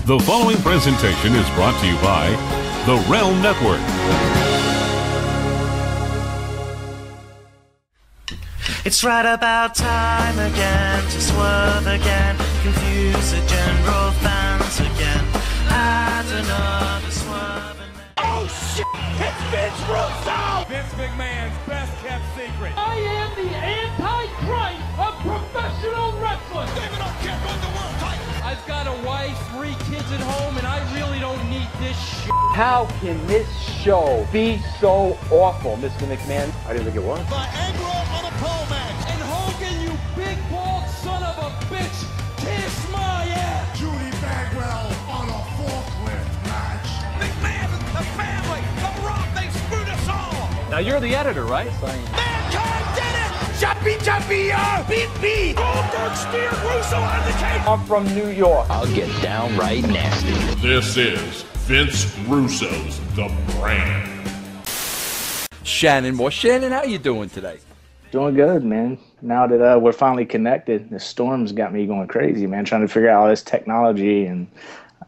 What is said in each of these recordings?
The following presentation is brought to you by the Realm Network. It's right about time again to swerve again, confuse the general fans again. Add another swerve and then... Oh shit! It's Vince Russo! Vince McMahon's best kept secret. I am the anti-Christ of professional wrestling. David Arquette won the world title. I've got a wife, 3 kids at home, and I really don't need this shit. How can this show be so awful, Mr. McMahon? I didn't think it was. Viagra on a pole match. And Hogan, you big bald son of a bitch, kiss my ass. Judy Bagwell on a forklift match. McMahon, the family, the Rock, they screwed us all. Now you're the editor, right? Mankind did it! Jumpy, beat me! Goldberg steered Russo out of the cage! I'm from New York. I'll get downright nasty. This is Vince Russo's The Brand. Shannon, well, Shannon, how you doing today? Doing good, man. Now that we're finally connected, the storm's got me going crazy, man, trying to figure out all this technology, and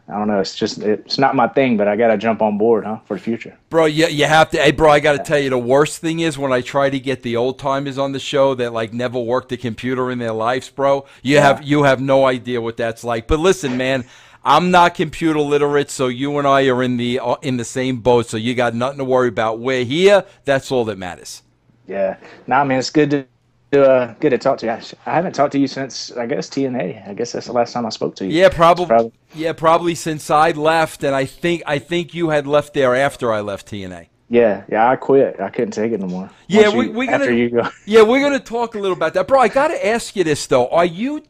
I don't know, it's not my thing, but I got to jump on board, for the future. Bro, you have to. Hey, bro, I got to tell you, the worst thing is when I try to get the old timers on the show that like never worked a computer in their lives, bro. You have no idea what that's like. But listen, man, I'm not computer literate, so you and I are in the same boat. So you got nothing to worry about. We're here. That's all that matters. Yeah. Nah, man, it's good to talk to you. I haven't talked to you since, I guess, TNA. I guess that's the last time I spoke to you. Yeah, probably. Yeah, probably since I left, and I think you had left there after I left TNA. Yeah, I quit. I couldn't take it no more. Yeah, after you go. Yeah, we're gonna talk a little about that, bro. I gotta ask you this though: Are you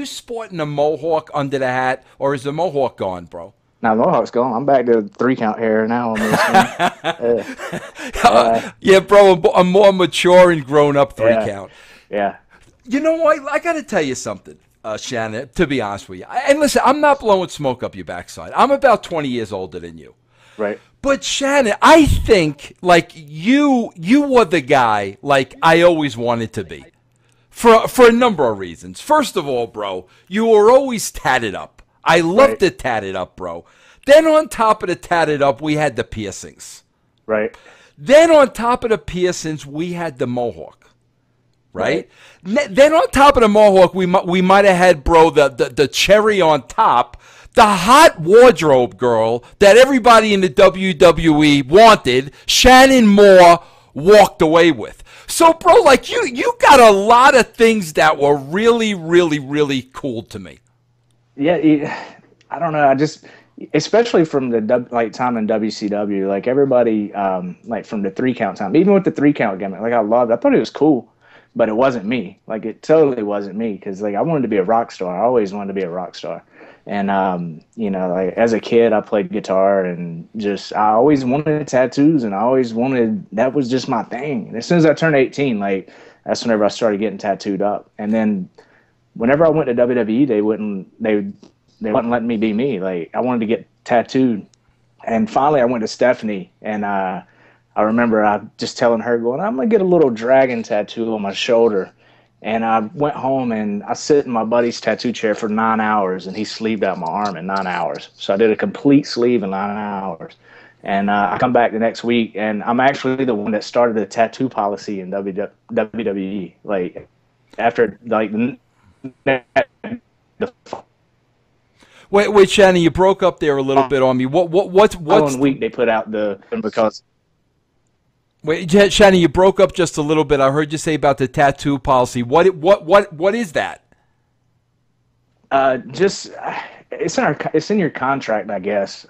sporting a mohawk under the hat, or is the mohawk gone, bro? Now Mohawk's gone. I'm back to 3-count hair now. Yeah, bro. A more mature and grown up 3-count. Yeah. You know what? I got to tell you something, Shannon, to be honest with you. And listen, I'm not blowing smoke up your backside. I'm about 20 years older than you. Right. But Shannon, I think, like, you were the guy, like, I always wanted to be. For a number of reasons. First of all, bro, you were always tatted up. I loved the tatted up, bro. Then on top of the tatted up, we had the piercings. Right. Then on top of the piercings, we had the mohawk. Right? Then on top of the mohawk, we might have had, bro, the cherry on top, the hot wardrobe girl that everybody in the WWE wanted, Shannon Moore walked away with. So, bro, like you got a lot of things that were really, really, really cool to me. Yeah, I don't know. I just, especially from the time in WCW, like everybody, like from the 3-count time, even with the 3-count gimmick, like I thought it was cool, but it wasn't me. Like it totally wasn't me because like I wanted to be a rock star. I always wanted to be a rock star, and like as a kid, I played guitar and I always wanted tattoos, and that was just my thing. And as soon as I turned 18, like that's whenever I started getting tattooed up, and then. Whenever I went to WWE, they wouldn't let me be me. Like I wanted to get tattooed, and finally I went to Stephanie, and I remember just telling her, going, "I'm gonna get a little dragon tattoo on my shoulder." And I went home and I sit in my buddy's tattoo chair for 9 hours, and he sleeved out my arm in 9 hours. So I did a complete sleeve in 9 hours, and I come back the next week, and I'm actually the one that started the tattoo policy in WWE. Like after like. Wait, Shannon, you broke up there a little bit on me. What's one week they put out because. Wait, Shannon, you broke up just a little bit. I heard you say about the tattoo policy. What is that? Just it's in your contract, I guess.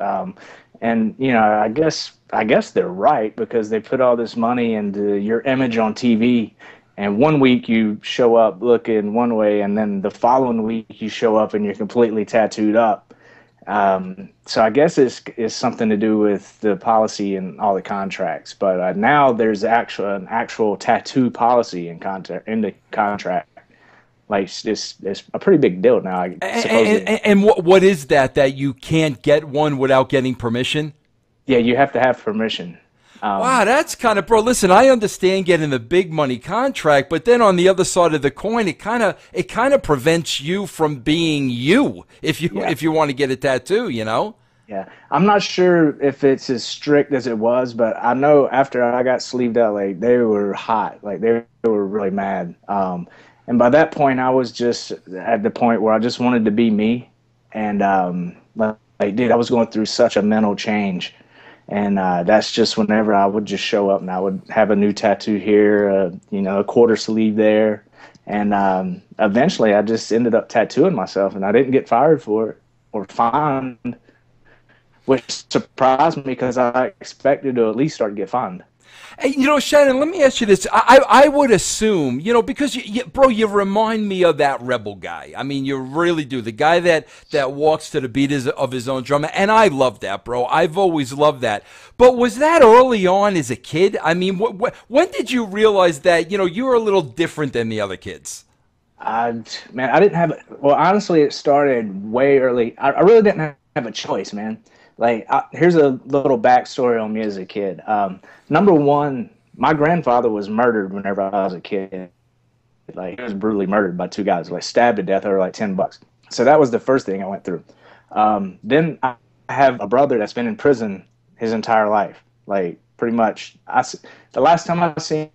And I guess they're right because they put all this money into your image on TV. And one week you show up looking one way, and then the following week you show up and you're completely tattooed up. So I guess it's something to do with the policy and all the contracts. But now there's an actual tattoo policy in the contract. Like it's a pretty big deal now. And what is that you can't get one without getting permission? Yeah, you have to have permission. Wow, that's kind of, bro. Listen, I understand getting the big money contract, but then on the other side of the coin, it kind of prevents you from being you if you want to get a tattoo, you know. Yeah, I'm not sure if it's as strict as it was, but I know after I got sleeved out, like they were hot, like they were really mad. And by that point, I was just at the point where I just wanted to be me, and like, dude, I was going through such a mental change. And that's just whenever I would just show up and I would have a new tattoo here, a quarter sleeve there. And eventually I just ended up tattooing myself, and I didn't get fired for it or fined, which surprised me because I expected to at least start to get fined. Hey, Shannon, let me ask you this. I would assume, because, bro, you remind me of that Rebel guy. I mean, you really do. The guy that walks to the beat of his own drum. And I love that, bro. I've always loved that. But was that early on as a kid? I mean, when did you realize that, you were a little different than the other kids? I didn't have – well, honestly, it started way early. I really didn't have a choice, man. Like, here's a little backstory on me as a kid. Number one, my grandfather was murdered whenever I was a kid. Like, he was brutally murdered by two guys, like stabbed to death over like $10. So that was the first thing I went through. Then I have a brother that's been in prison his entire life. Like, pretty much. The last time I seen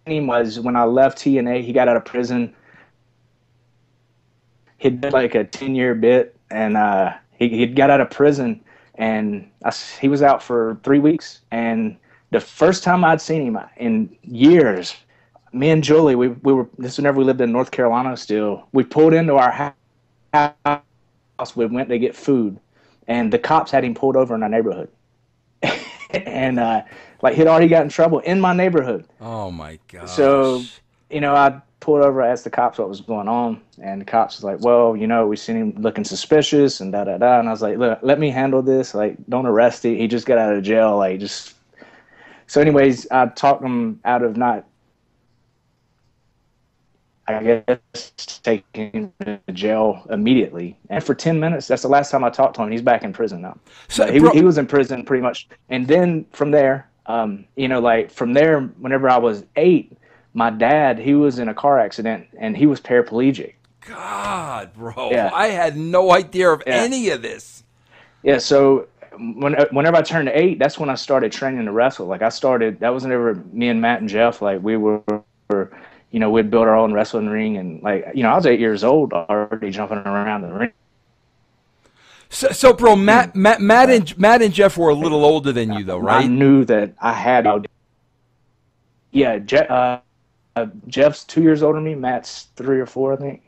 him was when I left TNA. He got out of prison. He did like a 10-year bit, and he got out of prison, and he was out for 3 weeks. And the first time I'd seen him in years, me and Julie, we were, this was whenever we lived in North Carolina still, we pulled into our house, we went to get food, and the cops had him pulled over in our neighborhood. And like, he'd already got in trouble in my neighborhood. Oh my gosh. So, I pulled over, asked the cops what was going on, and the cops was like, well, we seen him looking suspicious and da-da-da. And I was like, look, let me handle this. Like, don't arrest him. He just got out of jail. Like, just. So anyways, I talked him out of not, I guess, taking him to jail immediately. And for 10 minutes, that's the last time I talked to him. He's back in prison now. So he was in prison pretty much. And then from there, like from there, whenever I was 8, my dad, he was in a car accident, and he was paraplegic. God, bro. Yeah. I had no idea of any of this. Yeah, so whenever I turned 8, that's when I started training to wrestle. Like, that was whenever me and Matt and Jeff, like, we were we'd build our own wrestling ring. And, like, I was 8 years old already jumping around the ring. So bro, Matt and Jeff were a little older than you, though, right? I knew that I had. Yeah, Jeff's 2 years older than me. Matt's 3 or 4, I think.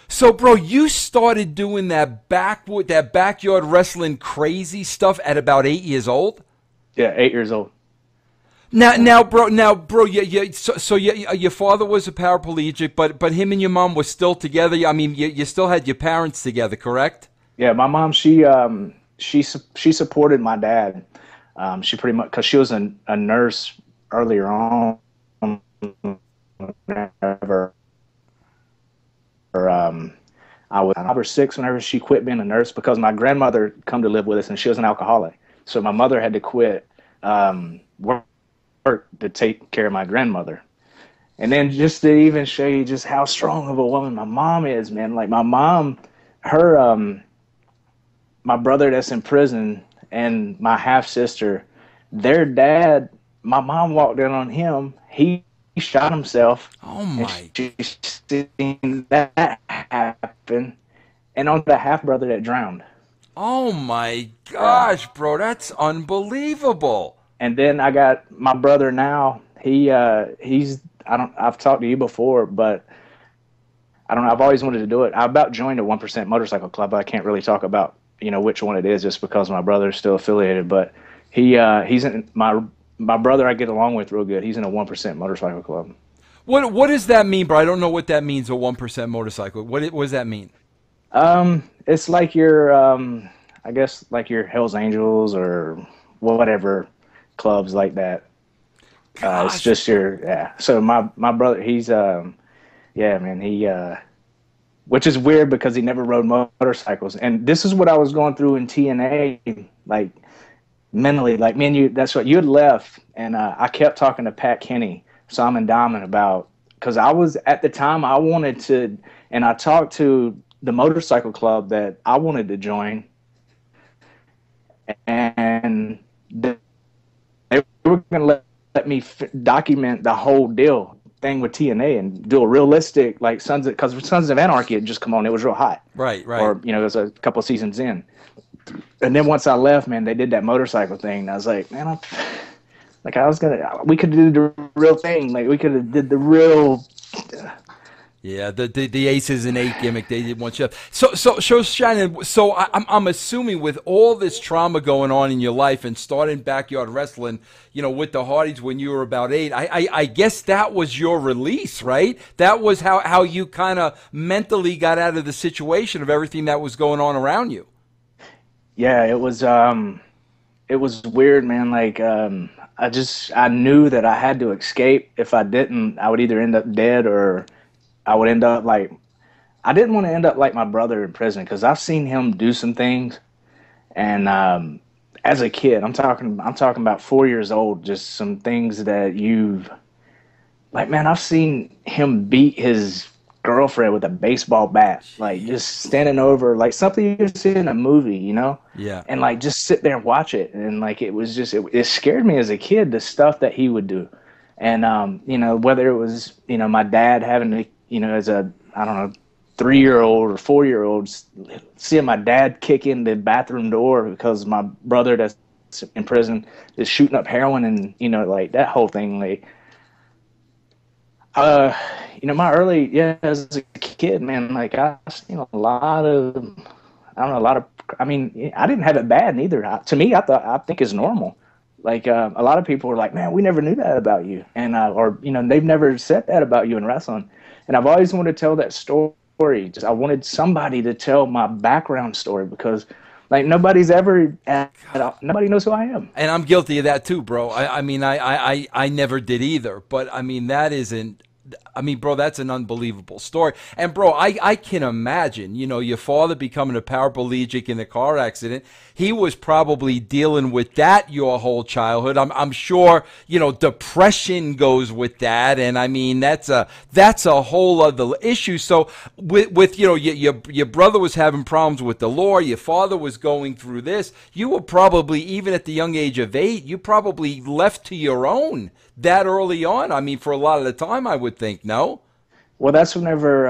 So, bro, you started doing that backyard wrestling crazy stuff at about 8 years old? Yeah, 8 years old. Now, bro, so your father was a paraplegic, but him and your mom were still together. I mean, you still had your parents together, correct? Yeah, my mom, she supported my dad. She pretty much, because she was a nurse earlier on. Whenever I was 5 or 6, whenever she quit being a nurse, because my grandmother come to live with us, and she was an alcoholic. So my mother had to quit work to take care of my grandmother. And then just to even show you just how strong of a woman my mom is, man. Like, my mom, my brother that's in prison and my half sister, their dad, my mom walked in on him. He shot himself. Oh my! She's seen that happen, and on the half brother that drowned. Oh my gosh, bro, that's unbelievable. And then I got my brother now. I've talked to you before, but I don't know. I've always wanted to do it. I about joined a 1% motorcycle club, but I can't really talk about which one it is just because my brother's still affiliated. But he's in my brother I get along with real good. He's in a 1% motorcycle club. What does that mean, bro? I don't know what that means, a 1% motorcycle. What does that mean? It's like your, I guess, like your Hells Angels or whatever clubs like that. It's just So my brother, he's, which is weird because he never rode motorcycles. And this is what I was going through in TNA. Like, mentally, like me and you, that's what you had left. And I kept talking to Pat Kenny, Simon Diamond, about, because I was, at the time, I wanted to, and I talked to the motorcycle club that I wanted to join, and they were going to let me document the whole deal thing with TNA and do a realistic, like because Sons of Anarchy had just come on, it was real hot, Right. or it was a couple of seasons in, and then once I left, man, they did that motorcycle thing, and I was like, man, we could do the real thing, like we could have did the real. Yeah, the Aces and 8 gimmick, they did one shot. So Shannon, so I'm assuming with all this trauma going on in your life and starting backyard wrestling, with the Hardys when you were about 8, I guess that was your release, right? That was how you kind of mentally got out of the situation of everything that was going on around you. Yeah, it was weird, man. Like, I knew that I had to escape. If I didn't, I would either end up dead or I would end up like, I didn't want to end up like my brother in prison, because I've seen him do some things. And as a kid, I'm talking about 4 years old, just some things that man, I've seen him beat his girlfriend with a baseball bat, like just standing over, like something you see in a movie, Yeah. And like just sit there and watch it. And like, it was just, it scared me as a kid, the stuff that he would do. And, whether it was, my dad having to, as a, I don't know, 3-year-old or 4-year-old, seeing my dad kick in the bathroom door because my brother that's in prison is shooting up heroin, and, like that whole thing, like, my early, as a kid, man, like I've seen a lot of, I mean, I didn't have it bad neither. To me, I think it's normal. Like, a lot of people were like, man, we never knew that about you. And, they've never said that about you in wrestling. And I've always wanted to tell that story. I wanted somebody to tell my background story, because like nobody knows who I am. And I'm guilty of that too, bro. I never did either. But I mean, bro, that's an unbelievable story. And, bro, I can imagine, your father becoming a paraplegic in a car accident. He was probably dealing with that your whole childhood. I'm sure, depression goes with that. And, I mean, that's a whole other issue. So with your brother was having problems with the law. Your father was going through this. You were probably, even at the young age of 8, you probably left to your own that early on. I mean, for a lot of the time, I would think, no? Well, that's whenever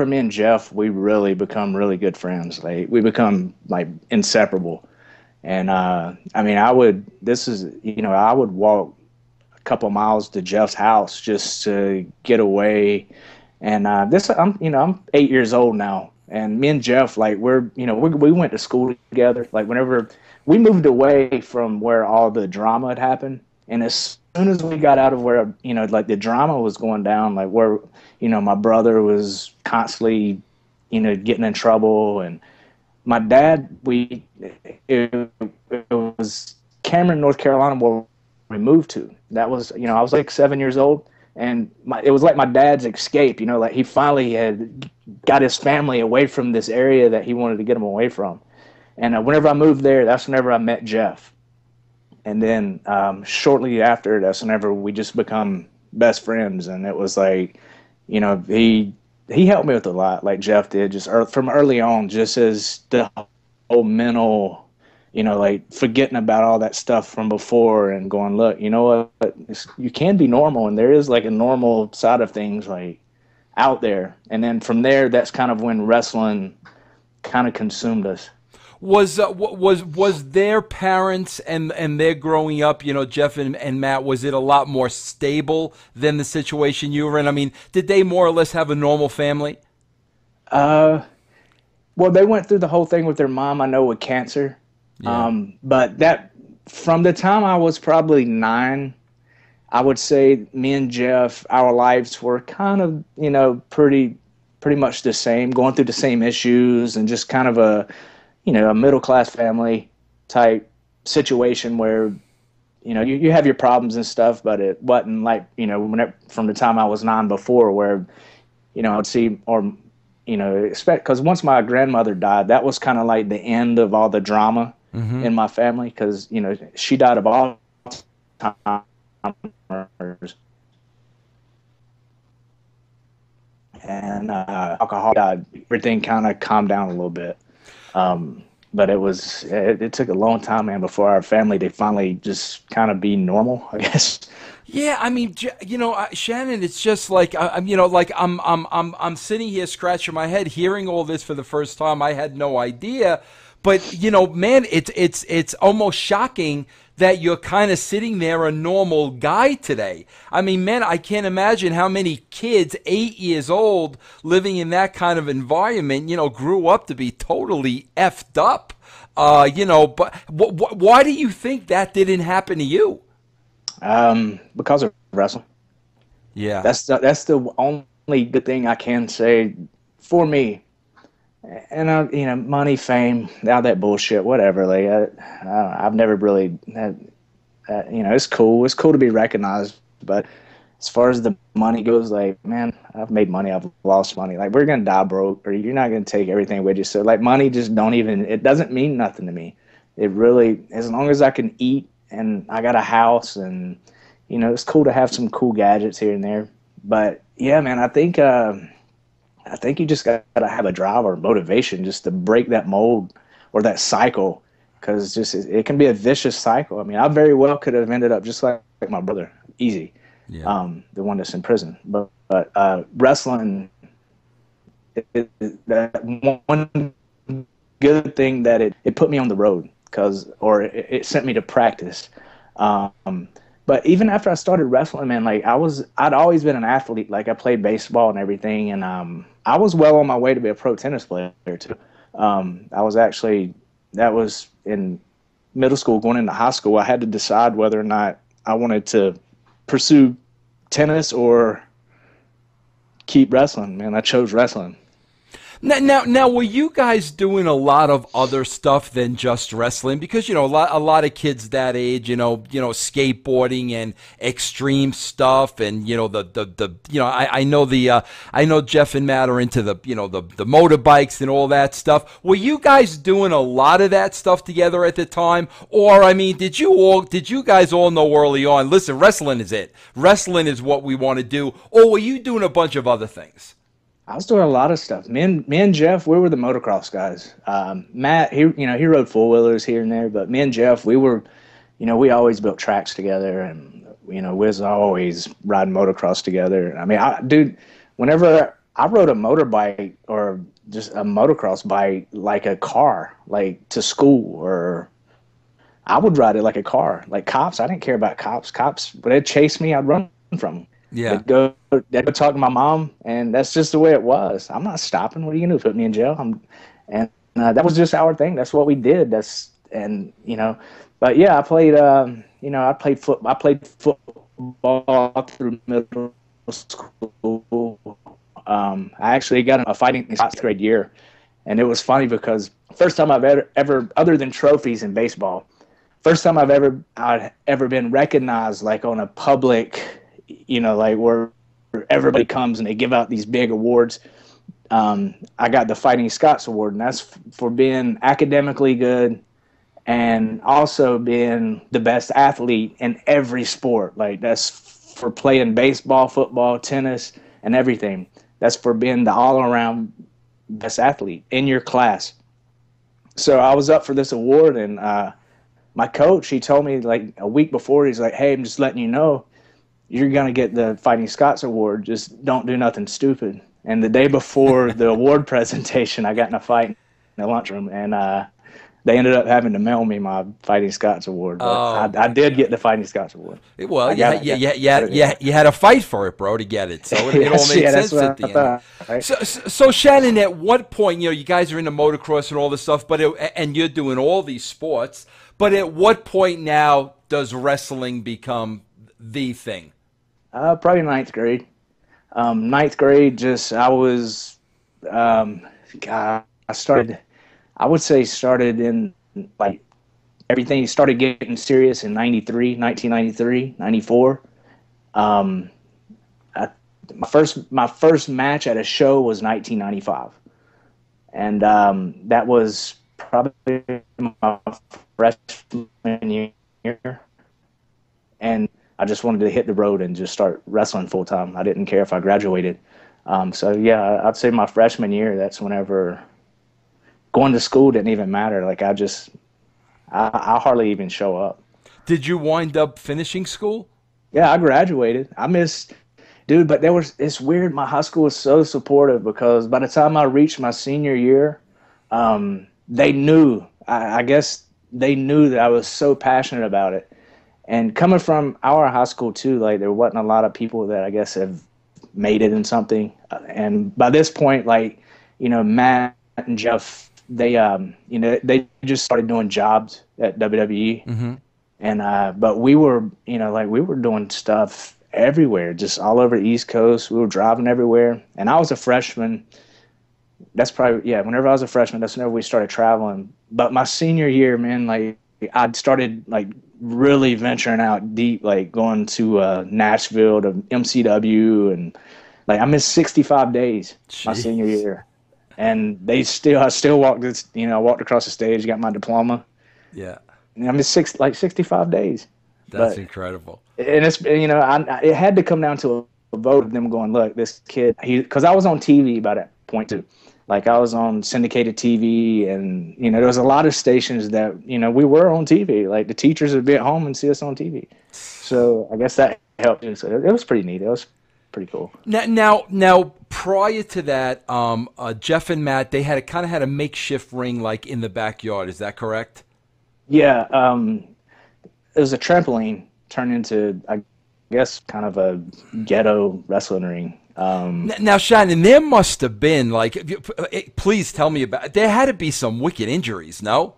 me and Jeff, we really become really good friends. Like, we become like inseparable. And I would walk a couple miles to Jeff's house just to get away. And I'm 8 years old now, and me and Jeff, like, we went to school together. Like, whenever we moved away from where all the drama had happened, and as soon as we got out of where, like the drama was going down, like where, my brother was constantly, getting in trouble, and my dad, it was Cameron, North Carolina, where we moved to. That was, I was like 7 years old, and it was like my dad's escape, like he finally had got his family away from this area that he wanted to get them away from. And whenever I moved there, that's whenever I met Jeff. And then shortly after, that's whenever we just become best friends. And it was like, he helped me with a lot, like Jeff did, just from early on, just as the whole mental, like forgetting about all that stuff from before and going, look, you know what, you can be normal, and there is like a normal side of things like out there. And then from there, that's kind of when wrestling kind of consumed us. Was their parents and their growing up, Jeff and Matt, was it a lot more stable than the situation you were in? I mean, did they more or less have a normal family? Well, they went through the whole thing with their mom, I know, with cancer. Yeah. But that, from the time I was probably 9, I would say me and Jeff, our lives were kind of, pretty much the same, going through the same issues, and just kind of a middle-class family type situation where, you have your problems and stuff, but it wasn't like, from the time I was 9 before where, I'd see, or, expect, because once my grandmother died, that was kind of like the end of all the drama. in my family because, you know, she died of Alzheimer's. And alcohol died. Everything kind of calmed down a little bit. But it took a long time, man, before our family, they finally just kind of be normal, I guess. Yeah, I mean, you know, Shannon, it's just like you know, like I'm sitting here scratching my head, hearing all this for the first time. I had no idea, but you know, man, it's almost shocking that you're kind of sitting there a normal guy today. I mean, man, I can't imagine how many kids, 8 years old, living in that kind of environment, you know, grew up to be totally effed up. You know, but why do you think that didn't happen to you? Because of wrestling. Yeah, that's the only good thing I can say for me. And you know, money, fame, all that bullshit, whatever. Like I've never really had. You know, it's cool. It's cool to be recognized, but as far as the money goes, like, man, I've made money. I've lost money. Like, we're gonna die broke, or you're not gonna take everything with you. So, like, money just it doesn't mean nothing to me. It really, as long as I can eat and I got a house, and you know, it's cool to have some cool gadgets here and there. But yeah, man, I think you just got to have a drive or motivation just to break that mold or that cycle, because just it can be a vicious cycle. I mean, I very well could have ended up just like my brother, easy, the one that's in prison. But wrestling, that one good thing that it put me on the road, or it sent me to practice. But even after I started wrestling, man, like I'd always been an athlete. Like, I played baseball and everything, and I was well on my way to be a pro tennis player too. That was in middle school, going into high school. I had to decide whether or not I wanted to pursue tennis or keep wrestling. Man, I chose wrestling. Now, were you guys doing a lot of other stuff than just wrestling? Because, you know, a lot of kids that age, you know, skateboarding and extreme stuff, and you know I know Jeff and Matt are into the motorbikes and all that stuff. Were you guys doing a lot of that stuff together at the time, or I mean, did you guys all know early on? Listen, wrestling is it. Wrestling is what we want to do, or were you doing a bunch of other things? I was doing a lot of stuff. Me and Jeff, we were the motocross guys. Matt, he rode four-wheelers here and there, but me and Jeff, we were, we always built tracks together, and, we was always riding motocross together. I mean, whenever I rode a motorbike or just a motocross bike like a car, like to school, or I would ride it like a car. Like cops, I didn't care about cops. Cops, when they'd chase me, I'd run from them. Yeah. They'd go talk to my mom, and that's just the way it was. I'm not stopping. What are you going to do? Put me in jail? That was just our thing. That's what we did. But yeah, I played, I played football through middle school. I actually got a fighting in 6th grade year, and it was funny because first time I've ever, other than trophies in baseball, first time I'd ever been recognized, like on a public, like where everybody comes and they give out these big awards. I got the Fighting Scots Award, and that's for being academically good and also being the best athlete in every sport. Like, that's for playing baseball, football, tennis, and everything. That's for being the all-around best athlete in your class. So I was up for this award, and my coach, he told me like a week before, he's like, "Hey, I'm just letting you know, you're going to get the Fighting Scots Award. Just don't do nothing stupid." And the day before the award presentation, I got in a fight in the lunchroom, and they ended up having to mail me my Fighting Scots Award. But I did get the Fighting Scots Award. Well, you had a fight for it, bro, to get it. So it all made sense at the end. Right? So Shannon, at what point, you guys are into motocross and all this stuff, and you're doing all these sports, but at what point now does wrestling become the thing? Probably 9th grade. 9th grade, I would say started in, like, everything started getting serious in 1993, 94. My first match at a show was 1995. And that was probably my freshman year, and I just wanted to hit the road and just start wrestling full time. I didn't care if I graduated. So yeah, I'd say my freshman year, that's whenever going to school didn't even matter. Like I hardly even show up. Did you wind up finishing school? Yeah, I graduated. I missed, dude, but it's weird. My high school was so supportive because by the time I reached my senior year, they knew, I guess they knew that I was so passionate about it. And coming from our high school too, like there wasn't a lot of people that I guess have made it in something. And by this point, like, Matt and Jeff, they just started doing jobs at WWE. Mm-hmm. And, but we were, we were doing stuff everywhere, just all over the East Coast. We were driving everywhere. And I was a freshman. That's probably, whenever I was a freshman, that's whenever we started traveling. But my senior year, man, like I started like really venturing out deep, like going to Nashville to MCW, and like I missed 65 days my senior year. And I still walked this, I walked across the stage, got my diploma. Yeah. And I missed 65 days. That's incredible. And it's, it had to come down to a vote of them going, look, this kid, because I was on TV by that point too. Like I was on syndicated TV, and, there was a lot of stations that, we were on TV. Like the teachers would be at home and see us on TV. So I guess that helped. So it was pretty neat. It was pretty cool. Now, prior to that, Jeff and Matt, they had a makeshift ring like in the backyard. Is that correct? Yeah. It was a trampoline turned into, I guess, kind of a ghetto wrestling ring. Now, Shannon, there must have been, like, please tell me about it. There had to be some wicked injuries, no?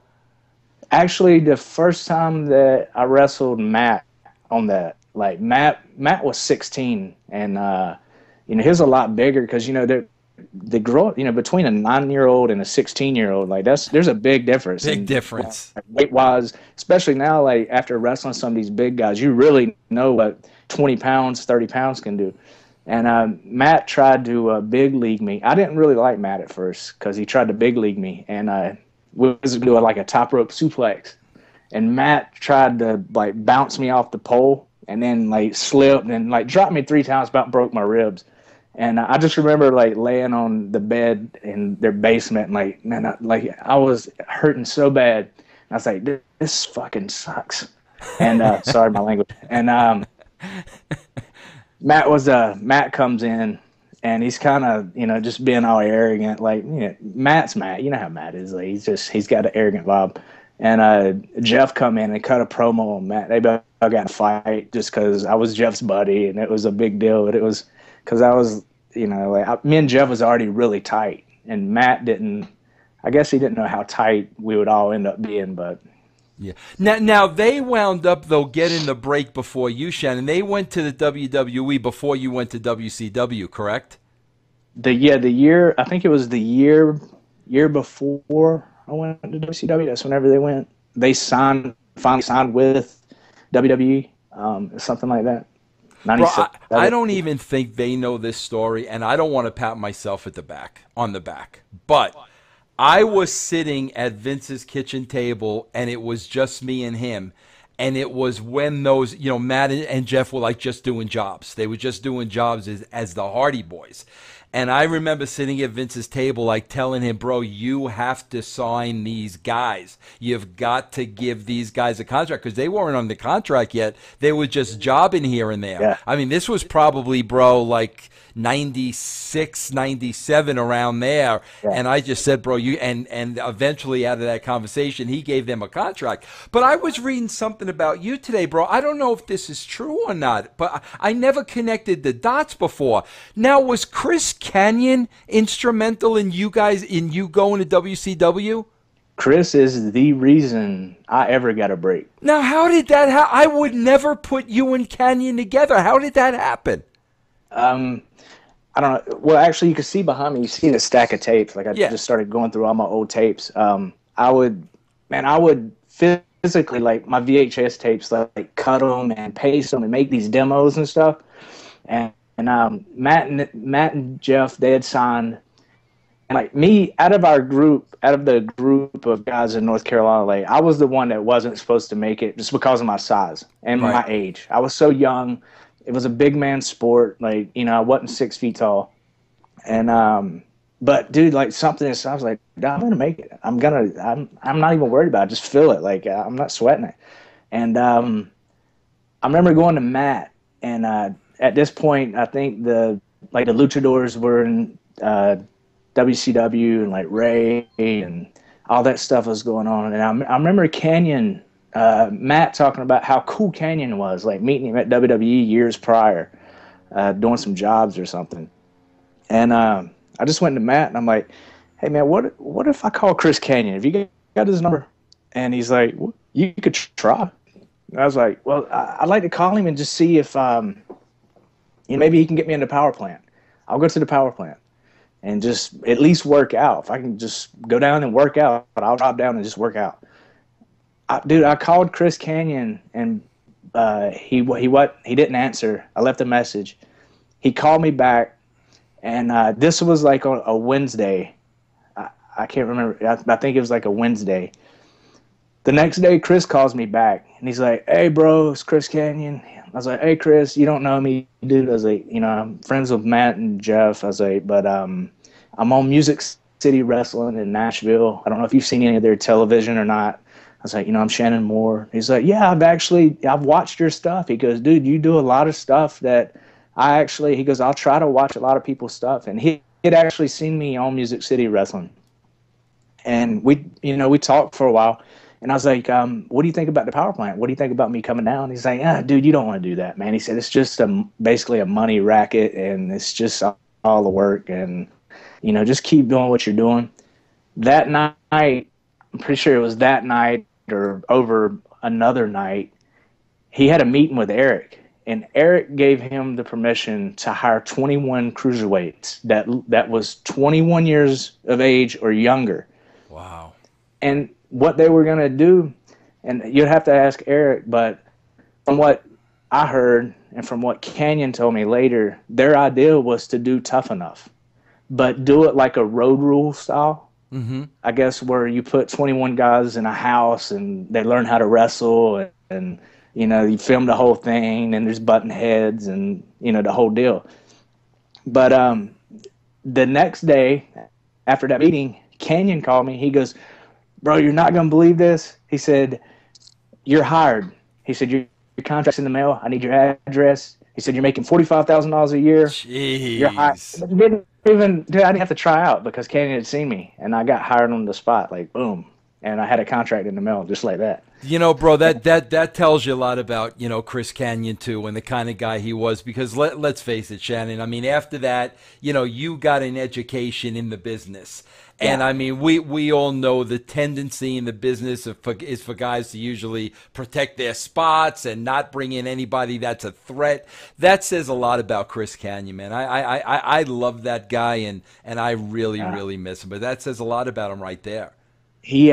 Actually, the first time that I wrestled Matt on that, like, Matt was 16, and, he was a lot bigger because, the growth, between a 9-year-old and a 16-year-old, like, there's a big difference. Big difference. Weight-wise, especially now, like, after wrestling some of these big guys, you really know what 20 pounds, 30 pounds can do. And Matt tried to big league me. I didn't really like Matt at first because he tried to big league me, and we was doing like a top rope suplex. And Matt tried to like bounce me off the pole, and then like slipped and like dropped me 3 times, about broke my ribs. And I just remember like laying on the bed in their basement, and like, man, I was hurting so bad. And I was like, this fucking sucks. And sorry, my language. And Matt comes in, and he's kind of, just being all arrogant. Like, Matt's Matt. You know how Matt is. Like, he's got an arrogant vibe. And Jeff come in and cut a promo on Matt. They both got in a fight just because I was Jeff's buddy, and it was a big deal. But it was because I was, me and Jeff was already really tight, and Matt didn't. I guess he didn't know how tight we would all end up being, but. Yeah. Now they wound up though getting the break before you, Shannon. They went to the WWE before you went to WCW, correct? The year, I think it was the year before I went to WCW. That's whenever they went. They finally signed with WWE, something like that. Bro, I don't even think they know this story, and I don't want to pat myself on the back, but. I was sitting at Vince's kitchen table, and it was just me and him. And it was when those, Matt and Jeff were like just doing jobs. They were just doing jobs as the Hardy Boys. And I remember sitting at Vince's table, like telling him, bro, you have to sign these guys. You've got to give these guys a contract, because they weren't on the contract yet. They were just jobbing here and there. Yeah. I mean, this was probably, bro, like 96, 97, around there. Yeah. And I just said, bro, and eventually out of that conversation, he gave them a contract. But I was reading something about you today, bro. I don't know if this is true or not, but I never connected the dots before. Now, was Chris Canyon instrumental in you going to WCW? Chris is the reason I ever got a break. Now, how did that happen? I would never put you and Canyon together. How did that happen? I don't know. Well, actually, you can see behind me, you see the stack of tapes. Like, I just started going through all my old tapes. I would physically, like, my VHS tapes, like cut them and paste them and make these demos and stuff. And Matt and Jeff, they had signed, like me, out of the group of guys in North Carolina, like I was the one that wasn't supposed to make it just because of my size and my age. I was so young. It was a big man sport. Like, you know, I wasn't 6 feet tall. And, but dude, like something inside, I was like, I'm going to make it. I'm not even worried about it. Just feel it. Like, I'm not sweating it. And, I remember going to Matt, and, at this point, I think the luchadors were in, WCW, and like Ray and all that stuff was going on. And I remember Canyon, Matt talking about how cool Canyon was, like meeting him at WWE years prior, doing some jobs or something. And I just went to Matt and I'm like, hey man, what if I call Chris Canyon? Have you got his number? And he's like, well, you could try. And I was like, well, I'd like to call him and just see if maybe he can get me in the power plant. I'll go to the power plant and just at least work out. If I can just go down and work out, I'll drop down and just work out. I called Chris Canyon, and he didn't answer. I left a message. He called me back, and this was like on a Wednesday. I can't remember. I think it was like a Wednesday. The next day, Chris calls me back, and he's like, hey, bro, it's Chris Canyon. I was like, hey, Chris, you don't know me, dude. I was like, you know, I'm friends with Matt and Jeff. I was like, but I'm on Music City Wrestling in Nashville. I don't know if you've seen any of their television or not. I was like, you know, I'm Shannon Moore. He's like, yeah, I've watched your stuff. He goes, dude, you do a lot of stuff that he goes, I'll try to watch a lot of people's stuff. And he had actually seen me on Music City Wrestling. And we talked for a while. And I was like, what do you think about the power plant? What do you think about me coming down? He's like, dude, you don't want to do that, man. He said, it's just basically a money racket, and it's just all the work. And, you know, just keep doing what you're doing. That night, I'm pretty sure it was that night or over another night, he had a meeting with Eric. And Eric gave him the permission to hire 21 cruiserweights that was 21 years of age or younger. Wow. And what they were going to do, and you'd have to ask Eric, but from what I heard and from what Canyon told me later, their idea was to do Tough Enough, but do it like a road rule style. Mm-hmm. I guess where you put 21 guys in a house and they learn how to wrestle, and you know, you film the whole thing, and there's button heads and, you know, the whole deal. But the next day after that meeting, Canyon called me. He goes, bro, you're not going to believe this. He said, you're hired. He said, your contract's in the mail. I need your address. He said, you're making $45,000 a year. Jeez. You're hired. I didn't have to try out because Canyon had seen me, and I got hired on the spot, like, boom. And I had a contract in the mail just like that. You know, bro, that tells you a lot about, you know, Chris Canyon, too, and the kind of guy he was. Because let's face it, Shannon, I mean, after that, you know, you got an education in the business. And, I mean, we all know the tendency in the business is for guys to usually protect their spots and not bring in anybody that's a threat. That says a lot about Chris Canyon, man. I love that guy, and I really miss him. But that says a lot about him right there. He,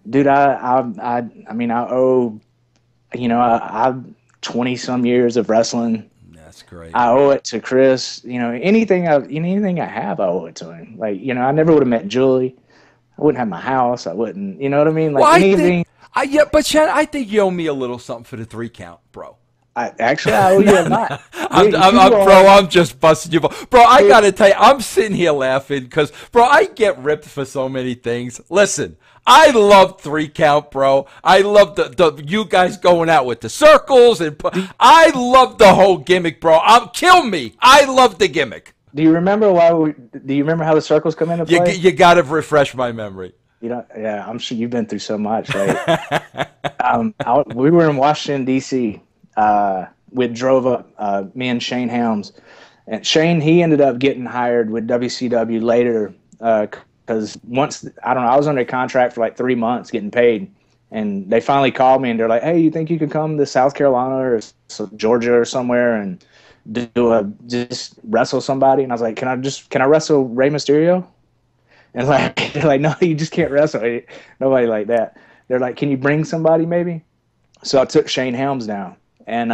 dude, I mean, I owe, you know, I've 20-some years of wrestling. That's great. I owe it to Chris. You know, anything I have, I owe it to him. Like, you know, I never would have met Julie. I wouldn't have my house. I wouldn't, you know what I mean? Like, well, anything. But Shannon, I think you owe me a little something for the 3 count, bro. I owe you a lot. I'm just busting you. Bro, I got to tell you, I'm sitting here laughing because, bro, I get ripped for so many things. Listen, I love 3 count, bro. I love the you guys going out with the circles, and I love the whole gimmick, bro. Kill me. I love the gimmick. Do you remember how the circles come into play? You got to refresh my memory. You know, yeah, I'm sure you've been through so much, right? We were in Washington, D.C. We drove up, me and Shane Helms. And Shane, he ended up getting hired with WCW later because I was under contract for like 3 months getting paid. And they finally called me and they're like, hey, you think you could come to South Carolina or Georgia or somewhere and just wrestle somebody? And I was like, can I wrestle Rey Mysterio? And they're like, no, you just can't wrestle. Nobody like that. They're like, can you bring somebody maybe? So I took Shane Helms down. And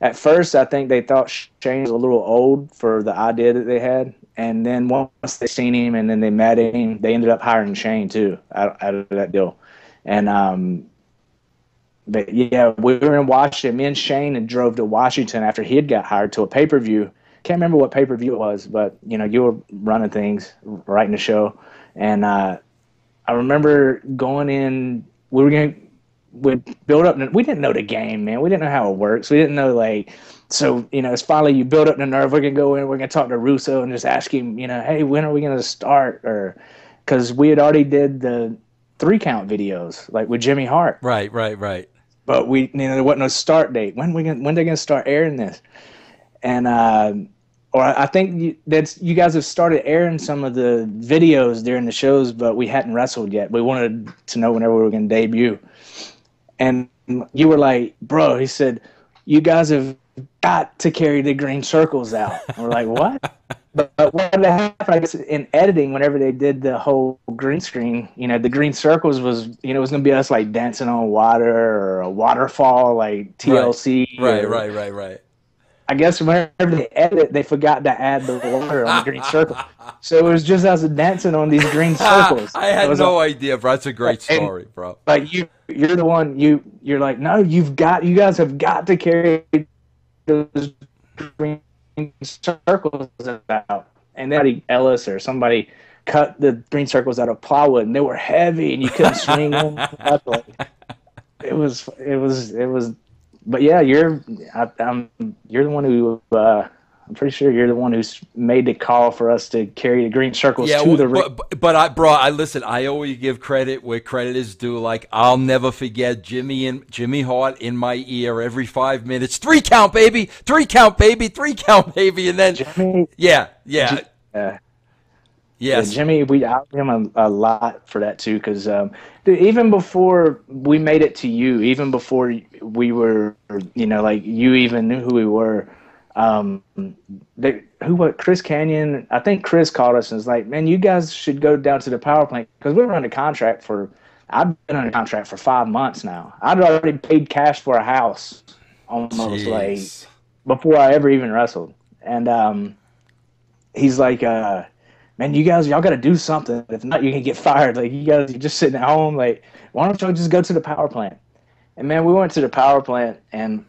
at first, I think they thought Shane was a little old for the idea that they had. And then once they seen him and then they met him, they ended up hiring Shane too out of that deal. And but yeah, we were in Washington. Me and Shane and drove to Washington after he had got hired to a pay-per-view. Can't remember what pay-per-view it was, but you were running things, writing the show, and I remember going in. We build up. We didn't know the game, man. We didn't know how it works. We didn't know So it's finally you build up the nerve. We're gonna go in. We're gonna talk to Russo and just ask him. Hey, when are we gonna start? Or because we had already did the 3 count videos with Jimmy Hart. Right. But there wasn't no start date. When they gonna start airing this? And or I think you guys have started airing some of the videos during the shows, but we hadn't wrestled yet. We wanted to know whenever we were gonna debut. And you were like, bro, he said, you guys have got to carry the green circles out. And we're like, what? But what happened, I guess, in editing, whenever they did the whole green screen, the green circles was, it was going to be us dancing on water or a waterfall, like TLC. Right. I guess whenever they edit, they forgot to add the water on the green circle. So it was just us dancing on these green circles. I had no idea, bro. That's a great story, bro. Like you're the one. You're like, no, you guys have got to carry those green circles out. And then Ellis or somebody cut the green circles out of plywood, and they were heavy, and you couldn't swing them. It was. But yeah, you're the one who. I'm pretty sure you're the one who's made the call for us to carry the green circles to the ring. But I listen. I always give credit where credit is due. Like, I'll never forget Jimmy Hart in my ear every 5 minutes. 3 count, baby. 3 count, baby. 3 count, baby. And then Jimmy, yes, Jimmy. We out him a lot for that too, because even before we made it to you, even before we were, you even knew who we were. Chris Canyon, I think Chris called us and was like, man, you guys should go down to the power plant, because we were under contract I've been under contract for 5 months now. I'd already paid cash for a house almost before I ever even wrestled. And he's like, man, y'all got to do something. If not, you can get fired. Like, you're just sitting at home. Like, why don't y'all just go to the power plant? And man, we went to the power plant, and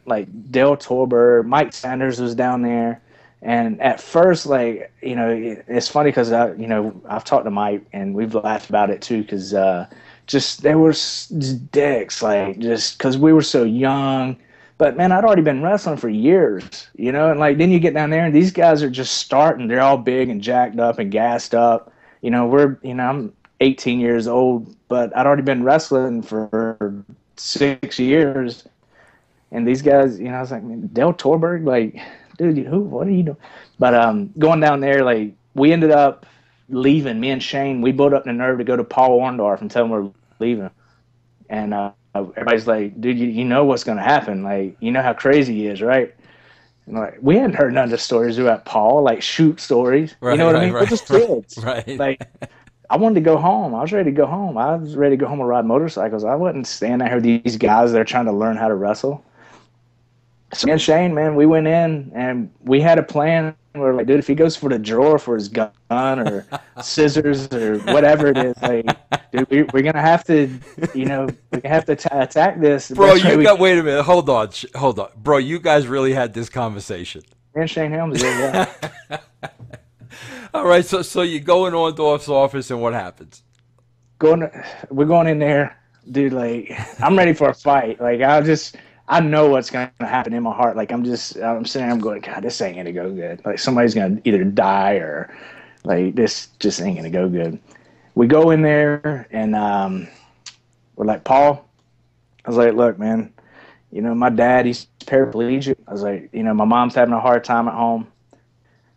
Dale Torber, Mike Sanders was down there. And at first, it's funny because I've talked to Mike, and we've laughed about it too, because they were just dicks, just because we were so young. But man, I'd already been wrestling for years, and then you get down there, and these guys are just starting. They're all big and jacked up and gassed up. I'm 18 years old, but I'd already been wrestling for 6 years, and these guys, I was like, man, Del Torberg, dude, what are you doing? But going down there, we ended up leaving. Me and Shane, we built up the nerve to go to Paul Orndorff and tell him we're leaving, and everybody's like, dude, you know what's gonna happen, you know how crazy he is, right? And we hadn't heard none of the stories about Paul, shoot stories, you know what I mean? We're just kids, right? I wanted to go home. I was ready to go home. I was ready to go home and ride motorcycles. I wasn't standing there with these guys that are trying to learn how to wrestle. So me and Shane, man, we went in, and we had a plan. We're like, dude, if he goes for the drawer for his gun or scissors or whatever it is, dude, we're going to have to, attack this. Bro, wait a minute. Hold on. Bro, you guys really had this conversation. Me and Shane Helms did, yeah. All right, so you go in Orndorff's office, and what happens? We're going in there, dude. I'm ready for a fight. I know what's going to happen in my heart. I'm sitting there, I'm going, God, this ain't going to go good. Somebody's going to either die or this just ain't going to go good. We go in there, and we're like, Paul, I was like, look, man, my dad, he's paraplegic. I was like, my mom's having a hard time at home.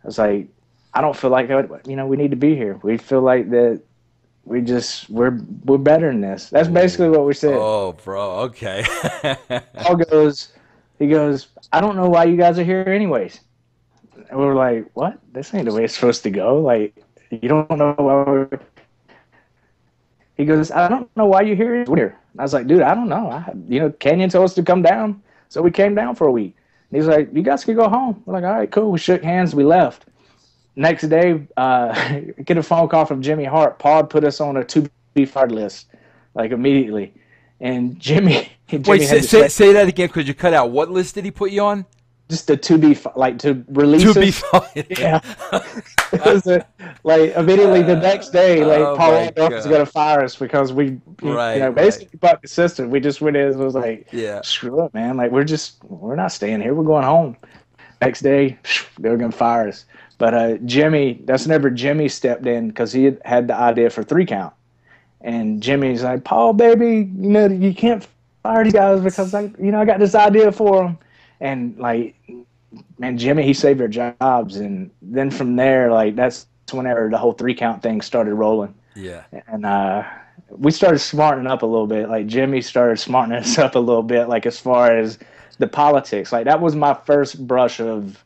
I was like, I don't feel like we need to be here. We feel like that we're better than this. That's basically what we said. Oh, bro, okay. Paul he goes, I don't know why you guys are here anyways. And we were like, what? This ain't the way it's supposed to go. You don't know why He goes, I don't know why you're here. I was like, dude, I don't know. Canyon told us to come down, so we came down for a week. And he's like, you guys can go home. We're like, all right, cool. We shook hands, we left. next day, get a phone call from Jimmy Hart. Paul put us on a to be fired list, like immediately. And Jimmy Wait, had say that again. Could you cut out? What list did he put you on? just the to be like to release To us. be fired. Yeah. It was like immediately the next day, like Oh Paul my Orndorff was God. going to fire us because we, Right, basically bucked the system. We just went in and was like, Yeah. screw it, man. Like we're not staying here. We're going home. Next day, they were going to fire us. But Jimmy, that's whenever Jimmy stepped in because he had the idea for 3 count. And Jimmy's like, Paul, baby, you can't fire these guys because I got this idea for them. And like, man, Jimmy, he saved our jobs. And then from there, like, that's whenever the whole 3 count thing started rolling. Yeah. And we started smartening up a little bit. Like, Jimmy started smartening us up a little bit, like, as far as the politics. Like, that was my first brush of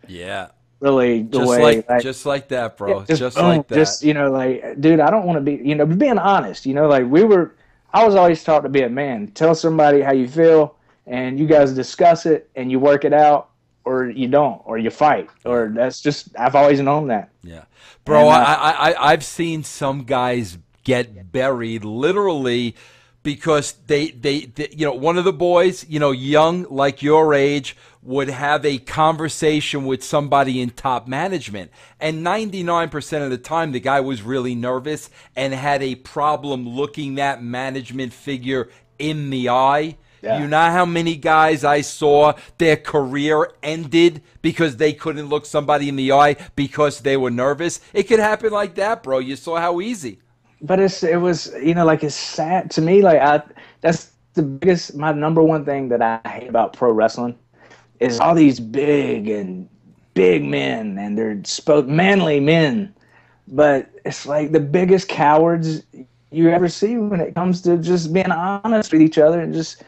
really the way. Just like that, bro. Yeah, just like that. Just, like, dude, I don't want to be, being honest, like, I was always taught to be a man. Tell somebody how you feel, and you guys discuss it, and you work it out, or you don't, or you fight, or that's just, I've always known that. Yeah. Bro, And, I've seen some guys get buried literally because they one of the boys, young like your age, would have a conversation with somebody in top management. And 99% of the time, the guy was really nervous and had a problem looking that management figure in the eye. Yeah. You know how many guys I saw their career ended because they couldn't look somebody in the eye because they were nervous? It could happen like that, bro. You saw how easy. But it was, like, it's sad to me. Like, that's my number one thing that I hate about pro wrestling is all these big men, and they're manly men. But it's like the biggest cowards you ever see when it comes to just being honest with each other and just,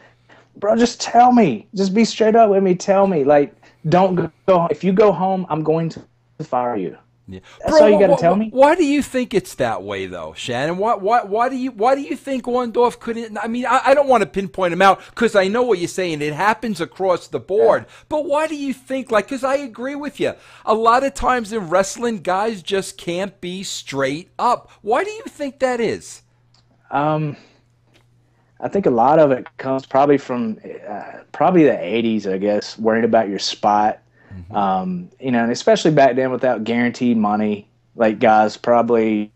bro, just tell me. Just be straight up with me. Tell me. Like, don't go. If you go home, I'm going to fire you. Yeah. That's Bro, all you got to tell me. Why do you think it's that way, though, Shannon? Why do you think Orndorff couldn't? I mean, I don't want to pinpoint him out because I know what you're saying. It happens across the board. Yeah. But why do you think, like, because I agree with you. A lot of times in wrestling, guys just can't be straight up. Why do you think that is? I think a lot of it comes probably from probably the 80s, I guess, worried about your spot. And especially back then without guaranteed money, like guys probably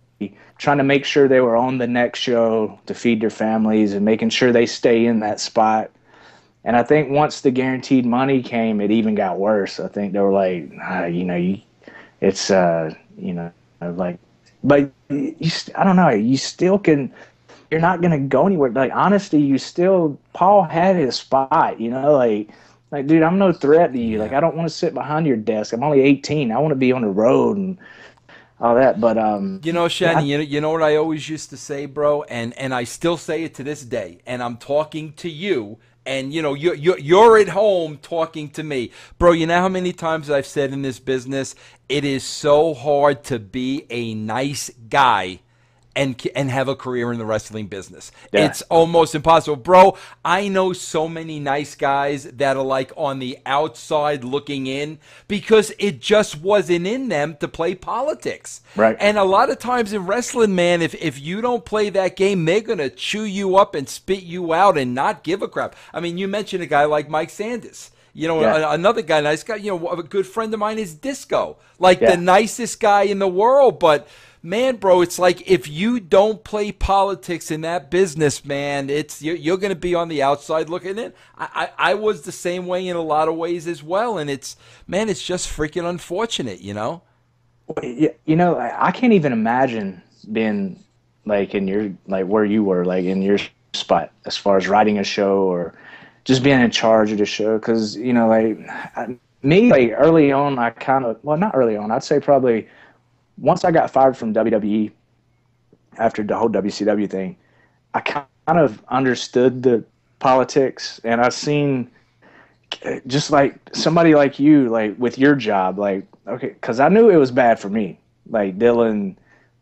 trying to make sure they were on the next show to feed their families and making sure they stay in that spot. And I think once the guaranteed money came, it even got worse. I think they were like, it's, like, but I don't know, you still can, you're not going to go anywhere. Like, honestly, Paul had his spot, like, dude, I'm no threat to you. Yeah. Like, I don't want to sit behind your desk. I'm only 18. I want to be on the road and all that. But Shannon, you know what I always used to say, bro, and I still say it to this day. And I'm talking to you, and you're at home talking to me, bro. You know how many times I've said in this business, it is so hard to be a nice guy and have a career in the wrestling business. Yeah. It's almost impossible. Bro, I know so many nice guys that are like on the outside looking in because it just wasn't in them to play politics. Right. And a lot of times in wrestling, man, if you don't play that game, they're going to chew you up and spit you out and not give a crap. I mean, you mentioned a guy like Mike Sanders. Another guy, nice guy, a good friend of mine is Disco. Like the nicest guy in the world, but man, bro, it's like if you don't play politics in that business, man, you're going to be on the outside looking in. I was the same way in a lot of ways as well, and it's just freaking unfortunate, I can't even imagine being like in your where you were, like in your spot as far as writing a show or just being in charge of the show, because early on, not early on, I'd say probably. Once I got fired from WWE after the whole WCW thing, I kind of understood the politics, and I seen just like somebody like you, like with your job, like, okay, because I knew it was bad for me, like dealing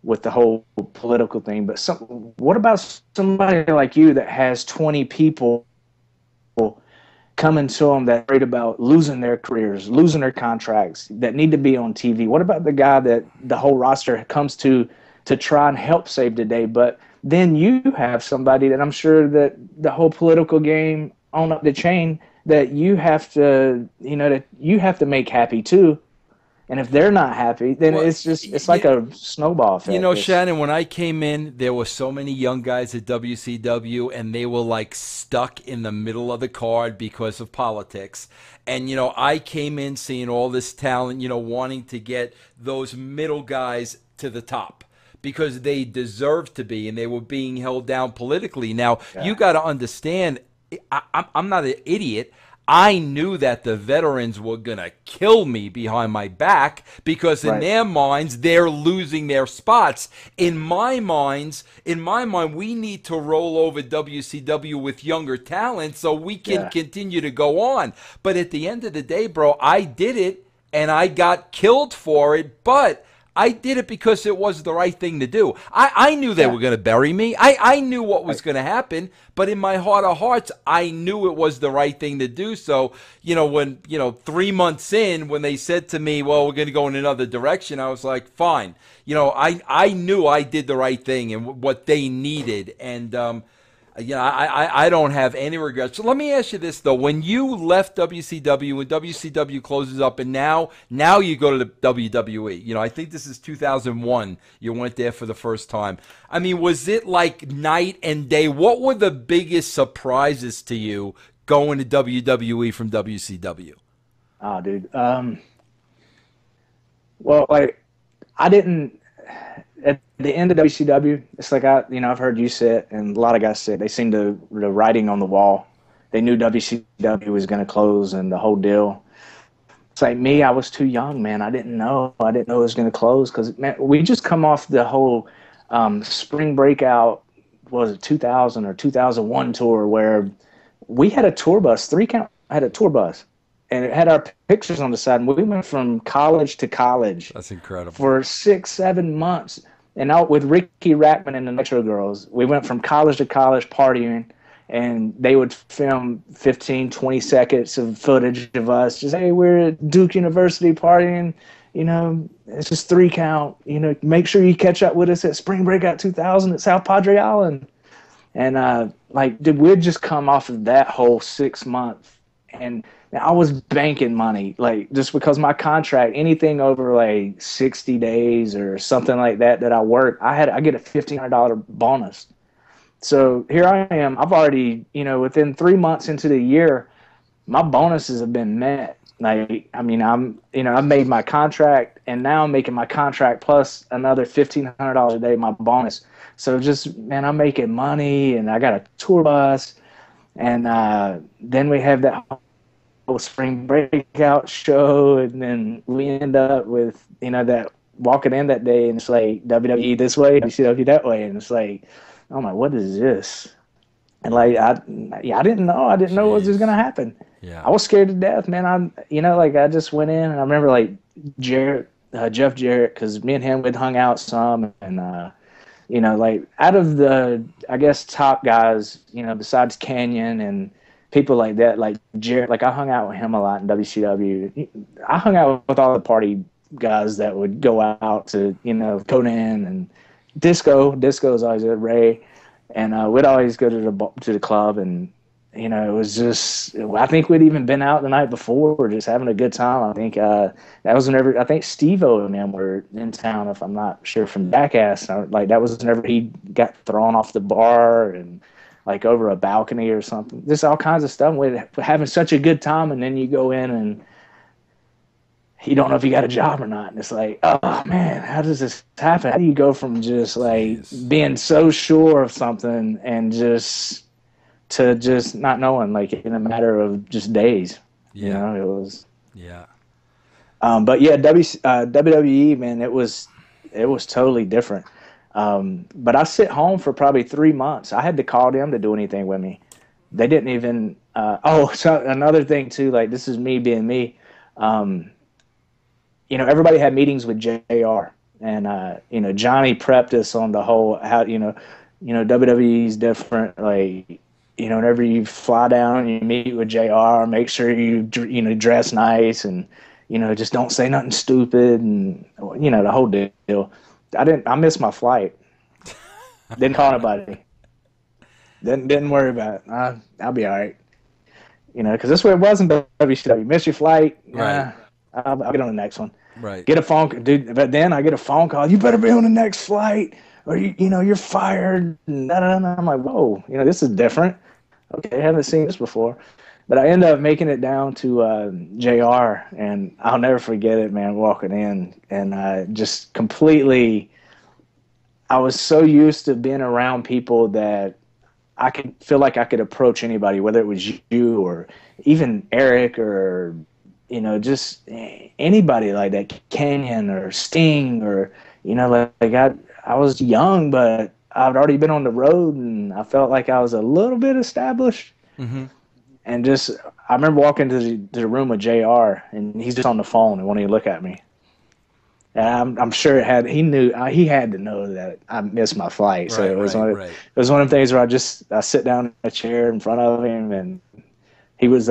with the whole political thing. But what about somebody like you that has 20 people, coming to them that worried about losing their careers, losing their contracts, that need to be on TV? What about the guy that the whole roster comes to try and help save the day? But then you have somebody that I'm sure that the whole political game on up the chain that you have to, that you have to make happy too. And if they're not happy, then it's like a snowball effect. Shannon, when I came in, there were so many young guys at WCW, and they were like stuck in the middle of the card because of politics. And, I came in seeing all this talent, wanting to get those middle guys to the top because they deserved to be, and they were being held down politically. Now, you got to understand, I'm not an idiot. I knew that the veterans were going to kill me behind my back because in their minds, they're losing their spots. In my mind, we need to roll over WCW with younger talent so we can continue to go on. But at the end of the day, bro, I did it and I got killed for it, but I did it because it was the right thing to do. I knew they were going to bury me. I knew what was going to happen, but in my heart of hearts, I knew it was the right thing to do. So, when, 3 months in, when they said to me, well, we're going to go in another direction, I was like, fine. I knew I did the right thing and what they needed. And, I don't have any regrets. So let me ask you this, though. When you left WCW, when WCW closes up, and now you go to the WWE, I think this is 2001, you went there for the first time. I mean, was it like night and day? What were the biggest surprises to you going to WWE from WCW? Oh, dude. Well, I didn't... At the end of WCW, it's like I've heard you say it, and a lot of guys say it. They seen the writing on the wall. They knew WCW was going to close and the whole deal. It's like me, I was too young, man. I didn't know. It was going to close because, man, we just come off the whole spring breakout, was it 2000 or 2001 tour where we had a tour bus. 3 Count had a tour bus. And it had our pictures on the side. And we went from college to college. That's incredible. For 6-7 months. And out with Ricky Rackman and the Nitro Girls, we went from college to college partying. And they would film 15, 20 seconds of footage of us. Just, hey, we're at Duke University partying. It's just 3 Count. Make sure you catch up with us at Spring Breakout 2000 at South Padre Island. And, dude, we'd just come off of that whole 6 months. And I was banking money, just because my contract, anything over 60 days or something like that I work, I get a $1,500 bonus. So here I am. I've already, within 3 months into the year, my bonuses have been met. I've made my contract, and now I'm making my contract plus another $1,500 a day, my bonus. So just, man, I'm making money, and I got a tour bus, and then we have that spring breakout show, and then we end up with that walking in that day, and it's like WWE this way, WCW that way, and it's like, I'm like, what is this? And I didn't know what was just gonna happen. Yeah, I was scared to death, man. I just went in, and I remember Jarrett, Jeff Jarrett, because me and him would hung out some, and out of the, I guess, top guys, besides Canyon and people like that, like Jarrett, I hung out with him a lot in WCW. I hung out with all the party guys that would go out to, Conan and Disco. Disco was always at Ray, and we'd always go to the club, and it was just. I think we'd even been out the night before, just having a good time. I think that was whenever I think Steve-O and them were in town, if I'm not sure, from Jackass. That was whenever he got thrown off the bar and. Over a balcony or something. Just all kinds of stuff. We're having such a good time, and then you go in and you don't know if you got a job or not. And it's like, oh, man, how does this happen? How do you go from just, being so sure of something and just to just not knowing, in a matter of just days? Yeah. It was... Yeah. But, yeah, WWE, man, it was totally different. But I sit home for probably 3 months. I had to call them to do anything with me. They didn't even. So another thing too. This is me being me. Everybody had meetings with JR, and Johnny prepped us on the whole how WWE's different. whenever you fly down and you meet with JR, make sure you dress nice and just don't say nothing stupid and the whole deal. I missed my flight. Didn't call anybody. Didn't worry about it. I'll be all right. Because this way it wasn't WCW. You miss your flight. Right. I'll get on the next one. Right. Get a phone, dude. But then I get a phone call. You better be on the next flight, or you're fired. And I'm like, whoa, this is different. Okay, I haven't seen this before. But I end up making it down to JR, and I'll never forget it, man. Walking in and just completely. I was so used to being around people that I could feel like I could approach anybody, whether it was you or even Eric or just anybody like that, Canyon or Sting or I was young, but I'd already been on the road and I felt like I was a little bit established. Mm-hmm. And I remember walking to the room with JR and he's just on the phone and won't even look at me. And I'm sure he had to know that I missed my flight. So it was it was one of the things where I sit down in a chair in front of him, and he was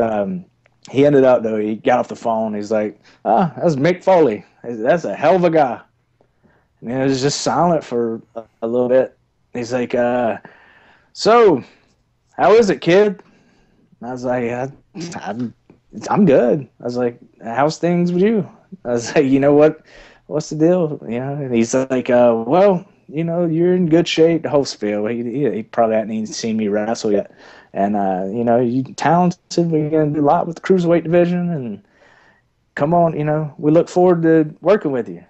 he ended up though, he got off the phone. He's like, that's Mick Foley. That's a hell of a guy. And it was just silent for a little bit. He's like, so how is it, kid? And I was like, I'm good. I was like, how's things with you? I was like, what's the deal? And he's like, well, you're in good shape. The whole spiel. He probably hadn't even seen me wrestle yet. And, you're talented. We're going to do a lot with the Cruiserweight division. And come on, we look forward to working with you.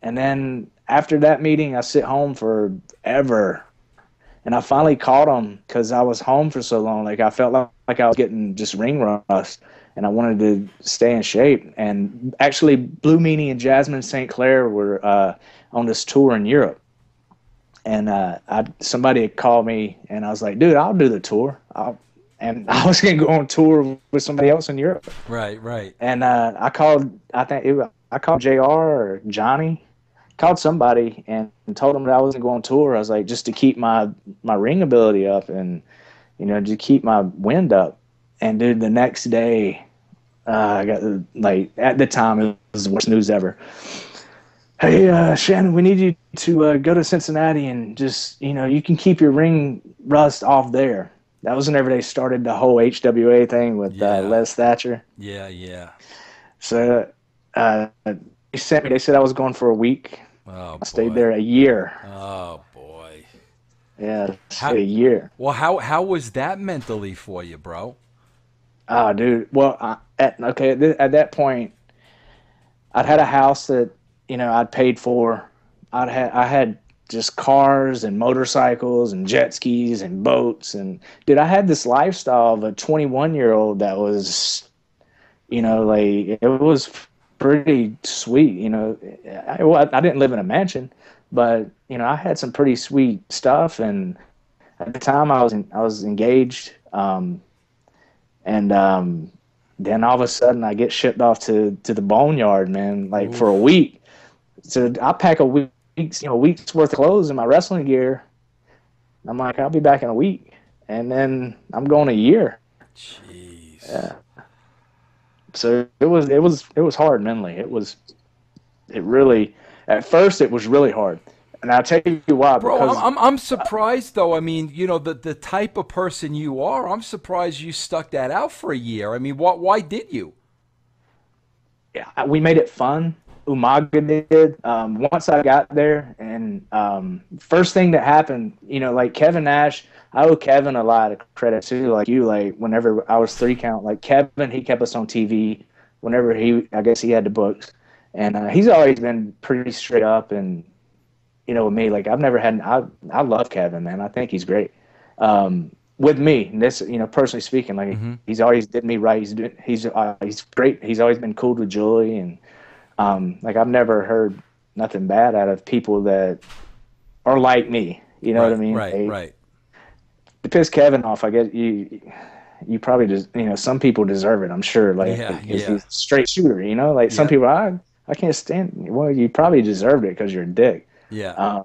And then after that meeting, I sit home forever. And I finally called him because I was home for so long. Like, I felt like I was getting just ring rust. And I wanted to stay in shape. And actually, Blue Meanie and Jasmine St. Clair were on this tour in Europe. And somebody had called me, and I was like, dude, I'll do the tour. And I was going to go on tour with somebody else in Europe. Right. And I called JR or Johnny, called somebody and told them that I wasn't going on tour. I was like, just to keep my ring ability up and, to keep my wind up. And, dude, the next day, I got, at the time, it was the worst news ever. Hey, Shannon, we need you to go to Cincinnati and just, you can keep your ring rust off there. That was whenever they started the whole HWA thing with Les Thatcher. Yeah. So they said I was going for a week. Oh, I stayed there a year. Oh, boy. Yeah, a year. Well, how was that mentally for you, bro? Oh, dude. Well, at that point, I'd had a house that, I'd paid for. I had just cars and motorcycles and jet skis and boats. And, dude, I had this lifestyle of a 21-year-old that was, it was pretty sweet. I didn't live in a mansion, but, I had some pretty sweet stuff. And at the time I was engaged. And then all of a sudden I get shipped off to the boneyard, man, for a week. So I pack a week's worth of clothes in my wrestling gear. I'm like, I'll be back in a week. And then I'm going a year. Jeez. Yeah. So it was hard mentally. At first it was really hard. And I'll tell you why. Bro, I'm surprised, though. I mean, the type of person you are, I'm surprised you stuck that out for a year. I mean, why did you? Yeah, we made it fun. Umaga did. Once I got there, and first thing that happened, like Kevin Nash, I owe Kevin a lot of credit too. Like you, whenever I was 3 count, like Kevin, he kept us on TV whenever I guess he had the books. And he's always been pretty straight up and, with me, like I've never had, I love Kevin, man. I think he's great. With me, and this, personally speaking, like he's always did me right. He's great. He's always been cool with Julie, and I've never heard nothing bad out of people that are like me. You know what I mean? Right. To piss Kevin off, I guess you probably just, some people deserve it. I'm sure. He's a straight shooter. Some people, I can't stand. Well, you probably deserved it because you're a dick. Yeah.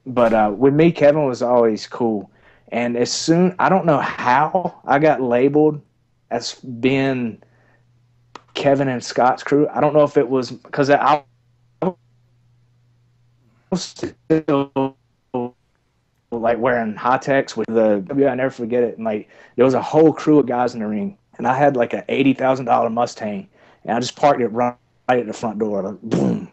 But with me, Kevin was always cool. And I don't know how I got labeled as being Kevin and Scott's crew. I don't know if it was because I was still like wearing high techs with I never forget it. And like there was a whole crew of guys in the ring, and I had like an $80,000 Mustang, and I just parked it right at the front door, like, boom.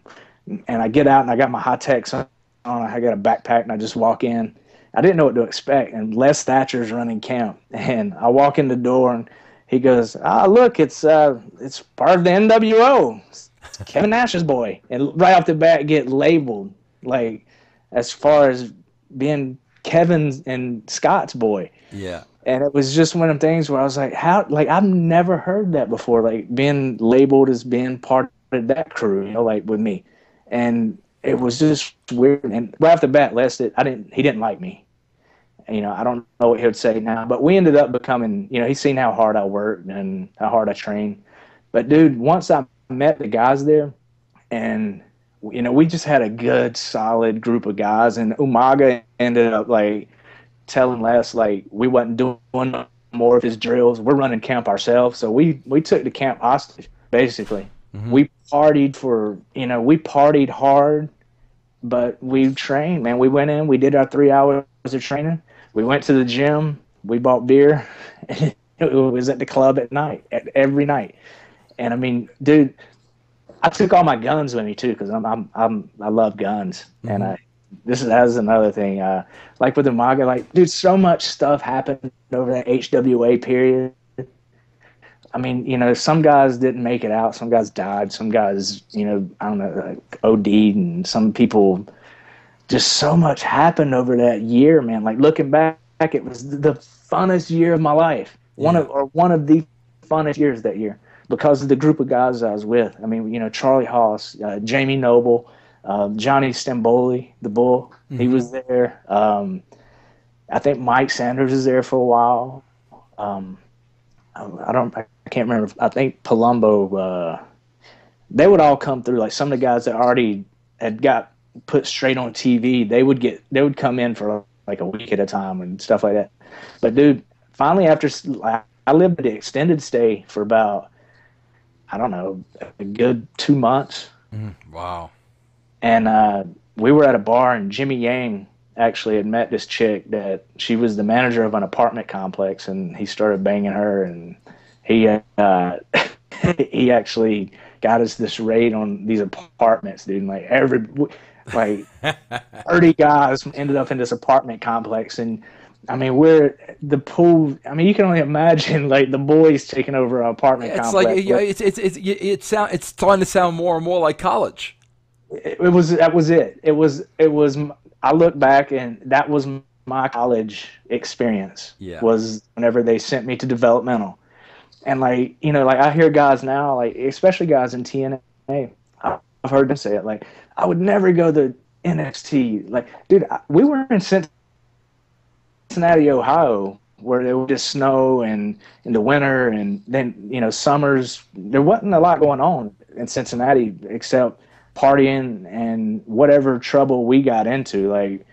And I get out and I got my high techs on. I got a backpack and I just walk in. I didn't know what to expect, and Les Thatcher's running camp, and I walk in the door and he goes, look, it's part of the NWO. It's Kevin Nash's boy. And right off the bat, get labeled, like, as far as being Kevin's and Scott's boy. Yeah. And it was just one of them things where I was like, how, like, I've never heard that before, like, being labeled as being part of that crew, like, with me. And it was just weird. And right off the bat, he didn't like me. I don't know what he would say now, but we ended up becoming, he's seen how hard I worked and how hard I trained. But dude, once I met the guys there, and we just had a good, solid group of guys, and Umaga ended up like telling Les like we wasn't doing more of his drills. We're running camp ourselves, so we took the camp hostage basically. Mm-hmm. We partied hard, but we trained, man. We went in, we did our 3 hours of training. We went to the gym. We bought beer. It was at the club every night. And I mean, dude, I took all my guns with me too because I love guns. Mm-hmm. And that is another thing. Like with the MAGA, like, dude, so much stuff happened over that HWA period. I mean, some guys didn't make it out. Some guys died. Some guys, I don't know, like OD'd, and some people. Just so much happened over that year, man. Like looking back, it was the funnest year of my life. One of the funnest years that year because of the group of guys I was with. I mean, Charlie Haas, Jamie Noble, Johnny Stamboli, the Bull. Mm-hmm. He was there. I think Mike Sanders was there for a while. I can't remember. I think Palumbo. They would all come through. Like some of the guys that already had got put straight on TV, they would come in for like a week at a time and stuff like that. But dude, finally after I lived the extended stay for about, I don't know, a good 2 months. Wow. And we were at a bar, and Jimmy Yang actually had met this chick that she was the manager of an apartment complex, and he started banging her, and he he actually got us this raid on these apartments, dude. And like 30 guys ended up in this apartment complex, and I mean we're the pool. I mean you can only imagine like the boys taking over an apartment complex. It's starting to sound more and more like college. That was it. I look back and that was my college experience. Yeah. Was whenever they sent me to developmental, and like I hear guys now, like especially guys in TNA. I've heard them say it, like, I would never go to NXT. Like, dude, we were in Cincinnati, Ohio, where there would just snow and in the winter, and then, summers, there wasn't a lot going on in Cincinnati except partying and whatever trouble we got into. Like,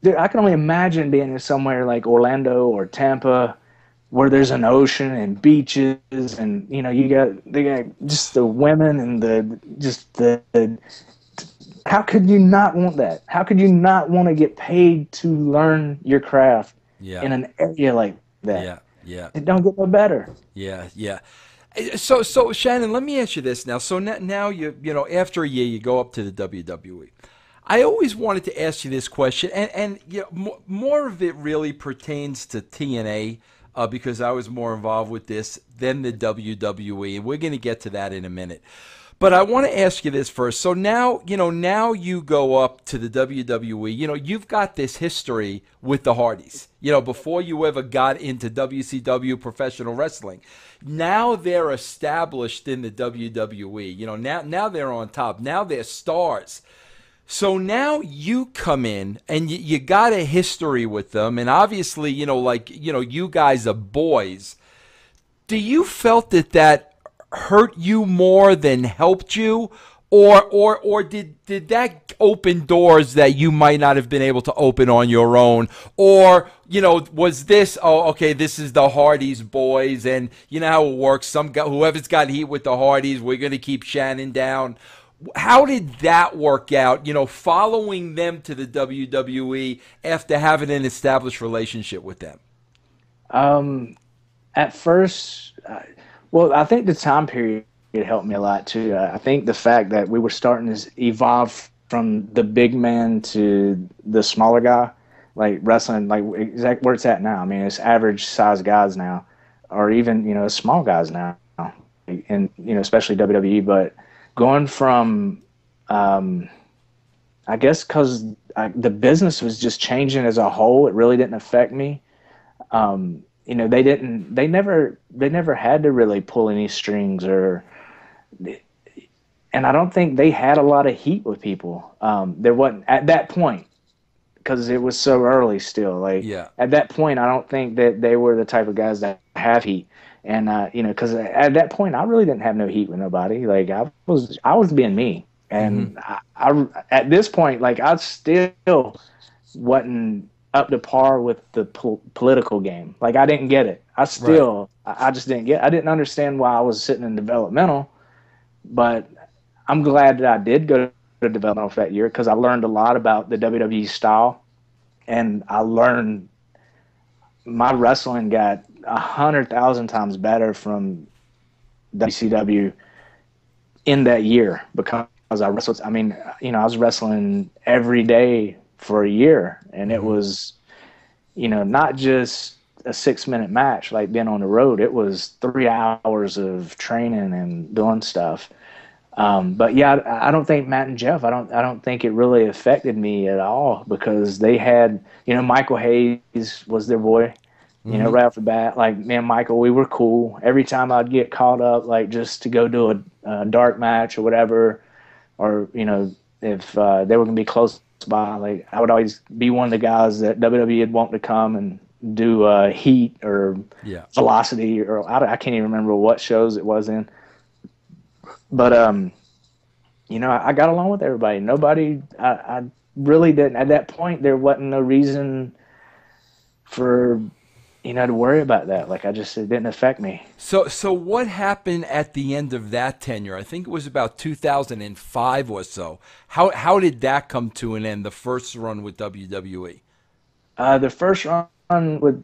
dude, I can only imagine being in somewhere like Orlando or Tampa where there's an ocean and beaches, and they got just the women and the how could you not want that? How could you not want to get paid to learn your craft in an area like that? Yeah. It don't get no better. Yeah. So Shannon, let me ask you this now. So now after a year you go up to the WWE. I always wanted to ask you this question, and more of it really pertains to TNA. Because I was more involved with this than the WWE, and we're going to get to that in a minute. But I want to ask you this first. So now you go up to the WWE. You've got this history with the Hardys. Before you ever got into WCW professional wrestling. Now they're established in the WWE. Now they're on top. Now they're stars. So now you come in and you got a history with them, and obviously, you guys are boys. Do you felt that hurt you more than helped you, or did that open doors that you might not have been able to open on your own? Or, was this, okay, this is the Hardys boys, and you know how it works. Whoever's got heat with the Hardys, we're going to keep Shannon down. How did that work out, following them to the WWE after having an established relationship with them? At first, well, I think the time period helped me a lot too. I think the fact that we were starting to evolve from the big man to the smaller guy, like wrestling, like exactly where it's at now. I mean, it's average size guys now, or even small guys now, and especially WWE. But going from, I guess, because the business was just changing as a whole, it really didn't affect me. They never had to really pull any strings, and I don't think they had a lot of heat with people. There wasn't at that point, because it was so early still. Like, at that point, I don't think that they were the type of guys that have heat. And because at that point, I really didn't have no heat with nobody. Like, I was being me. And I at this point, like, I still wasn't up to par with the political game. Like, I didn't get it. I just didn't get it. I didn't understand why I was sitting in developmental, but I'm glad that I did go to developmental for that year, because I learned a lot about the WWE style, and I learned my wrestling got 100,000 times better from WCW in that year, because I wrestled. I mean, I was wrestling every day for a year, and it was, not just a 6-minute match like being on the road. It was 3 hours of training and doing stuff. But yeah, I don't think Matt and Jeff, I don't think it really affected me at all, because they had, Michael Hayes was their boy, right off the bat. Like, me and Michael, we were cool. Every time I'd get called up, like, just to go do a dark match or whatever, or, if they were going to be close by, like, I would always be one of the guys that WWE would want to come and do Heat or Velocity, or I can't even remember what shows it was in. But, I got along with everybody. Nobody, I really didn't. At that point, there wasn't no reason for, to worry about that. Like, it didn't affect me. So what happened at the end of that tenure? I think it was about 2005 or so. How did that come to an end, the first run with WWE? The first run with,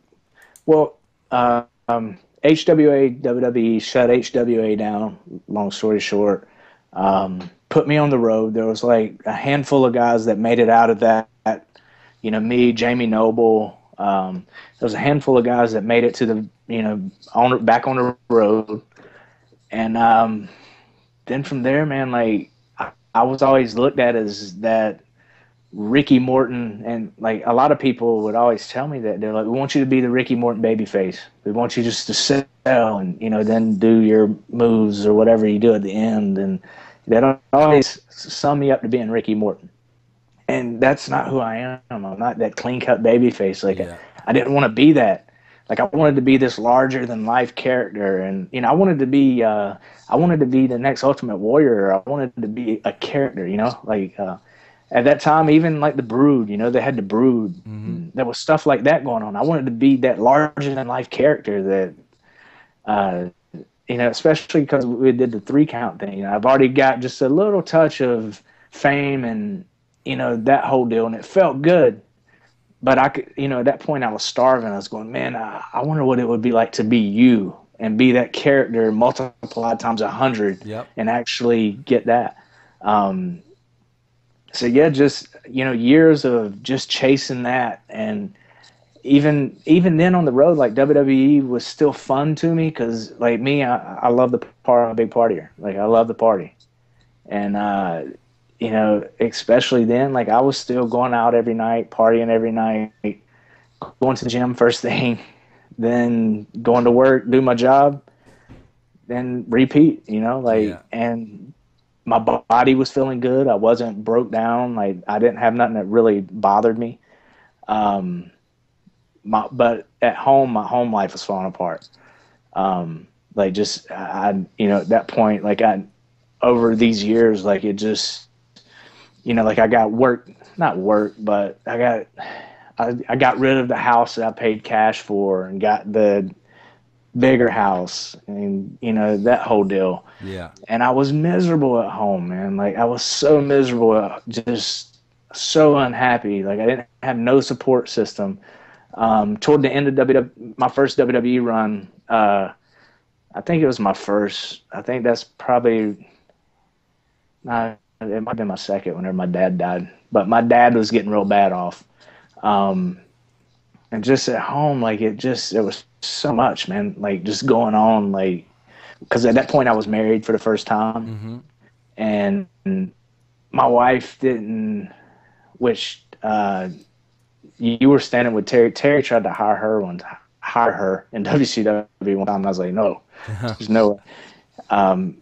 HWA, WWE shut HWA down, long story short. Put me on the road. There was like a handful of guys that made it out of that. Me, Jamie Noble. There was a handful of guys that made it to the, back on the road. And then from there, man, like, I was always looked at as that Ricky Morton, and like a lot of people would always tell me that they're like, we want you to be the Ricky Morton babyface. We want you just to sell and then do your moves or whatever you do at the end, and that always sum me up to being Ricky Morton. And that's not who I am. I'm not that clean cut babyface. Like, I didn't want to be that. Like, I wanted to be this larger than life character, and I wanted to be the next Ultimate Warrior. I wanted to be a character, like. At that time, even like the Brood, they had the Brood. Mm-hmm. There was stuff like that going on. I wanted to be that larger-than-life character that, especially because we did the 3-count thing. I've already got just a little touch of fame and, that whole deal, and it felt good. But I could, at that point, I was starving. I was going, man, I wonder what it would be like to be you and be that character multiplied times 100 and actually get that. So yeah, just years of just chasing that, and even then on the road, like, WWE was still fun to me, because like me, I love the party. I'm a big partier. Like, I love the party, and especially then, like, I was still going out every night, partying every night, going to the gym first thing, then going to work, do my job, then repeat. And my body was feeling good. I wasn't broke down. Like, I didn't have nothing that really bothered me. But at home, my home life was falling apart. At that point, like, over these years, like it just, like I got not work, but I got rid of the house that I paid cash for and got the bigger house and, that whole deal. Yeah. And I was miserable at home, man. Like I was so miserable, just so unhappy. Like I didn't have no support system. Toward the end of my first WWE run, I think it was my first. I think that's probably not. It might have been my second whenever my dad died. But my dad was getting real bad off, and just at home, like it was so much, man. Like just going on, like because at that point I was married for the first time, and my wife didn't. Which you were standing with Terry. Terry tried to hire her in WCW one time. And I was like, no, there's no way.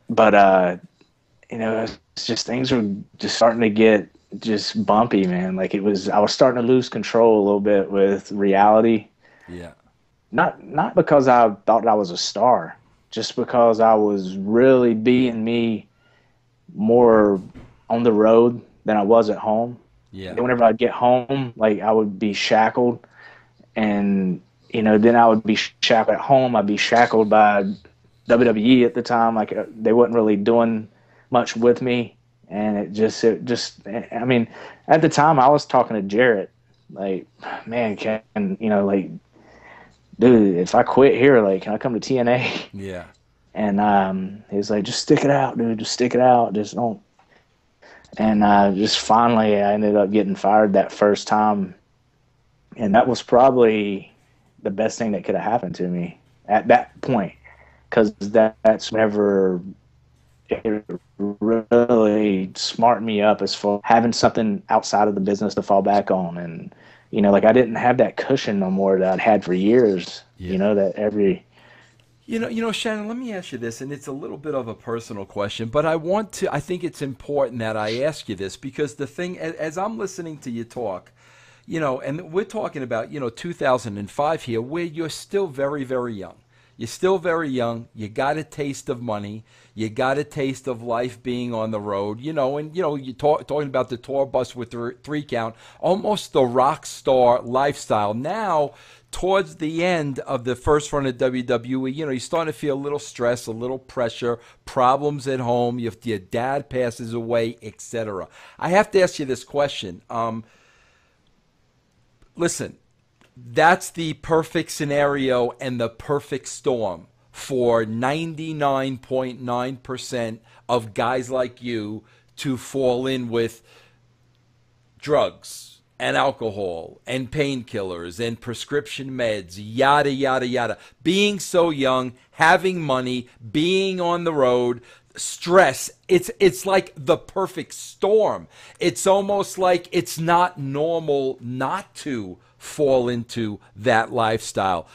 But it's just things were just starting to get just bumpy, man. Like I was starting to lose control a little bit with reality. Yeah. Not because I thought I was a star, just because I was really being me more on the road than I was at home. Yeah. And whenever I'd get home, like I would be shackled, and then I would be shackled at home. I'd be shackled by WWE at the time. Like they wasn't really doing much with me, and it just. I mean, at the time I was talking to Jarrett, like, man, like, dude, if I quit here, like, can I come to TNA? Yeah. And he was like, just stick it out, dude. Just stick it out. Just don't. And just finally, I ended up getting fired that first time. And that was probably the best thing that could have happened to me at that point. Because that's whenever it really smartened me up as far as having something outside of the business to fall back on. And, like I didn't have that cushion no more that I'd had for years. Yeah. That every... Shannon, let me ask you this, and it's a little bit of a personal question, but I think it's important that I ask you this, because the thing, as I'm listening to you talk, and we're talking about, 2005 here, where you're still very, very young. You're still very young. You got a taste of money. You got a taste of life being on the road, and, you're talking about the tour bus with the 3 count, almost the rock star lifestyle. Now, towards the end of the first run of WWE, you're starting to feel a little stress, a little pressure, problems at home, your dad passes away, etc. I have to ask you this question. Listen, that's the perfect scenario and the perfect storm for 99.9% of guys like you to fall in with drugs and alcohol and painkillers and prescription meds, yada, yada, yada. Being so young, having money, being on the road, stress, it's like the perfect storm. It's almost like it's not normal not to fall into that lifestyle.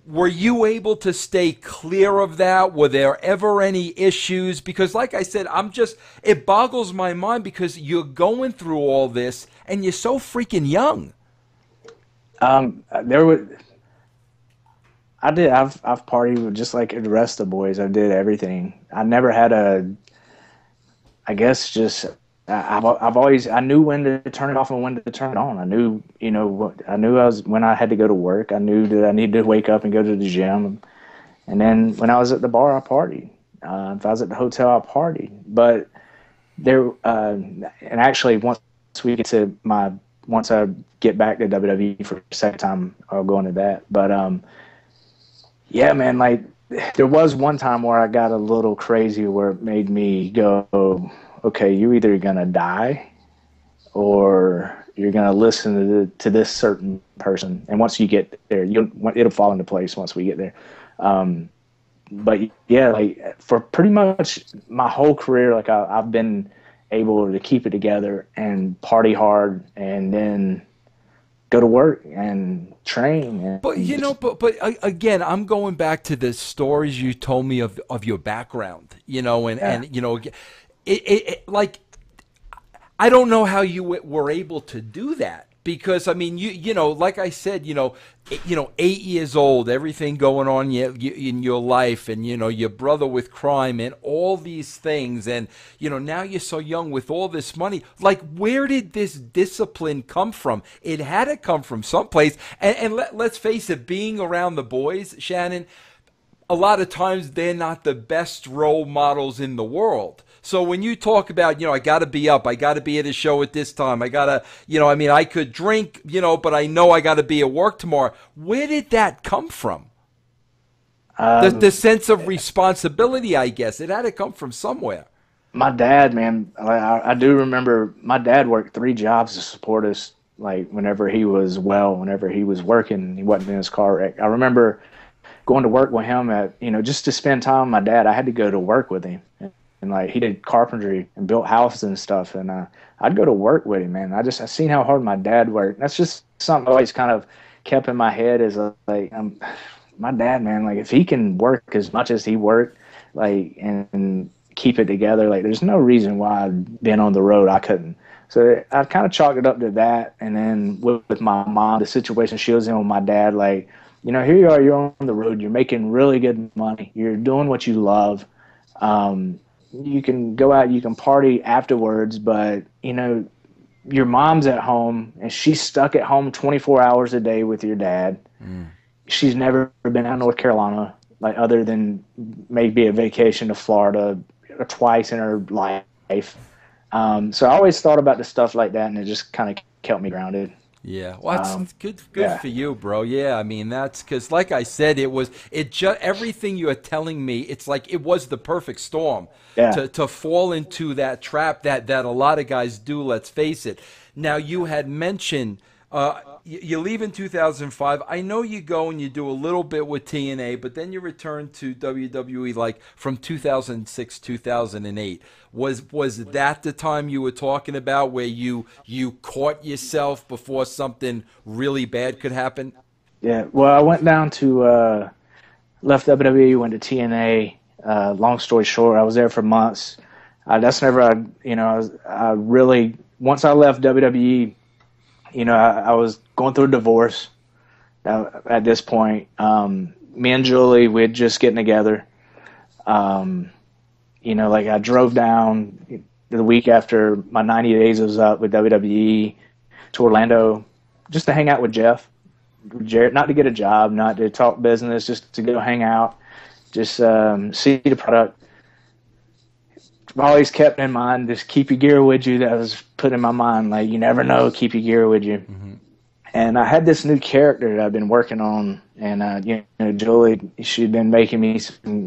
Were you able to stay clear of that? Were there ever any issues? Because like I said, it boggles my mind because you're going through all this and you're so freaking young. I've partied with just like the rest of the boys. I did everything. I never had I knew when to turn it off and when to turn it on. I knew, when I had to go to work. I knew that I needed to wake up and go to the gym. And then when I was at the bar, I partied. If I was at the hotel, I partied. But and actually once I get back to WWE for the second time, I'll go into that. But, yeah, man, like there was one time where I got a little crazy where it made me go, okay, you're either going to die or you're going to listen to this certain person. And once you get there, it'll fall into place once we get there. But yeah, like for pretty much my whole career, like I've been able to keep it together and party hard and then go to work and train. And but again, I'm going back to the stories you told me of your background, and like, I don't know how you were able to do that Because I mean, you know, like I said, you know, 8 years old, everything going on in your life, and you know, your brother with crime and all these things, and you know, now you're so young with all this money. Like, where did this discipline come from? It had to come from someplace. And let's face it, being around the boys, Shannon, a lot of times they're not the best role models in the world. So when you talk about, you know, I got to be up, I got to be at a show at this time, I got to, you know, I mean, I could drink, you know, but I know I got to be at work tomorrow. Where did that come from? The sense of responsibility, I guess. It had to come from somewhere. My dad, man, I do remember my dad worked 3 jobs to support us, like whenever he was working, he wasn't in his car wreck. I remember going to work with him just to spend time with my dad. I had to go to work with him. And like he did carpentry and built houses and stuff, and I'd go to work with him, man. I seen how hard my dad worked. That's just something I always kind of kept in my head is like my dad, man. Like if he can work as much as he worked, like and keep it together, like there's no reason why I'd been on the road I couldn't. So I kind of chalked it up to that, and then with my mom, the situation she was in with my dad, like here you are, you're on the road, you're making really good money, you're doing what you love. You can go out, you can party afterwards, but, your mom's at home, and she's stuck at home 24 hours a day with your dad. Mm. She's never been out of North Carolina, like other than maybe a vacation to Florida twice in her life. So I always thought about the stuff like that, and it just kind of kept me grounded. Yeah, well, that's good for you, bro. Yeah, I mean, that's because, like I said, everything you are telling me, it's like it was the perfect storm to fall into that trap that a lot of guys do. Let's face it. Now, you had mentioned you leave in 2005. I know you go and you do a little bit with TNA, but then you return to WWE like from 2006, 2008. Was that the time you were talking about where you caught yourself before something really bad could happen? Yeah, well, I went down to left WWE, went to TNA. Long story short, I was there for months. That's never I really once I left WWE. I was going through a divorce at this point. Me and Julie, we'd just getting together. I drove down the week after my 90 days was up with WWE to Orlando just to hang out with Jeff, Jarrett, not to get a job, not to talk business, just to go hang out, just see the product. I've always kept in mind, just keep your gear with you. That was put in my mind, like, you never know, keep your gear with you. Mm-hmm. And I had this new character that I've been working on, and Julie, she'd been making me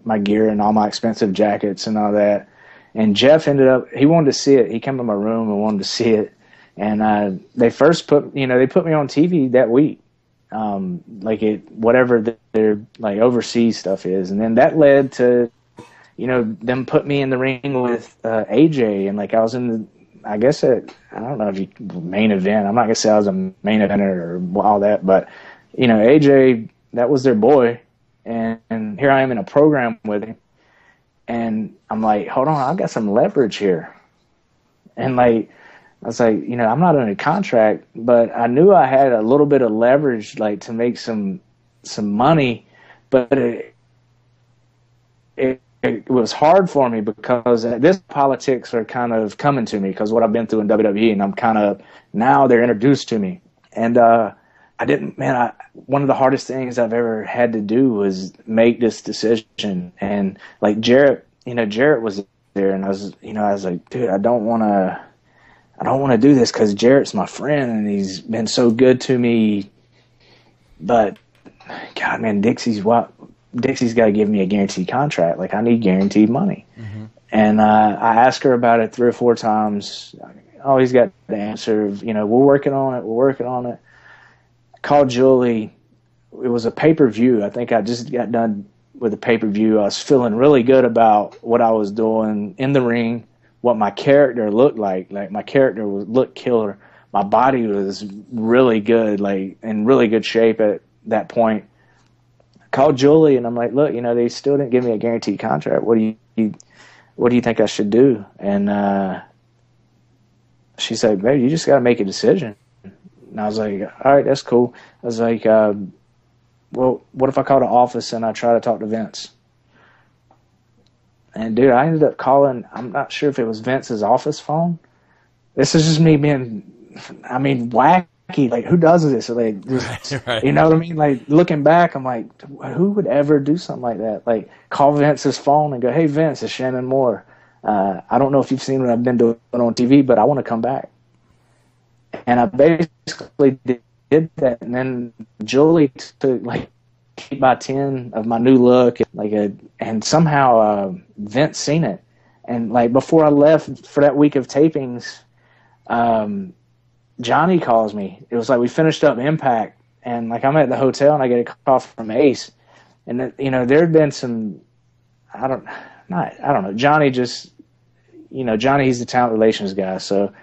my gear and all my expensive jackets and all that. And Jeff he wanted to see it. He came to my room and wanted to see it. And they first put me on TV that week, whatever their like overseas stuff is. And then that led to them put me in the ring with AJ, and like I was in I don't know if you main event. I'm not gonna say I was a main eventer or all that, but AJ, that was their boy, and here I am in a program with him, and I'm like, hold on, I got some leverage here, and like I was like, I'm not under contract, but I knew I had a little bit of leverage, like to make some money, but it was hard for me because this politics are kind of coming to me because what I've been through in WWE, and I'm kind of now they're introduced to me. And one of the hardest things I've ever had to do was make this decision. And like Jarrett was there, and I was like, dude, I don't want to do this because Jarrett's my friend and he's been so good to me. But God, man, Dixie's got to give me a guaranteed contract. Like, I need guaranteed money. Mm-hmm. And I asked her about it 3 or 4 times. I always got the answer of, we're working on it. I called Julie. It was a pay-per-view. I think I just got done with a pay-per-view. I was feeling really good about what I was doing in the ring, what my character looked like. Like, my character looked killer. My body was really good, like in really good shape at that point. Called Julie, and I'm like, look, they still didn't give me a guaranteed contract. What do you think I should do? And she said, baby, you just got to make a decision. And I was like, all right, that's cool. I was like, well, what if I call the office and I try to talk to Vince? And, dude, I ended up calling, I'm not sure if it was Vince's office phone. This is just me being, wacky. Like, who does this? Like, just, Right. You know what I mean? Like, looking back, I'm like, who would ever do something like that? Like, call Vince's phone and go, hey, Vince, it's Shannon Moore. I don't know if you've seen what I've been doing on TV, but I want to come back. And I basically did that. And then Julie took, like, 8 by 10 of my new look, and somehow Vince seen it. And, like, before I left for that week of tapings, Johnny calls me. It was like we finished up Impact, and, like, I'm at the hotel, and I get a call from Ace. And, you know, there had been some, I don't know. Johnny just, you know, Johnny, he's the talent relations guy, so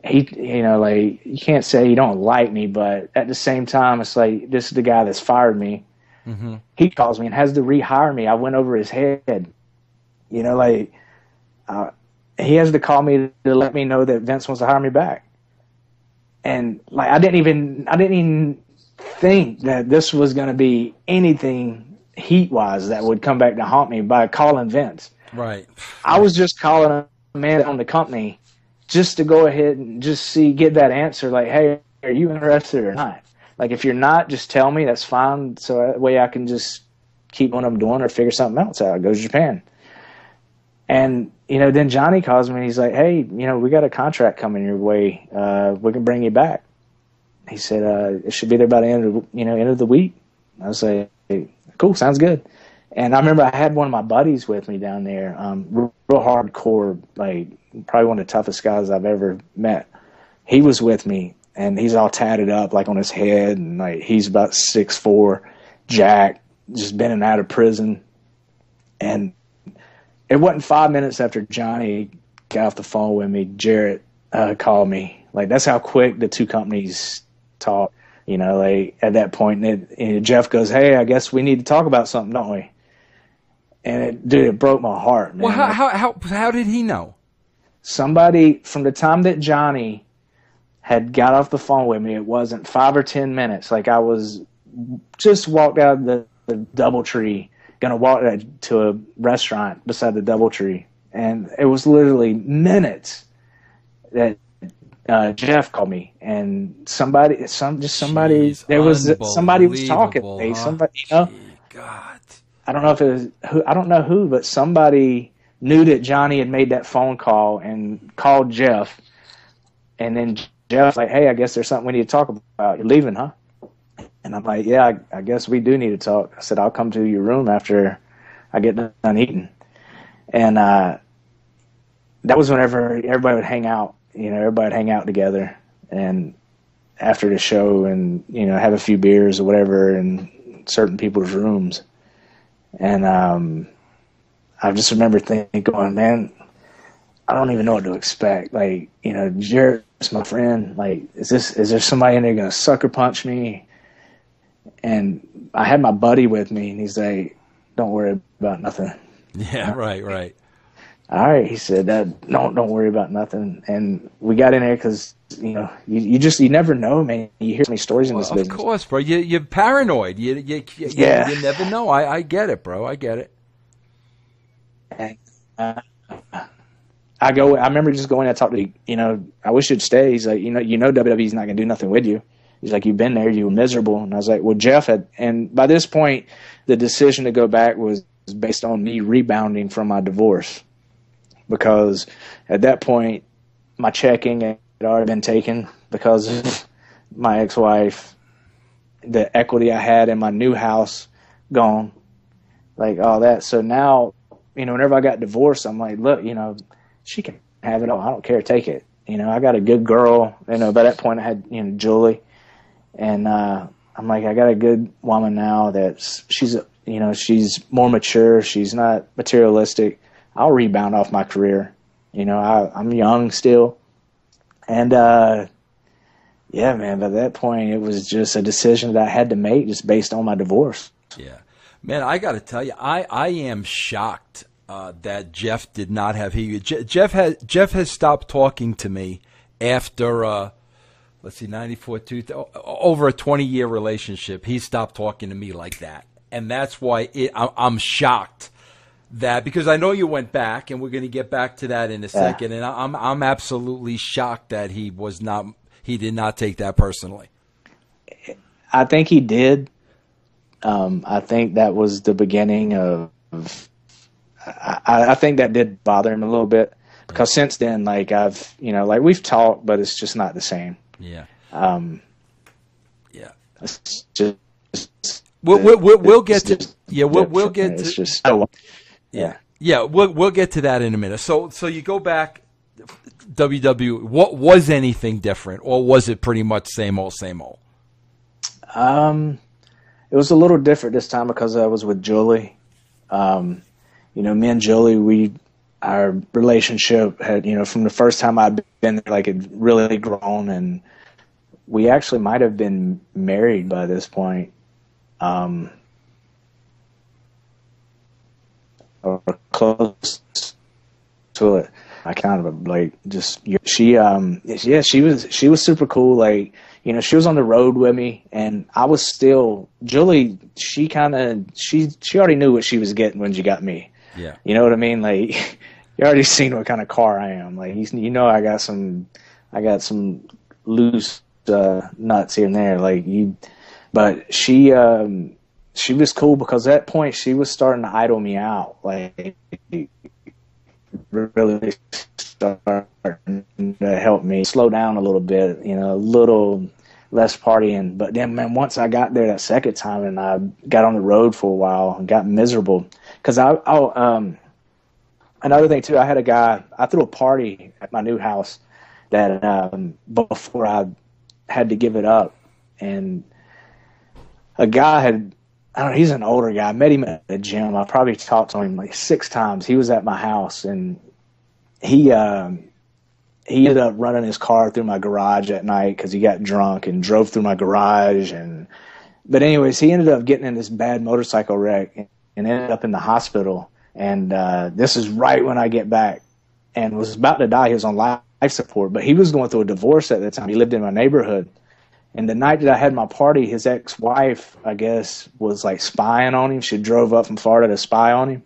he, you know, like, you can't say he don't like me, but at the same time, it's like, this is the guy that's fired me. Mm-hmm. He calls me and has to rehire me. I went over his head. You know, like, he has to call me to let me know that Vince wants to hire me back. And, like, I didn't even think that this was going to be anything heat-wise that would come back to haunt me by calling Vince. Right. I was just calling a man on the company just to go ahead and just get that answer, like, hey, are you interested or not? Like, if you're not, just tell me. That's fine. So that way I can just keep what I'm doing or figure something else out. Go to Japan. And, you know, then Johnny calls me and he's like, hey, you know, we got a contract coming your way. We can bring you back. He said, it should be there by the end of the week. I was like, cool, sounds good. And I remember I had one of my buddies with me down there, real hardcore, like probably one of the toughest guys I've ever met. He was with me. And he's all tatted up, like, on his head, and, like, he's about 6'4", jacked, just been in and out of prison. And it wasn't 5 minutes after Johnny got off the phone with me, Jarrett called me. Like, that's how quick the two companies talk. You know, like, at that point, and Jeff goes, hey, I guess we need to talk about something, don't we? And, it broke my heart, man. Well, how did he know? Somebody, from the time that Johnny had got off the phone with me, it wasn't 5 or 10 minutes. Like, I was just walked out of the DoubleTree, going to walk to a restaurant beside the DoubleTree. And it was literally minutes that Jeff called me. And somebody was talking to me. Somebody, you know, God. I don't know if it was I don't know who, but somebody knew that Johnny had made that phone call and called Jeff. And then Jeff's like, hey, I guess there's something we need to talk about. You're leaving, huh? And I'm like, yeah, I guess we do need to talk. I said, I'll come to your room after I get done eating. And that was whenever everybody would hang out. You know, everybody would hang out together. And after the show and, you know, have a few beers or whatever in certain people's rooms. And I just remember going, man, I don't even know what to expect. Like, you know, Jarrett's my friend. Like, is there somebody in there going to sucker punch me? And I had my buddy with me, and he's like, don't worry about nothing. Yeah, right. All right, he said, don't worry about nothing. And we got in there because, you know, you never know, man. You hear so many stories in this business. Of course, bro. You're paranoid. You never know. I get it, bro. I get it. And, I remember just going, I talked to, you know, I wish you'd stay. He's like, you know WWE's not going to do nothing with you. He's like, you've been there, you were miserable. And I was like, well, Jeff and by this point, the decision to go back was based on me rebounding from my divorce. Because at that point, my checking had already been taken because of my ex-wife, the equity I had in my new house gone, like all that. So now, you know, whenever I got divorced, I'm like, look, you know, she can have it all. I don't care. Take it. You know, I got a good girl. You know, by that point I had, you know, Julie. And I'm like, I got a good woman now she's more mature. She's not materialistic. I'll rebound off my career. You know, I'm young still. And, yeah, man, by that point, it was just a decision that I had to make just based on my divorce. Yeah. Man, I got to tell you, I am shocked that Jeff did not have Jeff has stopped talking to me after let's see, 94, over a 20-year relationship, he stopped talking to me like that. And that's why I'm shocked that, because I know you went back, and we're going to get back to that in a second, and I'm absolutely shocked that he did not take that personally. I think he did. I think that was the beginning of I think that did bother him a little bit, because since then, like, I've, like, we've talked, but it's just not the same. Yeah. Yeah. It's just, we'll get to it's just we'll get to that in a minute. So you go back, WWE. What was anything different, or was it pretty much same old, same old? It was a little different this time because I was with Julie. Me and Julie, our relationship had, from the first time I'd been there, like, it really grown, and we actually might have been married by this point. Or close to it. I kind of like just she was super cool. Like, she was on the road with me, and I was still Julie. She already knew what she was getting when she got me. Yeah, you know what I mean. Like, you already seen what kind of car I am. Like, I got some loose nuts here and there. Like but she was cool because at that point she was starting to idle me out. Like, really starting to help me slow down a little bit, a little less partying. But then, man, once I got there that second time and I got on the road for a while and got miserable, because another thing too, I threw a party at my new house that before I had to give it up, and a guy he's an older guy. I met him at the gym. I probably talked to him like 6 times. He was at my house, and he ended up running his car through my garage at night because he got drunk and drove through my garage. But anyways, he ended up getting in this bad motorcycle wreck and ended up in the hospital. And this is right when I get back, and was about to die. He was on life support, but he was going through a divorce at the time. He lived in my neighborhood. And the night that I had my party, his ex-wife, I guess, was like spying on him. She drove up from Florida to spy on him.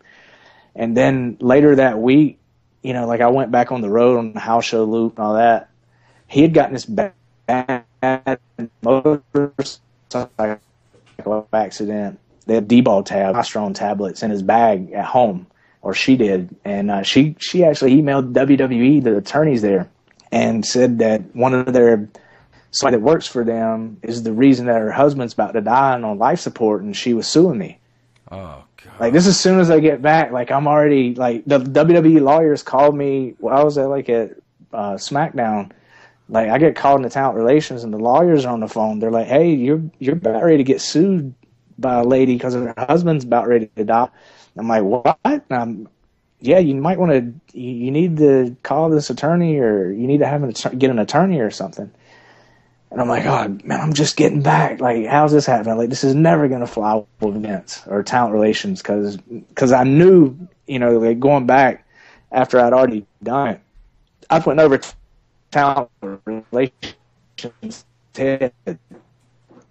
And then later that week, like, I went back on the road on the house show loop and all that. He had gotten this bad motorcycle accident. They had D-ball testosterone tablets in his bag at home, or she did. And she actually emailed WWE, the attorneys there, and said that somebody that works for them is the reason that her husband's about to die and on life support, and she was suing me. Oh, God. Like, this, as soon as I get back, like, I'm already, like, the WWE lawyers called me. Well, I was at SmackDown. Like, I get called into talent relations, and the lawyers are on the phone. They're like, hey, you're about ready to get sued by a lady because her husband's about ready to die. I'm like, what? Yeah, you might want to, you need to call this attorney, or you need to get an attorney or something. And I'm like, oh, man, I'm just getting back. Like, how's this happening? Like, this is never going to fly with Vince or talent relations, because I knew, like, going back after I'd already done it, I went over to talent relations to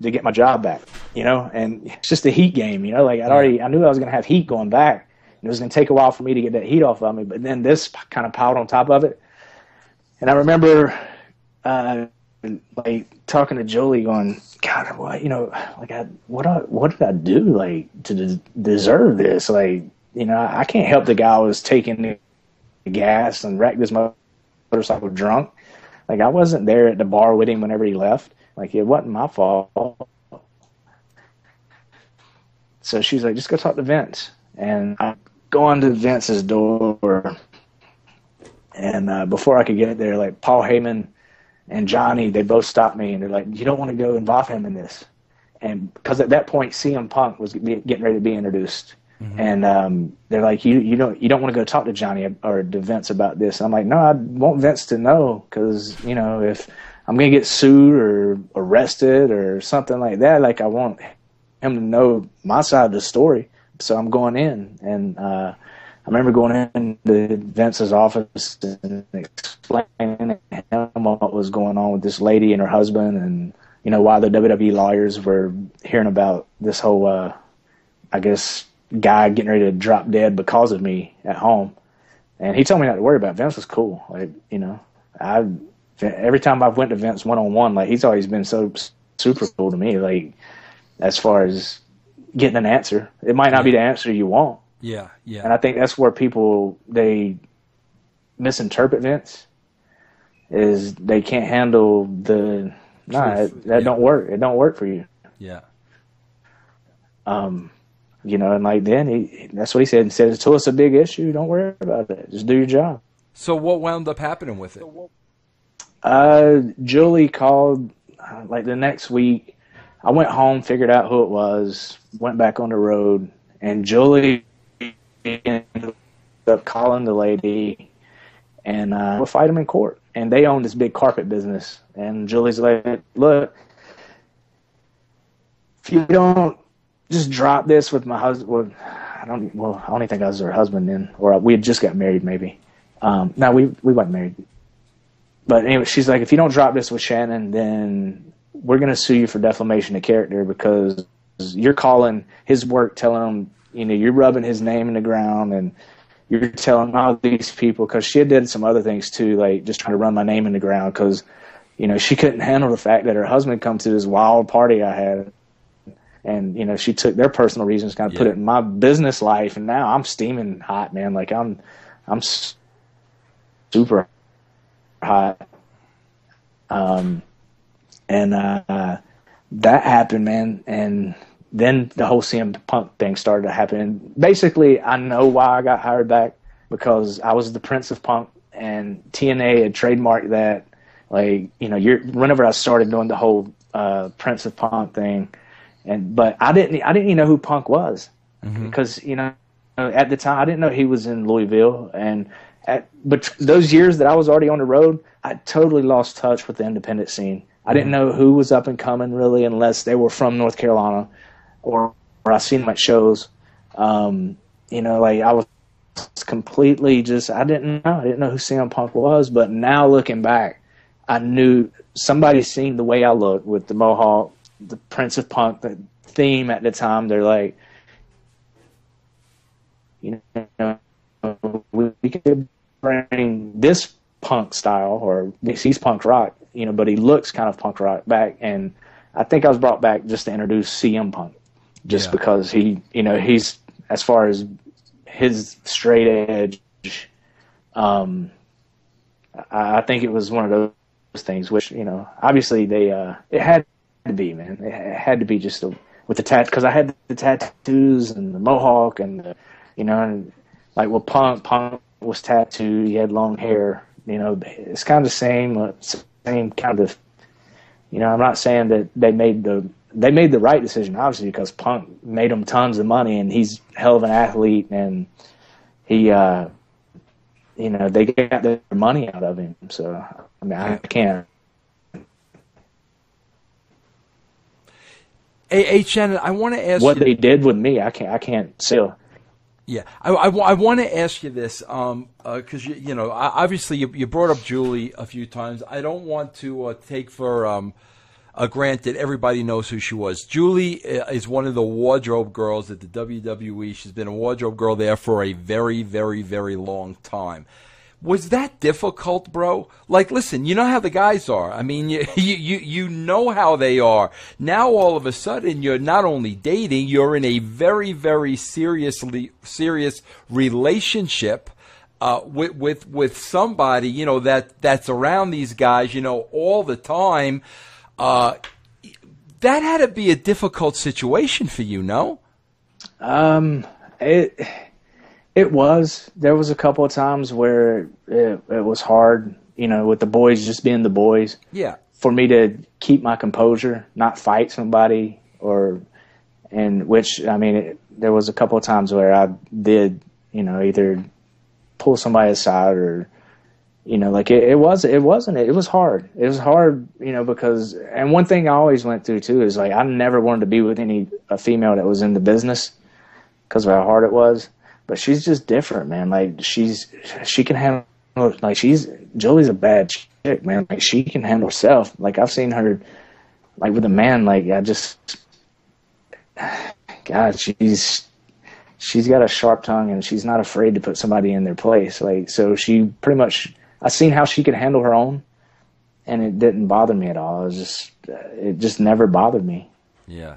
get my job back, and it's just a heat game, like, I knew I was going to have heat going back, and it was going to take a while for me to get that heat off of me, but then this kind of piled on top of it. And I remember, like, talking to Jolie, going, God, what did I do, like, to deserve this? Like, I can't help the guy who was taking the gas and wrecked his motorcycle drunk. Like, I wasn't there at the bar with him whenever he left. Like, it wasn't my fault. So she's like, just go talk to Vince. And I go on to Vince's door, and before I could get there, like, Paul Heyman and Johnny, they both stopped me, and they're like, you don't want to go involve him in this. And because at that point, CM Punk was getting ready to be introduced. Mm-hmm. And they're like, you don't want to go talk to Johnny or to Vince about this. And I'm like, no, I want Vince to know, because, if I'm going to get sued or arrested or something like that, like, I want him to know my side of the story. So I'm going in. And I remember going into Vince's office and explaining to him what was going on with this lady and her husband, and why the WWE lawyers were hearing about this whole, I guess, guy getting ready to drop dead because of me at home. And he told me not to worry about it. Vince was cool. Like, every time I've went to Vince one-on-one, like, he's always been so super cool to me. Like, as far as getting an answer, it might not be the answer you want. Yeah, yeah. And I think that's where people, they misinterpret Vince, is they can't handle that don't work. It don't work for you. Yeah. And like then that's what he said. He said, until it's a big issue, don't worry about it. Just do your job. So what wound up happening with it? Julie called like the next week. I went home, figured out who it was, went back on the road, and Julie ended up calling the lady, and we'll fight them in court. And they own this big carpet business. And Julie's like, look, if you don't just drop this with my husband, I don't even think I was her husband then, or we had just got married maybe. No, we weren't married. But anyway, she's like, if you don't drop this with Shannon, then we're going to sue you for defamation of character, because you're calling his work, telling him, you're rubbing his name in the ground, and you're telling all these people, because she did some other things too, like just trying to run my name in the ground, because, she couldn't handle the fact that her husband come to this wild party I had. And, she took their personal reasons, kind of put it in my business life. And now I'm steaming hot, man. Like I'm super hot. That happened, man. And then the whole CM Punk thing started to happen. And basically, I know why I got hired back, because I was the Prince of Punk, and TNA had trademarked that. Like, whenever I started doing the whole Prince of Punk thing, but I didn't even know who Punk was, because at the time I didn't know he was in Louisville, but those years that I was already on the road, I totally lost touch with the independent scene. I didn't know who was up and coming really, unless they were from North Carolina or I seen them at shows. Like I was completely I didn't know who CM Punk was. But now looking back, I knew somebody seen the way I looked with the mohawk, the Prince of Punk, the theme at the time. They're like, we could bring this punk style, or he's punk rock, but he looks kind of punk rock back. And I think I was brought back just to introduce CM Punk, just because he's, as far as his straight edge, I think it was one of those things which, obviously they, it had to be, man. It had to be just with the because I had the tattoos and the mohawk and and like Punk was tattooed. He had long hair. It's kind of the same kind of. I'm not saying that they made the right decision, obviously, because Punk made him tons of money, and he's a hell of an athlete, and he, they got their money out of him. So I mean, I can't. Hey, Shannon, I want to ask what you, they did with me. I can't say. Yeah, I want to ask you this, because obviously you brought up Julie a few times. I don't want to take for granted everybody knows who she was. Julie is one of the wardrobe girls at the WWE. She's been a wardrobe girl there for a very, very, very long time. Was that difficult, bro? Like, listen, you know how the guys are. I mean, you know how they are. Now, all of a sudden, you're not only dating, you're in a very, very serious relationship with somebody, that's around these guys, all the time. That had to be a difficult situation for you, no? It was. There was a couple of times where it was hard, with the boys just being the boys. Yeah. For me to keep my composure, not fight somebody, there was a couple of times where I did, either pull somebody aside or, it was hard. It was hard, because, and one thing I always went through too is, like, I never wanted to be with a female that was in the business because of how hard it was. but she's just different, man. Like she can handle, like Julie's a bad chick, man. Like she can handle herself. Like I've seen her, like with a man, like God, she's got a sharp tongue and she's not afraid to put somebody in their place. Like, so she pretty much, I seen how she could handle her own, and it didn't bother me at all. It just never bothered me. Yeah.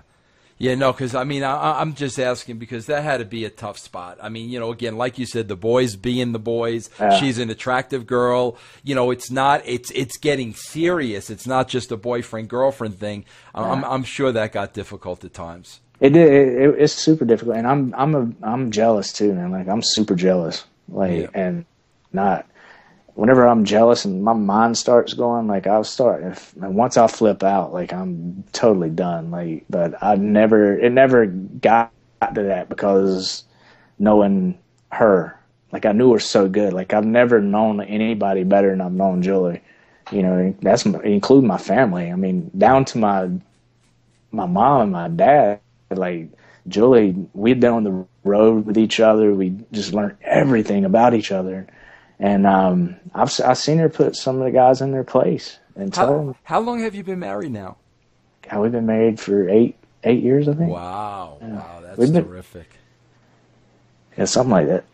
Yeah, no, because, I mean, I'm just asking because that had to be a tough spot. I mean, again, like you said, the boys being the boys. She's an attractive girl. It's not, it's getting serious. It's not just a boyfriend-girlfriend thing. I'm sure that got difficult at times. It did. It's super difficult. And I'm jealous too, man. Like, I'm super jealous. Like, and not, whenever I'm jealous and my mind starts going, like once I flip out, like I'm totally done. Like, but it never got to that because knowing her, like I knew her so good. Like I've never known anybody better than I've known Julie. That's including my family. I mean, down to my mom and my dad. Like Julie, we'd been on the road with each other. We just learned everything about each other. And I've seen her put some of the guys in their place and tell them. How long have you been married now? God, we've been married for eight years, I think. Wow, wow, that's terrific. Yeah, something like that.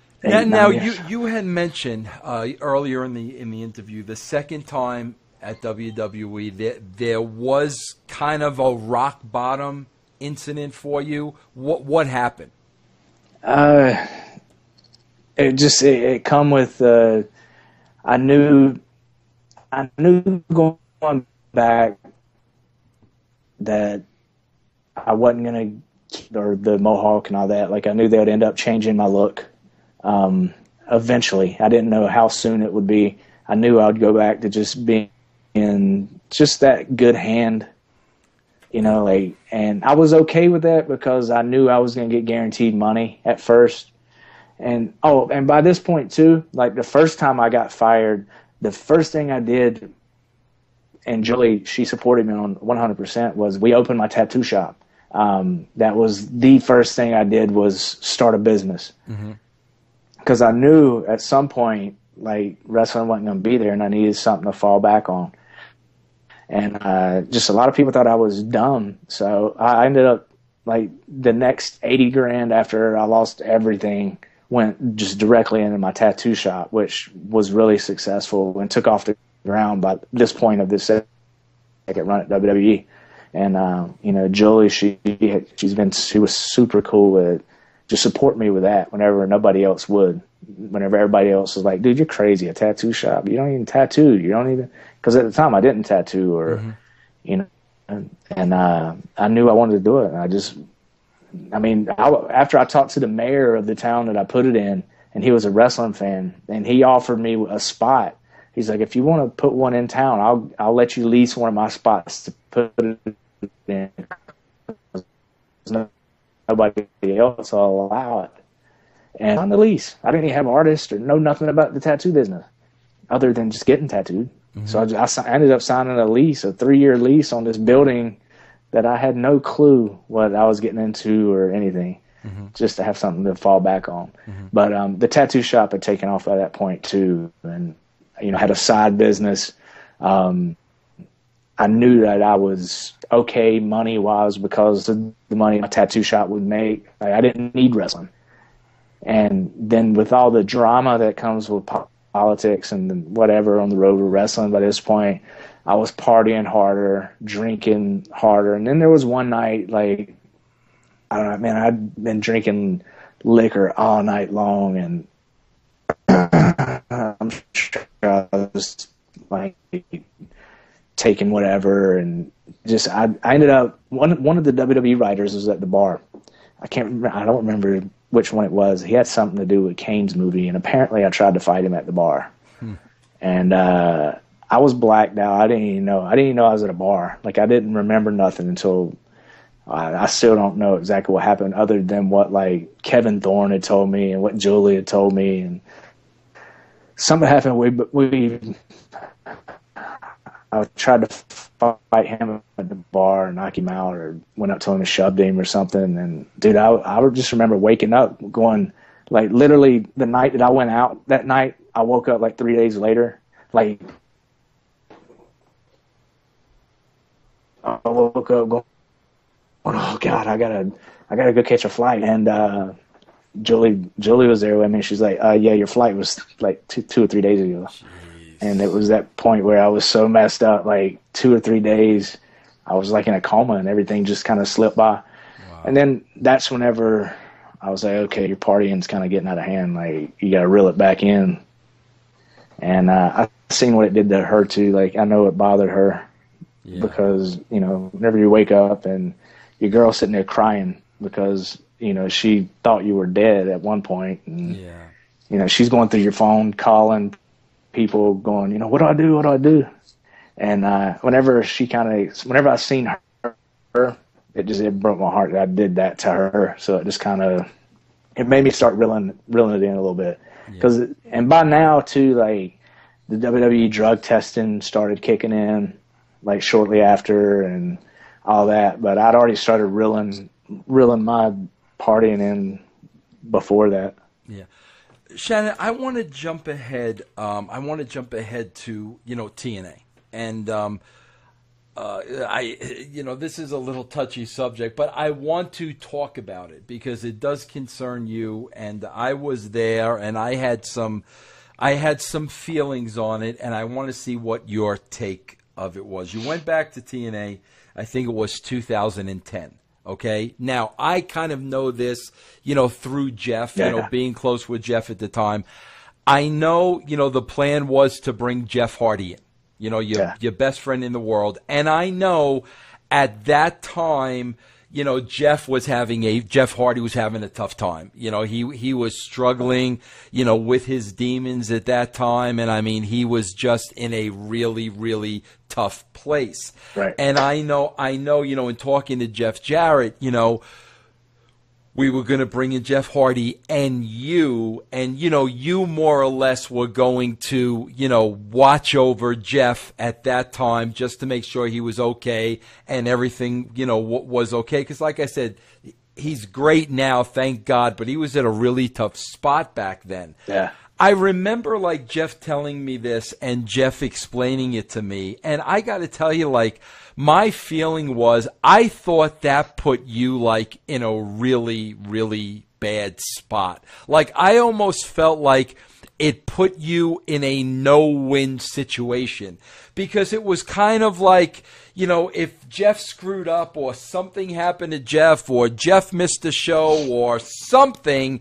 Now you had mentioned earlier in the interview the second time at WWE there was kind of a rock bottom incident for you. What happened? It come with I knew going back that I wasn't gonna keep the mohawk and all that. Like I knew they would end up changing my look eventually. I didn't know how soon it would be. I knew I would go back to just being in just that good hand, and I was okay with that because I knew I was gonna get guaranteed money at first. And by this point too, like the first time I got fired, the first thing I did, and Julie, she supported me on 100%, was we opened my tattoo shop. That was the first thing I did, was start a business. Because I knew at some point, like, wrestling wasn't going to be there and I needed something to fall back on. And just a lot of people thought I was dumb. So I ended up, like, the next 80 grand after I lost everything went just directly into my tattoo shop, which was really successful and took off the ground by this point of this second run at WWE. And Julie, she was super cool with just support me with that whenever nobody else would. Whenever everybody else was like, dude, you're crazy, a tattoo shop, you don't even tattoo, because at the time I didn't tattoo and I knew I wanted to do it. And after I talked to the mayor of the town that I put it in, and he was a wrestling fan, and he offered me a spot. He's like, if you want to put one in town, I'll let you lease one of my spots to put it in. Nobody else will allow it. And on the lease, I didn't even have an artist or know nothing about the tattoo business other than just getting tattooed. So I ended up signing a 3-year lease on this building that I had no clue what I was getting into or anything, just to have something to fall back on. But the tattoo shop had taken off at that point too, and had a side business. I knew that I was okay money-wise because of the money my tattoo shop would make. Like, I didn't need wrestling. And then with all the drama that comes with politics and whatever on the road with wrestling, by this point, I was partying harder, drinking harder. And then there was one night, like, I don't know, man, I'd been drinking liquor all night long, and I'm sure I was, like, taking whatever, and just I ended up, one of the WWE writers was at the bar. I don't remember which one it was. He had something to do with Kane's movie, and apparently I tried to fight him at the bar. And I was blacked out. I didn't even know I was at a bar. Like, I didn't remember nothing until I still don't know exactly what happened, other than what, like, Kevin Thorne had told me and what Julie had told me. And something happened. I tried to fight him at the bar and knock him out, or went up to him and shoved him or something. And dude, I just remember waking up going, Like literally the night that I went out that night, I woke up like 3 days later. Like I woke up going, oh God, I gotta go catch a flight. And Julie was there with me. She's like, yeah, your flight was like two or 3 days ago. Jeez. And it was that point where I was so messed up, like 2 or 3 days, I was like in a coma and everything just kind of slipped by. Wow. And then that's whenever I was like, okay, your partying's kind of getting out of hand. Like, you got to reel it back in. And I seen what it did to her too. Like, I know it bothered her because, you know, whenever you wake up and your girl's sitting there crying because, you know, she thought you were dead at one point. And, you know, she's going through your phone, calling people, going, you know, what do I do? What do I do? And whenever I seen her, it broke my heart that I did that to her. So it just kind of, it made me start reeling it in a little bit. And by now too, like the WWE drug testing started kicking in like shortly after and all that. But I'd already started reeling my partying in before that. Yeah. Shannon, I want to jump ahead. To, you know, TNA. And this is a little touchy subject, but I want to talk about it because it does concern you. And I was there, and I had some feelings on it, and I want to see what your take of it was. You went back to TNA, I think it was 2010. Okay. Now I kind of know this, you know, through Jeff, you know, being close with Jeff at the time. I know, you know, the plan was to bring Jeff Hardy in. You know, your best friend in the world. And I know at that time, you know, Jeff Hardy was having a tough time. You know, he was struggling, you know, with his demons at that time. And I mean, he was just in a really, really tough place. Right. And I know, you know, in talking to Jeff Jarrett, you know, we were going to bring in Jeff Hardy and you know, you more or less were going to, you know, watch over Jeff at that time just to make sure he was okay and everything, you know, was okay. Because like I said, he's great now, thank God, but he was at a really tough spot back then. Yeah. I remember like Jeff telling me this and Jeff explaining it to me. And I got to tell you, like, my feeling was I thought that put you like in a really, really bad spot. Like I almost felt like it put you in a no-win situation because it was kind of like, you know, if Jeff screwed up or something happened to Jeff or Jeff missed a show or something,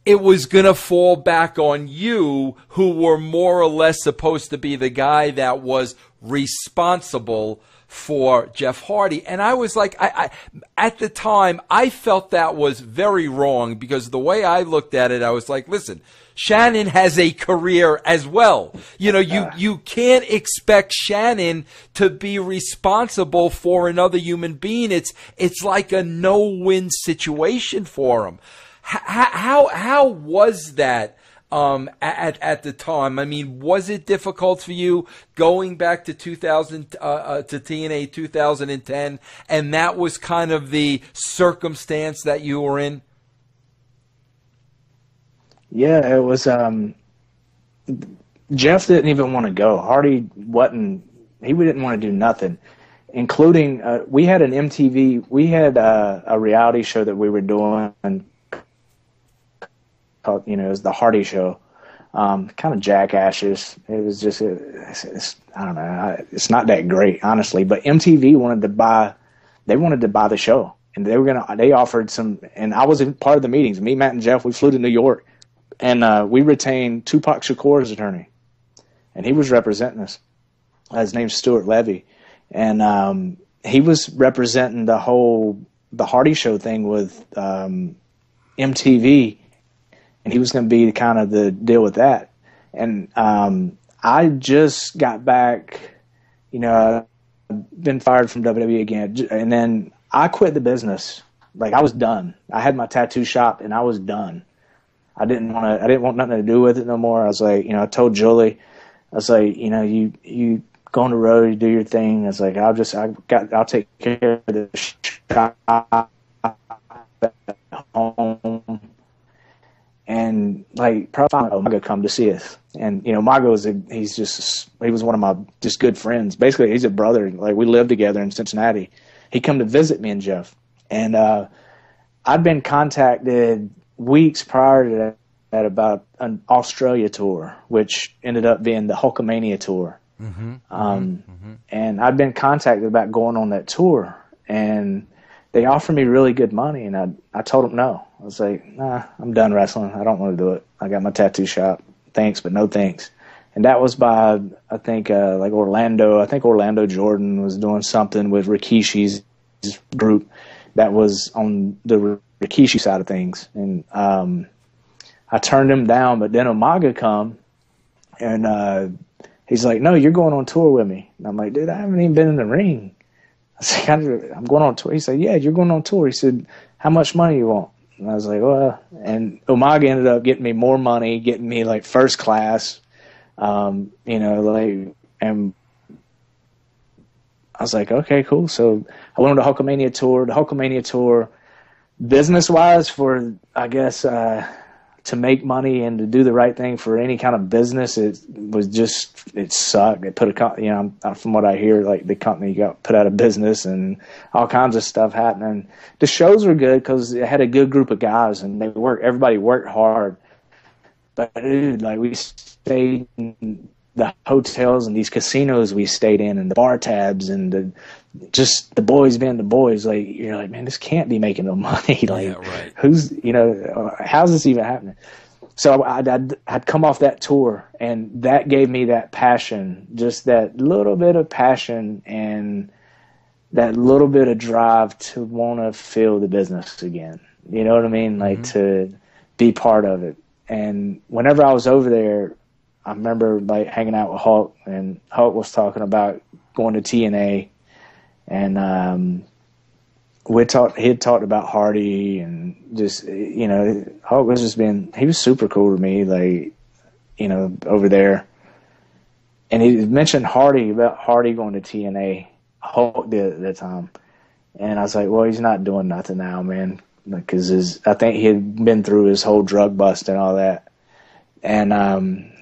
it was going to fall back on you, who were more or less supposed to be the guy that was responsible for Jeff Hardy. And I was like, I at the time, I felt that was very wrong because the way I looked at it, I was like, listen, Shannon has a career as well. You know, you can't expect Shannon to be responsible for another human being. It's like a no-win situation for him. How was that at the time? I mean, was it difficult for you going back to 2000 to TNA 2010, and that was kind of the circumstance that you were in? Yeah, it was. Jeff didn't even want to go. Hardy wasn't. He didn't want to do nothing, including we had an MTV. We had a reality show that we were doing. Called, you know, it was the Hardy Show, kind of jackasses. It was just, I don't know, it's not that great, honestly. But MTV wanted to buy the show, and they offered some, and I was part of the meetings. Me, Matt, and Jeff, we flew to New York, and we retained Tupac Shakur's attorney, and he was representing us. His name's Stuart Levy, and he was representing the Hardy Show thing with MTV. And he was going to be kind of the deal with that. And I just got back, you know, been fired from WWE again. And then I quit the business. Like, I was done. I had my tattoo shop, and I was done. I didn't want nothing to do with it no more. I was like, you know, I told Julie, I was like, you know, you go on the road, you do your thing. I was like, I'll take care of the shop at home. And like probably Mago come to see us, and Mago was he was one of my just good friends. Basically, he's a brother. Like we lived together in Cincinnati. He come to visit me and Jeff, and I'd been contacted weeks prior to that about an Australia tour, which ended up being the Hulkamania tour. And I'd been contacted about going on that tour, and they offered me really good money, and I told them no. I was like, nah, I'm done wrestling. I don't want to do it. I got my tattoo shop. Thanks, but no thanks. And that was by, I think, like Orlando. I think Orlando Jordan was doing something with Rikishi's group that was on the Rikishi side of things. And I turned him down, but then Umaga come, and he's like, no, you're going on tour with me. And I'm like, dude, I haven't even been in the ring. I said, I'm going on tour. He said, yeah, you're going on tour. He said, how much money you want? And I was like, well, and Umaga ended up getting me more money, getting me like first class, and I was like, okay, cool. So I went on the Hulkamania tour. The Hulkamania tour, business-wise, for, I guess, to make money and to do the right thing for any kind of business, it sucked. They put from what I hear, like the company got put out of business and all kinds of stuff happening. The shows were good because it had a good group of guys and everybody worked hard. But dude, like we stayed in the hotels and these casinos we stayed in and the bar tabs and just the boys being the boys, like you're like, man, this can't be making no money. Like, yeah, right. How's this even happening? So I'd come off that tour, and that gave me that passion, just that little bit of passion and that little bit of drive to want to feel the business again. You know what I mean? Like to be part of it. And whenever I was over there, I remember like hanging out with Hulk, and Hulk was talking about going to TNA. And he had talked about Hardy, and just Hulk was he was super cool to me, like over there. And he mentioned Hardy going to TNA. Hulk did at that time, and I was like, well, he's not doing nothing now, man, because I think he had been through his whole drug bust and all that. And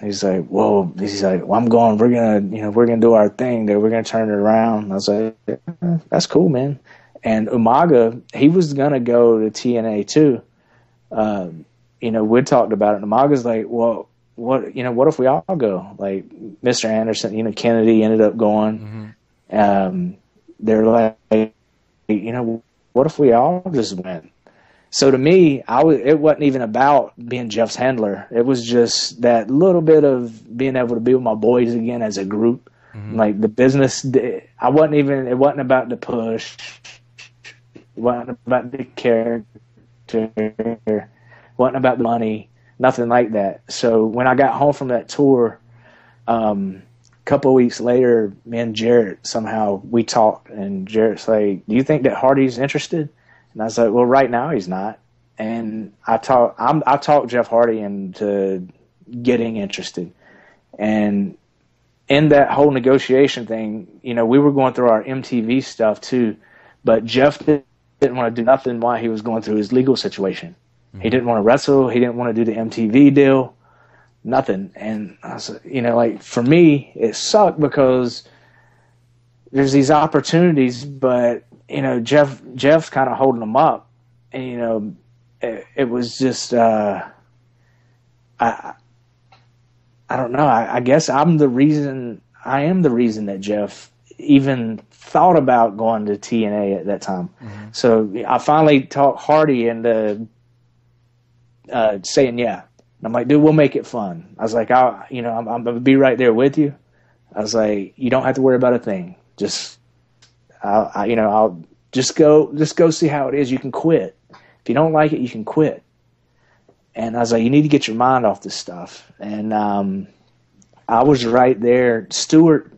he's like, well, I'm going. We're gonna do our thing. There, we're gonna turn it around. And I was like, that's cool, man. And Umaga, he was gonna go to TNA too. We talked about it. And Umaga's like, well, what if we all go? Like Mr. Anderson, Kennedy ended up going. They're like, what if we all just went? So to me, it wasn't even about being Jeff's handler. It was just that little bit of being able to be with my boys again as a group. Like the business, it wasn't about the push. It wasn't about the character. It wasn't about the money. Nothing like that. So when I got home from that tour, a couple of weeks later, me and Jarrett, somehow we talked, and Jarrett's like, do you think that Hardy's interested? And I was like, well, right now he's not. And I talked Jeff Hardy into getting interested. And in that whole negotiation thing, we were going through our MTV stuff too, but Jeff didn't want to do nothing while he was going through his legal situation. He didn't want to wrestle. He didn't want to do the MTV deal, nothing. And I was, like for me, it sucked because there's these opportunities, but Jeff's kind of holding them up, and it was just I don't know. I guess I am the reason that Jeff even thought about going to TNA at that time. So I finally talked Hardy into saying yeah. And I'm like, dude, we'll make it fun. I was like, I'm gonna be right there with you. I was like, you don't have to worry about a thing. I'll just go see how it is. You can quit. If you don't like it, you can quit. And I was like, you need to get your mind off this stuff. And I was right there. Stewart,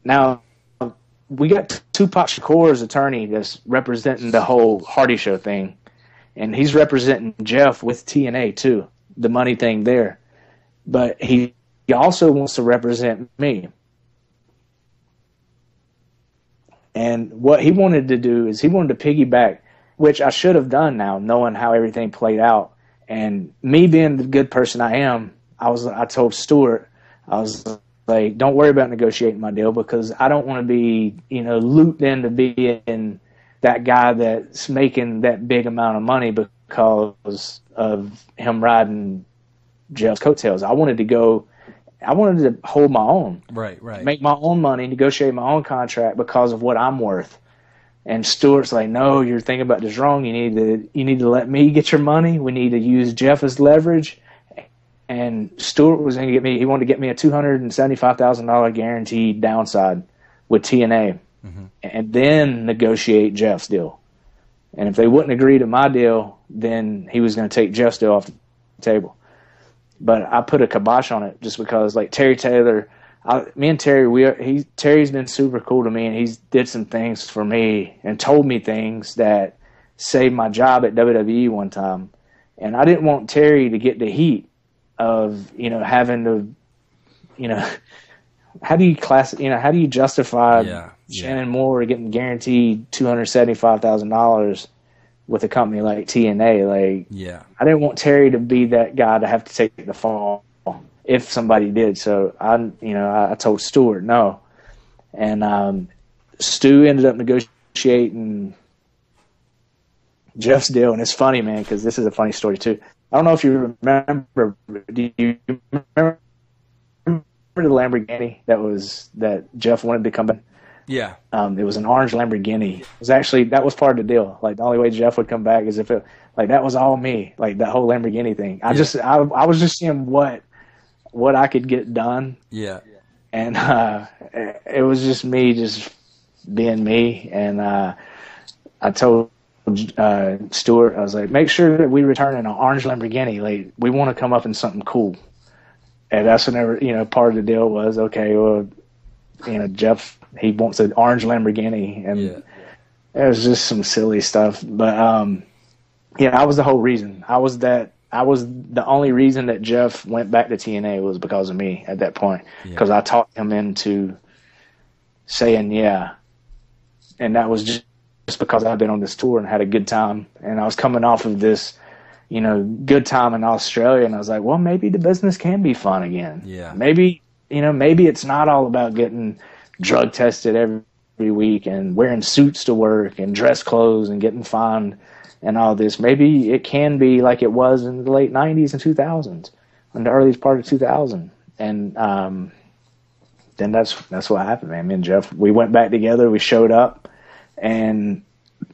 now we got Tupac Shakur's attorney that's representing the whole Hardy Show thing. And he's representing Jeff with TNA too, the money thing there. But he also wants to represent me. And what he wanted to do is he wanted to piggyback, which I should have done now, knowing how everything played out, And me being the good person I am, I told Stewart, I was like, don't worry about negotiating my deal because I don't want to be, looped into being that guy that's making that big amount of money because of him riding Jeff's coattails. I wanted to hold my own. Right. Make my own money, negotiate my own contract because of what I'm worth. And Stewart's like, no, you're thinking about this wrong. You need to let me get your money. We need to use Jeff as leverage. And Stewart was going to he wanted to get me a $275,000 guaranteed downside with TNA, and then negotiate Jeff's deal. And if they wouldn't agree to my deal, then he was going to take Jeff's deal off the table. But I put a kibosh on it just because, like Terry Taylor, me and Terry, Terry's been super cool to me, and he's did some things for me and told me things that saved my job at WWE one time. And I didn't want Terry to get the heat of, having to, how do you justify Shannon Moore getting guaranteed $275,000 with a company like TNA? I didn't want Terry to be that guy to have to take the fall if somebody did. So I told Stewart no, and Stu ended up negotiating Jeff's deal. And it's funny, man, because this is a funny story too. I don't know if you remember. Do you remember the Lamborghini that Jeff wanted to come in? Yeah. It was an orange Lamborghini. That was part of the deal. Like, the only way Jeff would come back is if that was all me. Like, that whole Lamborghini thing. I was just seeing what I could get done. Yeah. And it was just me just being me. And I told Stewart, I was like, make sure that we return in an orange Lamborghini. Like, we want to come up in something cool. And that's whenever, part of the deal was, okay, well, Jeff, he wants an orange Lamborghini. And it was just some silly stuff. But, I was the whole reason. I was the only reason that Jeff went back to TNA was because of me at that point. Because I talked him into saying, yeah. And that was just because I've been on this tour and had a good time, and I was coming off of this, good time in Australia, and I was like, well, maybe the business can be fun again. Yeah. Maybe it's not all about getting drug tested every week and wearing suits to work and dress clothes and getting fined and all this. Maybe it can be like it was in the late 90s and 2000s, in the earliest part of 2000. And then that's what happened, man. Me and Jeff, we went back together, we showed up, and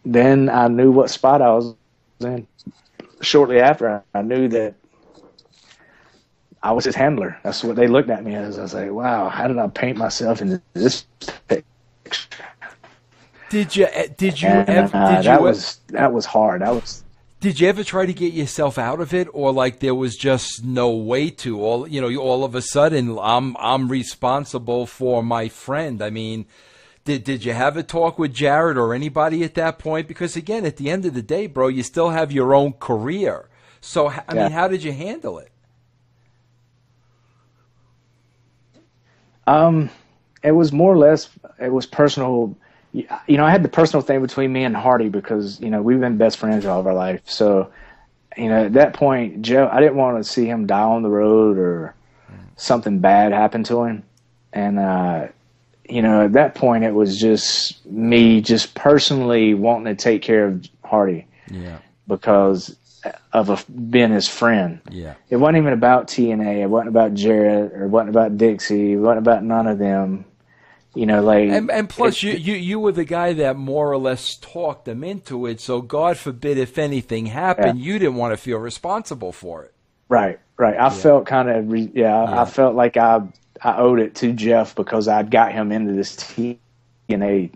then I knew what spot I was in. Shortly after, I knew that I was his handler. That's what they looked at me as. I was like, wow, how did I paint myself into this picture? Did you ever? That was hard. Did you ever try to get yourself out of it, or like there was just no way to? All of a sudden, I'm responsible for my friend. I mean, did you have a talk with Jarrett or anybody at that point? Because again, at the end of the day, bro, you still have your own career. So I mean, how did you handle it? It was more or less. It was personal. I had the personal thing between me and Hardy because, we've been best friends all of our life. So, at that point, Joe, I didn't want to see him die on the road or something bad happen to him. And, at that point, it was just me just personally wanting to take care of Hardy. Yeah. Because of being his friend. Yeah. It wasn't even about TNA. It wasn't about Jarrett or it wasn't about Dixie. It wasn't about none of them. And plus, you were the guy that more or less talked them into it. So God forbid if anything happened, you didn't want to feel responsible for it. Right. I felt kind of I felt like I owed it to Jeff because I got him into this TNA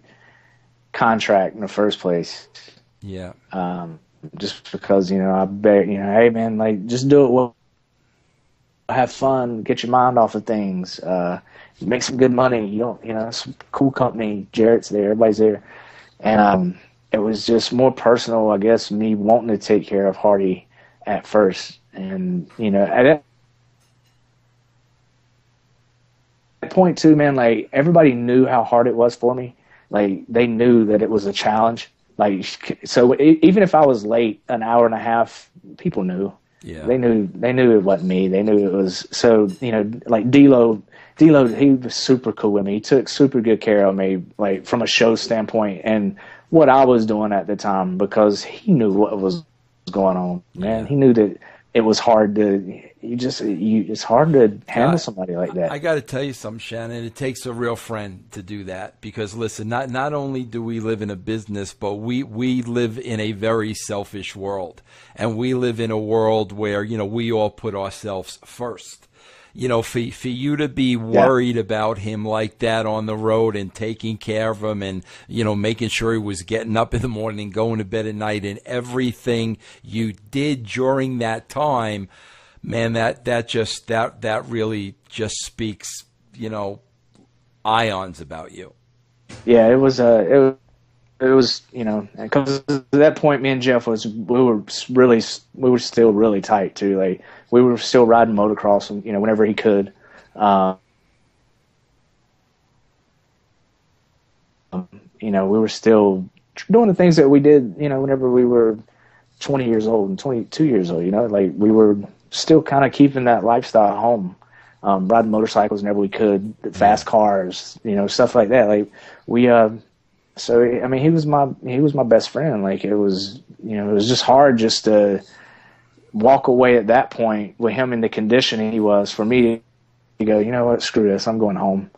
contract in the first place. Yeah. Just because I bet hey man, like just do it well, have fun, get your mind off of things. Make some good money. It's a cool company. Jarrett's there. Everybody's there. And it was just more personal, I guess, me wanting to take care of Hardy at first. And, at that point, too, man, like, everybody knew how hard it was for me. Like, they knew that it was a challenge. Like, so even if I was late an hour and a half, people knew. Yeah. They knew it wasn't me. They knew it was. So, you know, like D'Lo, he was super cool with me. He took super good care of me, like from a show standpoint and what I was doing at the time, because he knew what was going on, man. Yeah. He knew that it was hard to, it's hard to handle somebody like that. I got to tell you something, Shannon. It takes a real friend to do that, because listen, not only do we live in a business, but we live in a very selfish world, and we live in a world where, you know, we all put ourselves first. You know, for you to be worried about him like that on the road and taking care of him and, you know, making sure he was getting up in the morning, going to bed at night, and everything you did during that time, man, that really just speaks, you know, ions about you. Yeah, it was, you know, because at that point, me and Jeff we were still really tight too. Like, we were still riding motocross, you know, whenever he could. You know, we were still doing the things that we did, you know, whenever we were 20 years old and 22 years old, you know, like we were still kind of keeping that lifestyle at home, riding motorcycles whenever we could, fast cars, you know, stuff like that. Like so, I mean, he was my best friend. Like, it was, you know, it was just hard just to walk away at that point with him in the condition he was, for me to go, you know what, screw this, I'm going home.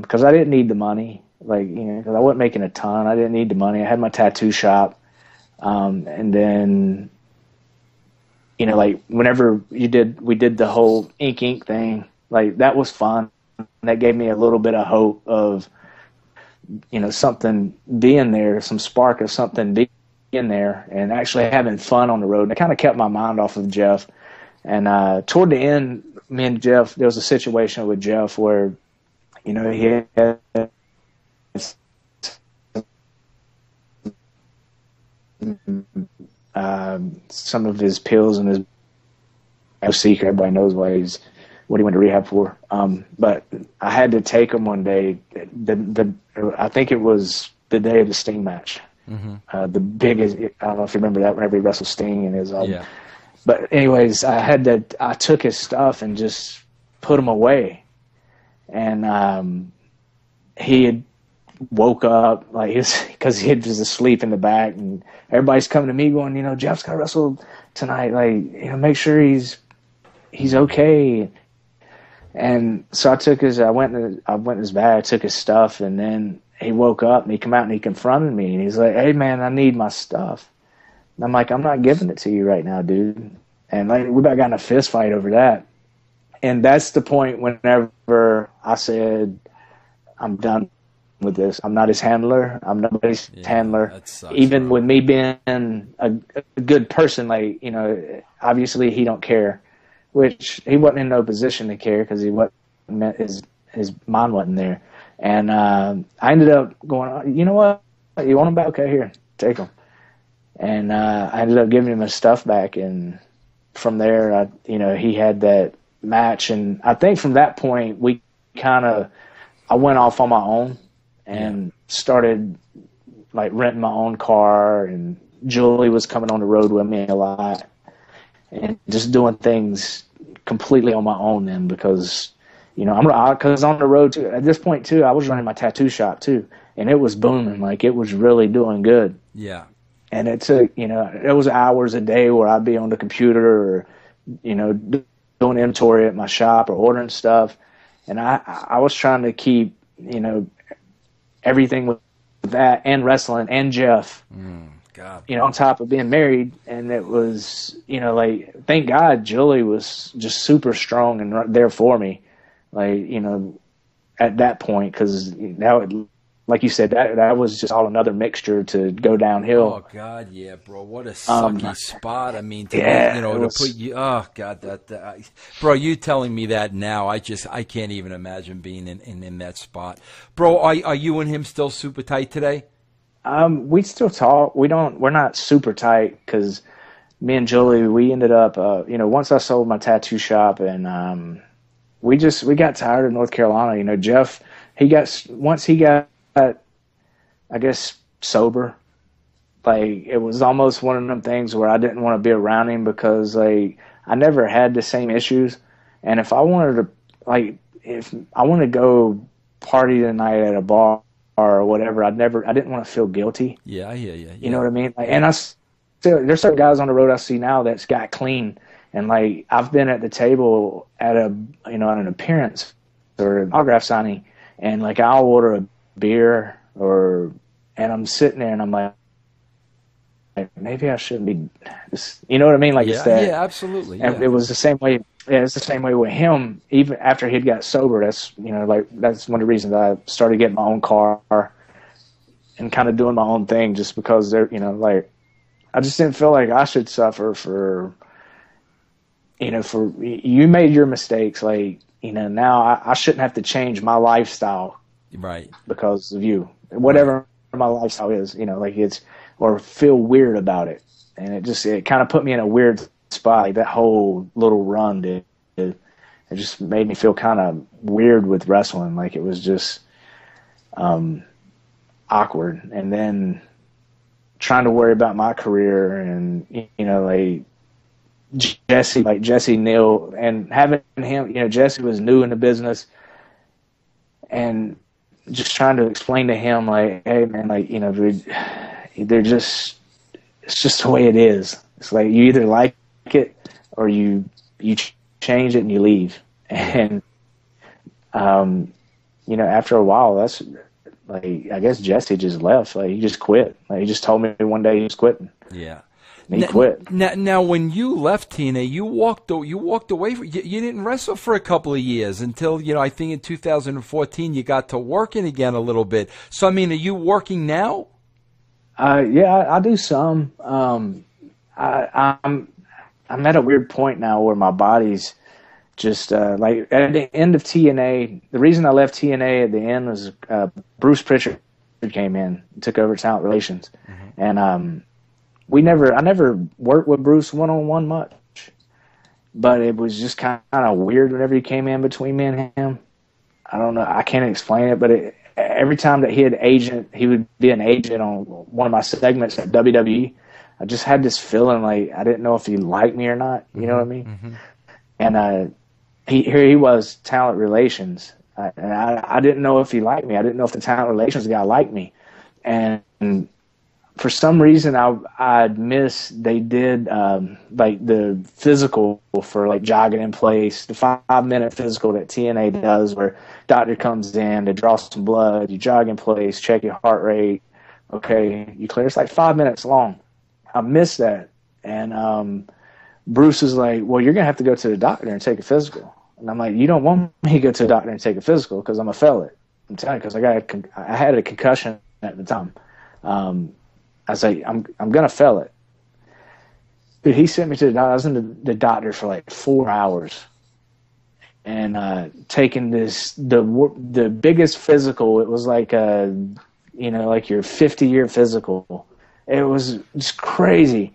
Because I didn't need the money. Like, you know, because I wasn't making a ton. I didn't need the money. I had my tattoo shop. And then, you know, like, whenever we did the whole ink thing, like, that was fun. That gave me a little bit of hope of, you know, something being there, some spark of something being there and actually having fun on the road. And it kind of kept my mind off of Jeff. And toward the end, me and Jeff, there was a situation with Jeff where, you know, he had some of his pills and his secret. Everybody knows what he went to rehab for. But I had to take him one day. I think it was the day of the Sting match. Mm-hmm. The biggest, I don't know if you remember that, whenever he wrestled Sting in his But anyways, I took his stuff and just put him away. And he had woke up, like, because he was asleep in the back, and everybody's coming to me going, you know, Jeff's got to wrestle tonight. Like, you know, make sure he's okay. And so I went in his bag, I took his stuff, and then he woke up and he came out and he confronted me, and he's like, "Hey man, I need my stuff." And I'm like, "I'm not giving it to you right now, dude." And like, we about got in a fist fight over that. And that's the point whenever I said, I'm done with this. I'm not his handler. I'm nobody's handler. That sucks, even bro. with me being a good person, like, you know, obviously he don't care, which he wasn't in no position to care, because his mind wasn't there. And I ended up going, you know what? You want him back? Okay, here, take him. And I ended up giving him his stuff back. And from there, he had that match. And I think from that point, I went off on my own and started like renting my own car. And Julie was coming on the road with me a lot, and just doing things completely on my own then, because, you know, because on the road too, at this point too, I was running my tattoo shop too, and it was booming. Like, it was really doing good. Yeah. And it took, you know, it was hours a day where I'd be on the computer or, you know, doing inventory at my shop or ordering stuff. And I was trying to keep, you know, everything with that and wrestling and Jeff, God, you know, on top of being married. And it was, you know, like, thank God Julie was just super strong and right there for me. Like, you know, at that point, because now, like you said, that was just all another mixture to go downhill. Oh God, yeah, bro, what a sucky spot. I mean, to put you. Oh God, bro, you telling me that now, I can't even imagine being in that spot, bro. Are you and him still super tight today? We still talk. We're not super tight, because me and Julie, we ended up, you know, once I sold my tattoo shop, and we got tired of North Carolina. You know, Jeff, once he got, I guess, sober, like, it was almost one of them things where I didn't want to be around him, because, like, I never had the same issues. And if I wanted to, like, if I want to go party tonight at a bar or whatever, I didn't want to feel guilty. Yeah, I hear you. You know what I mean? Like, and there's some guys on the road I see now that's got clean, and like I've been at the table at an appearance or an autograph signing, and like I'll order a beer and I'm sitting there and I'm like maybe I shouldn't be, you know what I mean? Like, yeah, it's that, yeah, absolutely. And yeah. it was the same way. Yeah, it's the same way with him. Even after he'd got sober, that's that's one of the reasons I started getting my own car and kind of doing my own thing, just because I just didn't feel like I should suffer for you made your mistakes. Like, now I shouldn't have to change my lifestyle, right? Because of you, whatever my lifestyle is, or feel weird about it, and it kind of put me in a weird spot. Like, that whole little run it just made me feel kind of weird with wrestling. Like, it was just awkward, and then trying to worry about my career, and like Jesse Neal, and having him, Jesse was new in the business, and just trying to explain to him, like, hey man, like, it's just the way it is. It's like, you either like it or you change it and you leave. And after a while, that's like, I guess Jesse just left. Like, he just quit. Like, he just told me one day he was quitting. Yeah. And he quit. Now, when you left TNA, you walked away. You didn't wrestle for a couple of years until, I think in 2014 you got to working again a little bit. So, I mean, are you working now? Yeah, I do some. I'm at a weird point now where my body's just like, at the end of TNA. The reason I left TNA at the end was Bruce Pritchard came in and took over talent relations, and I never worked with Bruce one-on-one much, but it was just kind of weird whenever he came in between me and him. I don't know, I can't explain it, but every time that he would be an agent on one of my segments at WWE, I just had this feeling like I didn't know if he liked me or not. You know what I mean? Mm-hmm. And here he was, talent relations, and I didn't know if he liked me. I didn't know if the talent relations guy liked me, and for some reason I'd missed, they did like the physical for like jogging in place, the 5-minute physical that TNA does, where doctor comes in, they draw some blood, you jog in place, check your heart rate, okay, you clear. It's like 5 minutes long. I missed that, and Bruce is like, well, you're gonna have to go to the doctor and take a physical. And I'm like, you don't want me to go to the doctor and take a physical because I'm a felon. I'm telling you, because I had a concussion at the time. I was like, I'm gonna fail it. Dude, he sent me to the doctor. I was in the doctor for like 4 hours, and taking the biggest physical. It was like like your 50-year physical. It was just crazy,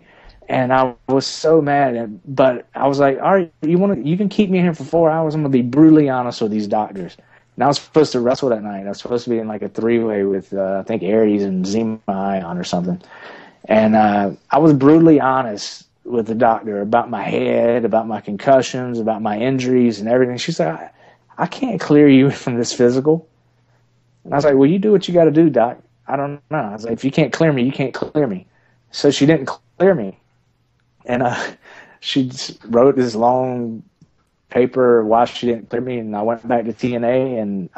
and I was so mad. But I was like, all right, you can keep me in here for 4 hours. I'm gonna be brutally honest with these doctors. And I was supposed to wrestle that night. I was supposed to be in like a 3-way with, I think, Aries and Zema Ion or something. And I was brutally honest with the doctor about my head, about my concussions, about my injuries and everything. She's like, I can't clear you from this physical. And I was like, well, you do what you got to do, doc. I don't know. I was like, if you can't clear me, you can't clear me. So she didn't clear me. And she wrote this long paper why she didn't clear me, and I went back to TNA and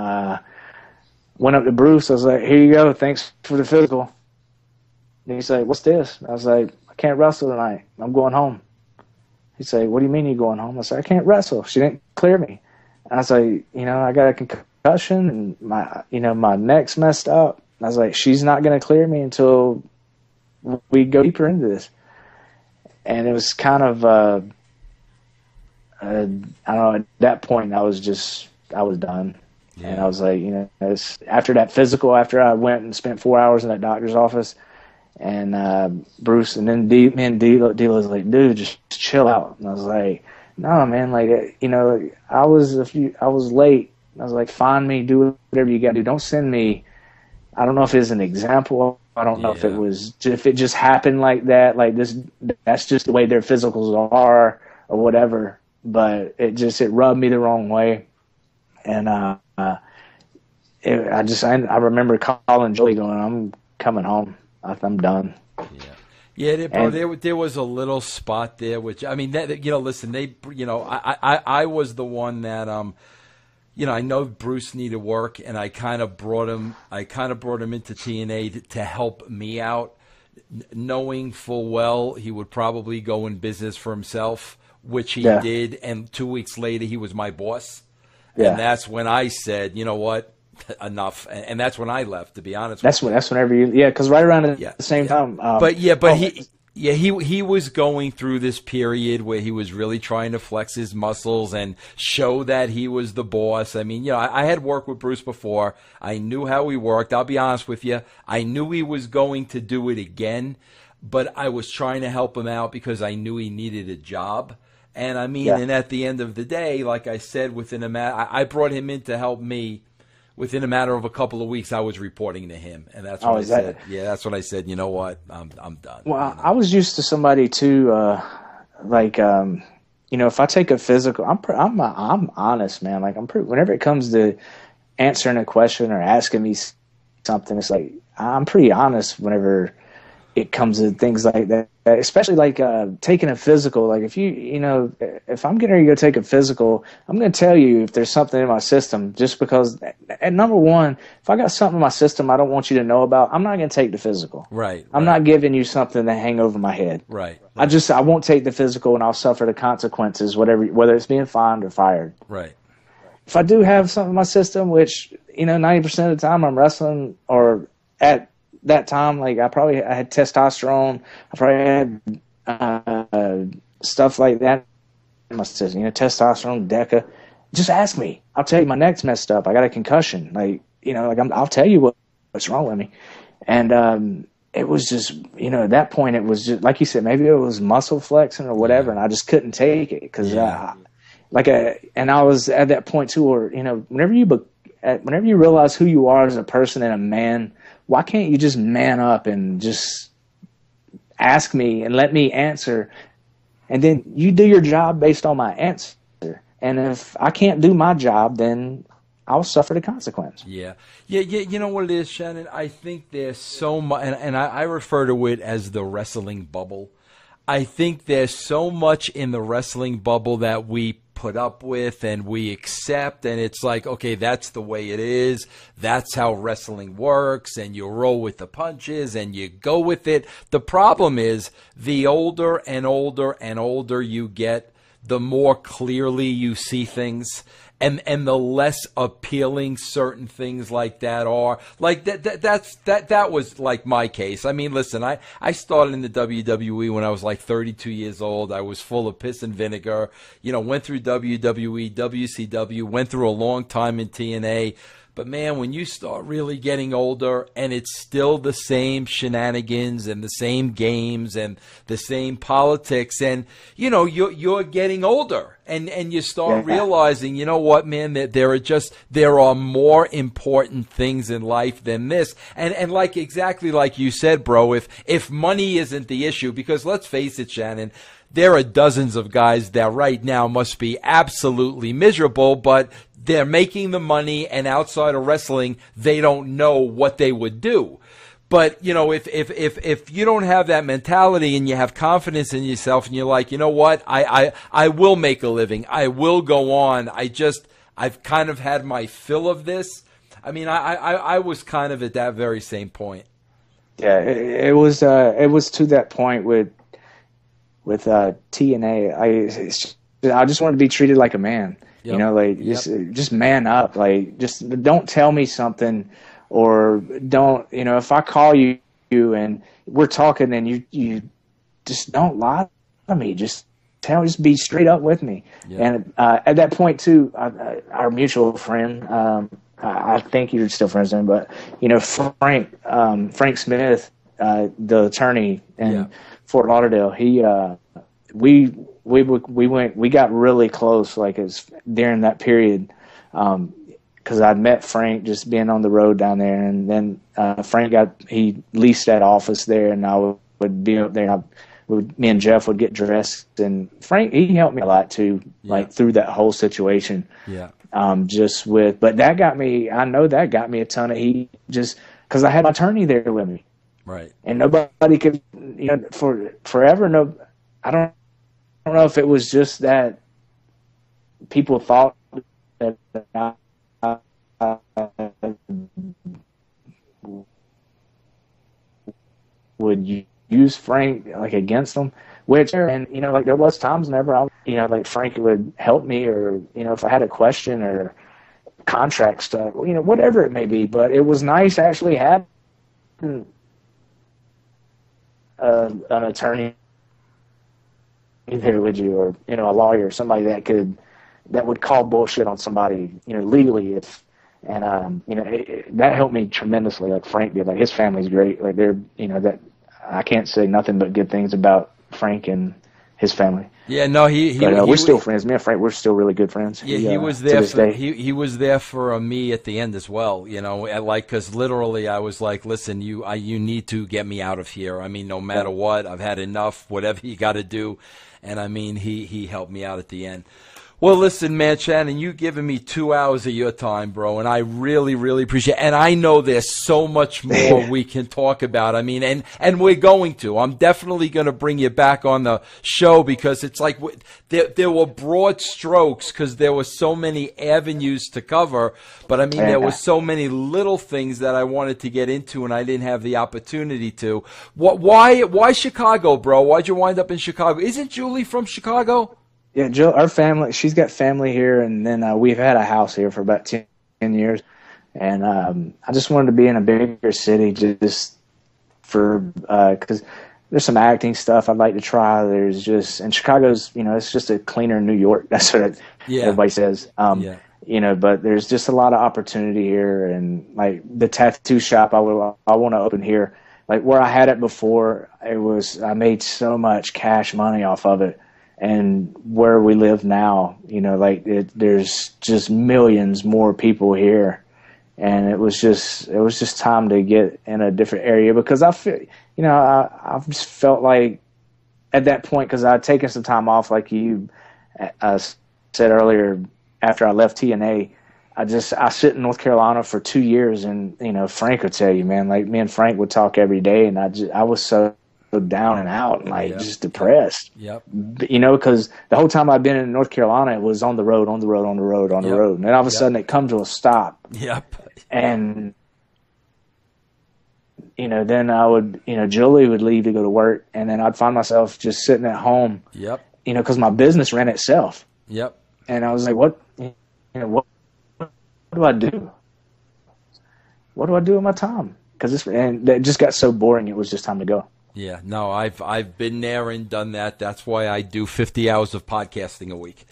went up to Bruce. I was like, here you go, thanks for the physical. And he's like, what's this? I was like, I can't wrestle tonight, I'm going home. He's like, what do you mean you're going home? I said, I can't wrestle, she didn't clear me. And I was like, I got a concussion and my neck's messed up. And I was like, she's not going to clear me until we go deeper into this. And it was kind of I don't know, at that point I was done. Yeah. And I was like, after that physical, after I went and spent 4 hours in that doctor's office, and Bruce, and then me and D-Lo was like, dude, just chill out. And I was like, no, man, like, I was late. I was like, find me, do whatever you got to do. Don't send me. I don't know if it's an example. I don't know if it just happened like that. Like this, that's just the way their physicals are. or whatever. But it rubbed me the wrong way. And I remember calling Julie going, I'm coming home. I'm done. Yeah, bro, there was a little spot there, which, I mean, listen, I was the one that, I know Bruce needed work, and I kind of brought him into TNA to help me out, knowing full well he would probably go in business for himself, which he did, and 2 weeks later he was my boss. Yeah. And that's when I said, you know what? Enough, and that's when I left. To be honest, that's whenever because right around at the same time. He was going through this period where he was really trying to flex his muscles and show that he was the boss. I mean, I had worked with Bruce before. I knew how he worked. I'll be honest with you. I knew he was going to do it again, but I was trying to help him out because I knew he needed a job. And I mean, and at the end of the day, like I said, I brought him in to help me. Within a matter of a couple of weeks, I was reporting to him, and that's what I said. Yeah, that's what I said. You know what? I'm done. Well, I was used to somebody too, if I take a physical, I'm honest, man. Like whenever it comes to answering a question or asking me something, it's like I'm pretty honest whenever it comes to things like that. Especially like taking a physical. Like if if I'm getting ready to go take a physical, I'm going to tell you if there's something in my system. Just because, and number one, if I got something in my system I don't want you to know about, I'm not going to take the physical. Right. I'm not giving you something to hang over my head. Right. I won't take the physical, and I'll suffer the consequences, whether it's being fined or fired. Right. If I do have something in my system, which 90% of the time I'm wrestling, or at that time, like I had testosterone, I probably had stuff like that in my system, testosterone, DECA. Just ask me. I'll tell you my neck's messed up. I got a concussion. I'll tell you what's wrong with me. And it was just, at that point, it was just, like you said, maybe it was muscle flexing or whatever, and I just couldn't take it because, and I was at that point too, where, whenever you realize who you are as a person and a man, why can't you just man up and just ask me and let me answer, and then you do your job based on my answer. And if I can't do my job, then I'll suffer the consequence. Yeah. You know what it is, Shannon? I think there's so much, and I refer to it as the wrestling bubble. I think there's so much in the wrestling bubble that we put up with and we accept, and it's like, okay, that's the way it is. That's how wrestling works, and you roll with the punches and you go with it. The problem is the older and older and older you get, the more clearly you see things, and the less appealing certain things like that are. Like that was like my case. I mean, listen, I started in the WWE when I was like 32 years old. I was full of piss and vinegar. Went through WWE, WCW, went through a long time in TNA. But, man, when you start really getting older and it's still the same shenanigans and the same games and the same politics, and, you're getting older and you start realizing, you know what, man, that there are more important things in life than this. And like exactly like you said, bro, if money isn't the issue, because let's face it, Shannon, there are dozens of guys that right now must be absolutely miserable, but they're making the money, and outside of wrestling, they don't know what they would do. But, if you don't have that mentality and you have confidence in yourself and you're like, you know what, I will make a living. I will go on. I've kind of had my fill of this. I mean, I was kind of at that very same point. Yeah, it was to that point with TNA. I just wanted to be treated like a man. Yep. Just man up. Like, just don't tell me something, or don't, if I call you and we're talking and you just don't lie to me. Just be straight up with me. Yep. And at that point too, our mutual friend, I think you're still friends with him, but Frank Smith, the attorney in Fort Lauderdale, we got really close, like it's during that period, because I'd met Frank just being on the road down there, and then Frank he leased that office there, and I would be up there. me and Jeff would get dressed, and Frank, he helped me a lot too, like through that whole situation. Yeah. But that got me, I know that got me a ton of heat just because I had my attorney there with me. Right. And nobody could, for forever, I don't know if it was just that people thought that I would use Frank like against them, and like there was times whenever like Frank would help me, or if I had a question or contract stuff, whatever it may be. But it was nice actually having an attorney there with you, or a lawyer, somebody that would call bullshit on somebody legally that helped me tremendously, like Frank did. Like his family's great, like they're that I can't say nothing but good things about Frank and his family. Yeah, no, we're still friends. Me and Frank, we're still really good friends. Yeah, he was there for he was there for me at the end as well. Because literally I was like, listen, you need to get me out of here. I mean, no matter what, I've had enough. Whatever you got to do, and I mean, he helped me out at the end. Well, listen, man, Shannon, you've given me 2 hours of your time, bro, and I really, really appreciate it. And I know there's so much more we can talk about. I mean, and we're going to. I'm definitely going to bring you back on the show, because it's like there were broad strokes because there were so many avenues to cover. But, I mean, there were so many little things that I wanted to get into, and I didn't have the opportunity to. Why Chicago, bro? Why'd you wind up in Chicago? Isn't Julie from Chicago? Yeah, Jill, our family, she's got family here, and then we've had a house here for about 10 years. And I just wanted to be in a bigger city just for because there's some acting stuff I'd like to try. And Chicago's, it's just a cleaner New York. That's what everybody says. But there's just a lot of opportunity here. And like the tattoo shop I want to open here. Like where I had it before, I made so much cash money off of it. And where we live now, there's just millions more people here, and it was just time to get in a different area, because I feel, I've just felt like at that point, because I'd taken some time off, like you said earlier, after I left TNA, I sit in North Carolina for 2 years, and Frank would tell you, man, like me and Frank would talk every day, and I was so down and out and just depressed. Yep. Because the whole time I've been in North Carolina, it was on the road. And then all of a sudden it come to a stop. Yep. And then I would, Julie would leave to go to work, and then I'd find myself just sitting at home. Yep. Because my business ran itself. Yep. And I was like, what do I do? What do I do with my time? And it just got so boring. It was just time to go. Yeah, no, I've been there and done that. That's why I do 50 hours of podcasting a week.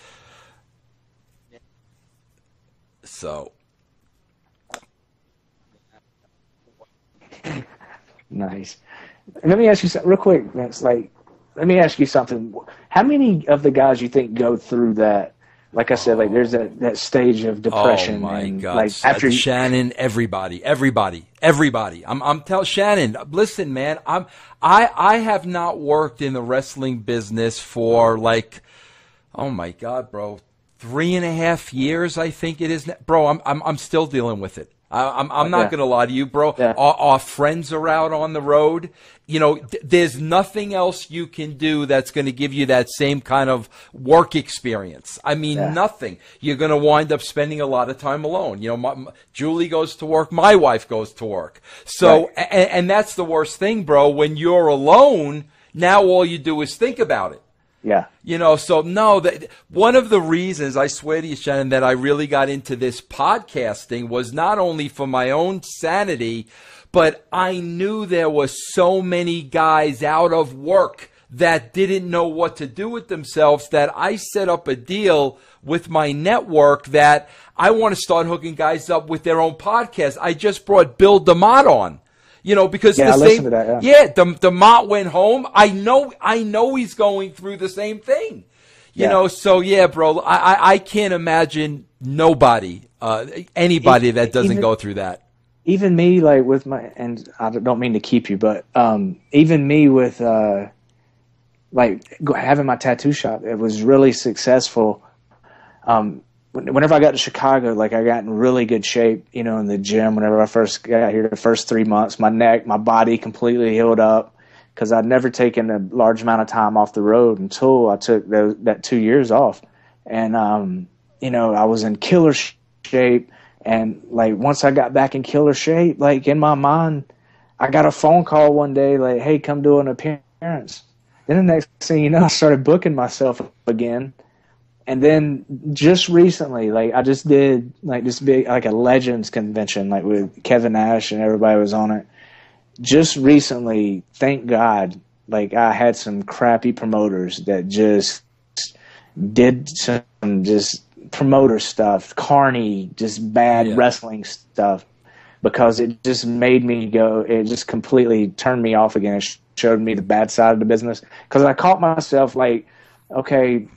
So. Nice. Let me ask you something real quick, Vince. Let me ask you something. How many of the guys you think go through that? Like I said, there's that stage of depression. Oh my God! Like after Shannon, everybody. I'm telling Shannon. Listen, man. I have not worked in the wrestling business for oh my God, bro, 3.5 years. I think it is, bro. I'm still dealing with it. I'm not going to lie to you, bro. Yeah. Our friends are out on the road. There's nothing else you can do that's going to give you that same kind of work experience. I mean, nothing. You're going to wind up spending a lot of time alone. Julie goes to work. My wife goes to work. So, right. and that's the worst thing, bro. When you're alone, now all you do is think about it. Yeah. So no, one of the reasons, I swear to you, Shannon, that I really got into this podcasting was not only for my own sanity, but I knew there were so many guys out of work that didn't know what to do with themselves, that I set up a deal with my network that I want to start hooking guys up with their own podcast. I just brought Bill DeMott on. Because the same, DeMott went home. I know he's going through the same thing, So yeah, bro, I can't imagine anybody that doesn't go through that. Even me, with and I don't mean to keep you, but even me with having my tattoo shop, it was really successful. Whenever I got to Chicago, like I got in really good shape, you know, in the gym. Whenever I first got here, the first 3 months, my neck, my body completely healed up because I'd never taken a large amount of time off the road until I took that 2 years off. And, you know, I was in killer shape. And like, once I got back in killer shape, like in my mind, I got a phone call one day, like, hey, come do an appearance. Then the next thing you know, I started booking myself again. And then just recently, like I just did like this big, like a Legends convention, like with Kevin Nash and everybody was on it. Just recently, thank God, like I had some crappy promoters that just did some just promoter stuff, carny, just bad wrestling stuff, because it just made me go, it just completely turned me off again. It showed me the bad side of the business. Because I caught myself like, okay,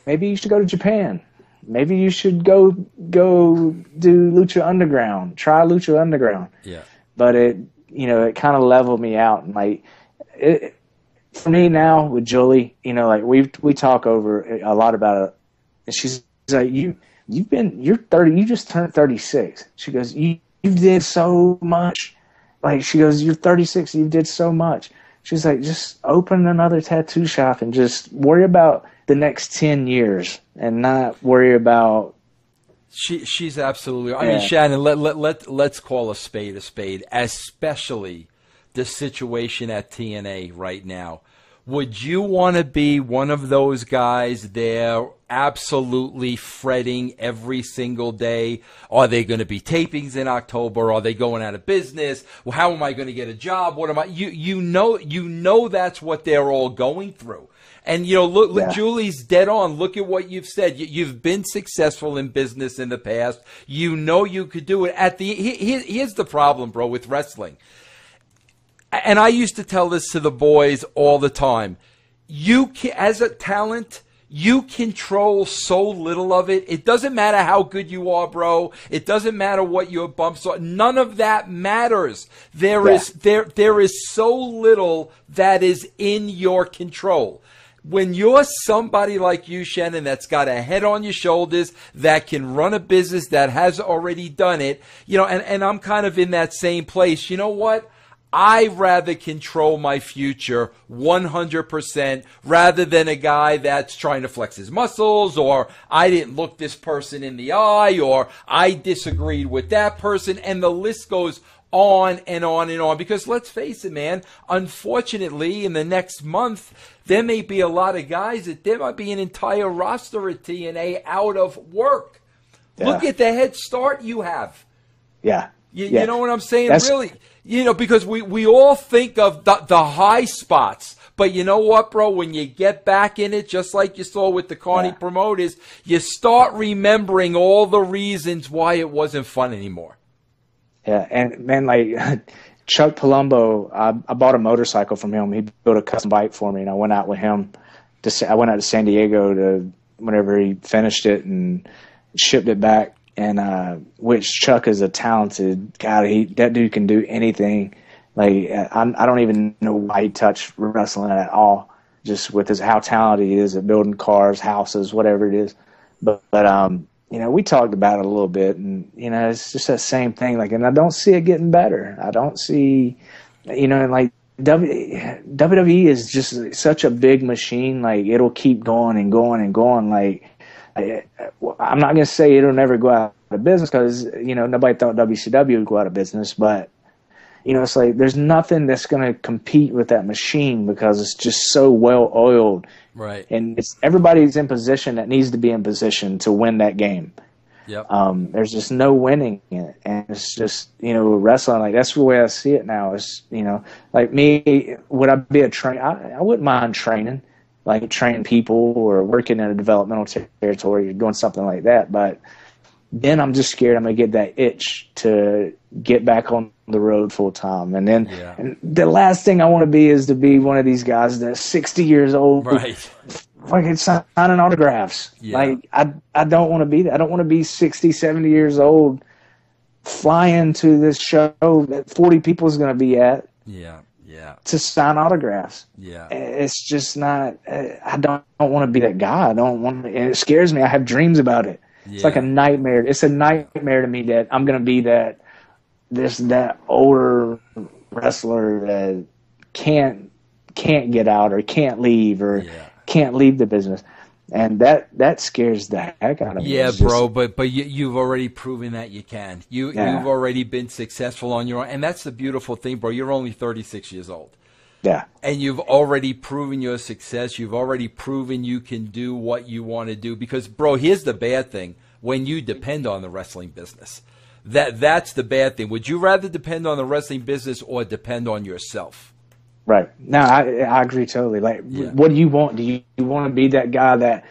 maybe you should go to Japan. Maybe you should go do Lucha Underground. Try Lucha Underground. Yeah. But it, you know, it kind of leveled me out. And like, for me now with Julie, you know, like we talk over a lot about it. And she's like, you're 30. You just turned 36. She goes, you did so much. Like she goes, you're 36. You did so much. She's like, just open another tattoo shop and just worry about the next 10 years and not worry about. She's absolutely. I mean, Shannon, let's call a spade, especially the situation at TNA right now. Would you want to be one of those guys there absolutely fretting every single day? Are they going to be tapings in October? Are they going out of business? Well, how am I going to get a job? What am I? You know that's what they're all going through. And, you know, look, Julie's dead on. Look at what you've said. You've been successful in business in the past. You know you could do it. Here's the problem, bro, with wrestling. And I used to tell this to the boys all the time. You can, as a talent, you control so little of it. It doesn't matter how good you are, bro. It doesn't matter what your bumps are. None of that matters. There is so little that is in your control. When you're somebody like you, Shannon, that's got a head on your shoulders, that can run a business, that has already done it, you know, and I'm kind of in that same place. You know what? I rather control my future 100% rather than a guy that's trying to flex his muscles, or I didn't look this person in the eye, or I disagreed with that person, and the list goes on and on and on. Because let's face it, man, unfortunately, in the next month, there may be a lot of guys that there might be an entire roster at TNA out of work. Yeah. Look at the head start you have. Yeah. You know what I'm saying? Really, you know, because we all think of the high spots, but you know what, bro? When you get back in it, just like you saw with the Carney promoters, you start remembering all the reasons why it wasn't fun anymore. Yeah, and man, like Chuck Palumbo, I bought a motorcycle from him. He built a custom bike for me, and I went out with him. I went out to San Diego whenever he finished it and shipped it back. And which Chuck is a talented guy. That dude can do anything. Like I don't even know why he touched wrestling at all. Just with how talented he is at building cars, houses, whatever it is. But you know, we talked about it a little bit, and you know, it's just that same thing. Like, and I don't see it getting better. I don't see, you know, like WWE is just such a big machine. Like it'll keep going and going and going. Like. I'm not going to say it'll never go out of business because, you know, nobody thought WCW would go out of business. But, you know, it's like there's nothing that's going to compete with that machine because it's just so well oiled. Right. And everybody's in position that needs to be in position to win that game. Yep. There's just no winning it. And it's just, you know, wrestling, like that's the way I see it now. It's, you know, like me, would I be a trainer? I wouldn't mind training. Like training people or working in a developmental territory or doing something like that. But then I'm just scared I'm going to get that itch to get back on the road full time. And then and the last thing I want to be is to be one of these guys that's 60 years old. Right. Fucking signing autographs. Yeah. Like, I don't want to be that. I don't want to be 60, 70 years old flying to this show that 40 people is going to be at. Yeah. to sign autographs. Yeah. It's just not. I don't want to be that guy. I don't want. And it scares me. I have dreams about it. It's like a nightmare. It's a nightmare to me that I'm going to be that older wrestler that can't get out or can't leave or can't leave the business. And that scares the heck out of me. Yeah, bro, but you've already proven that you can. You've already been successful on your own. And that's the beautiful thing, bro. You're only 36 years old. Yeah. And you've already proven your success. You've already proven you can do what you want to do. Because, bro, here's the bad thing. When you depend on the wrestling business, that's the bad thing. Would you rather depend on the wrestling business or depend on yourself? Right. No, I agree totally. Like, what do you want? Do you want to be that guy that,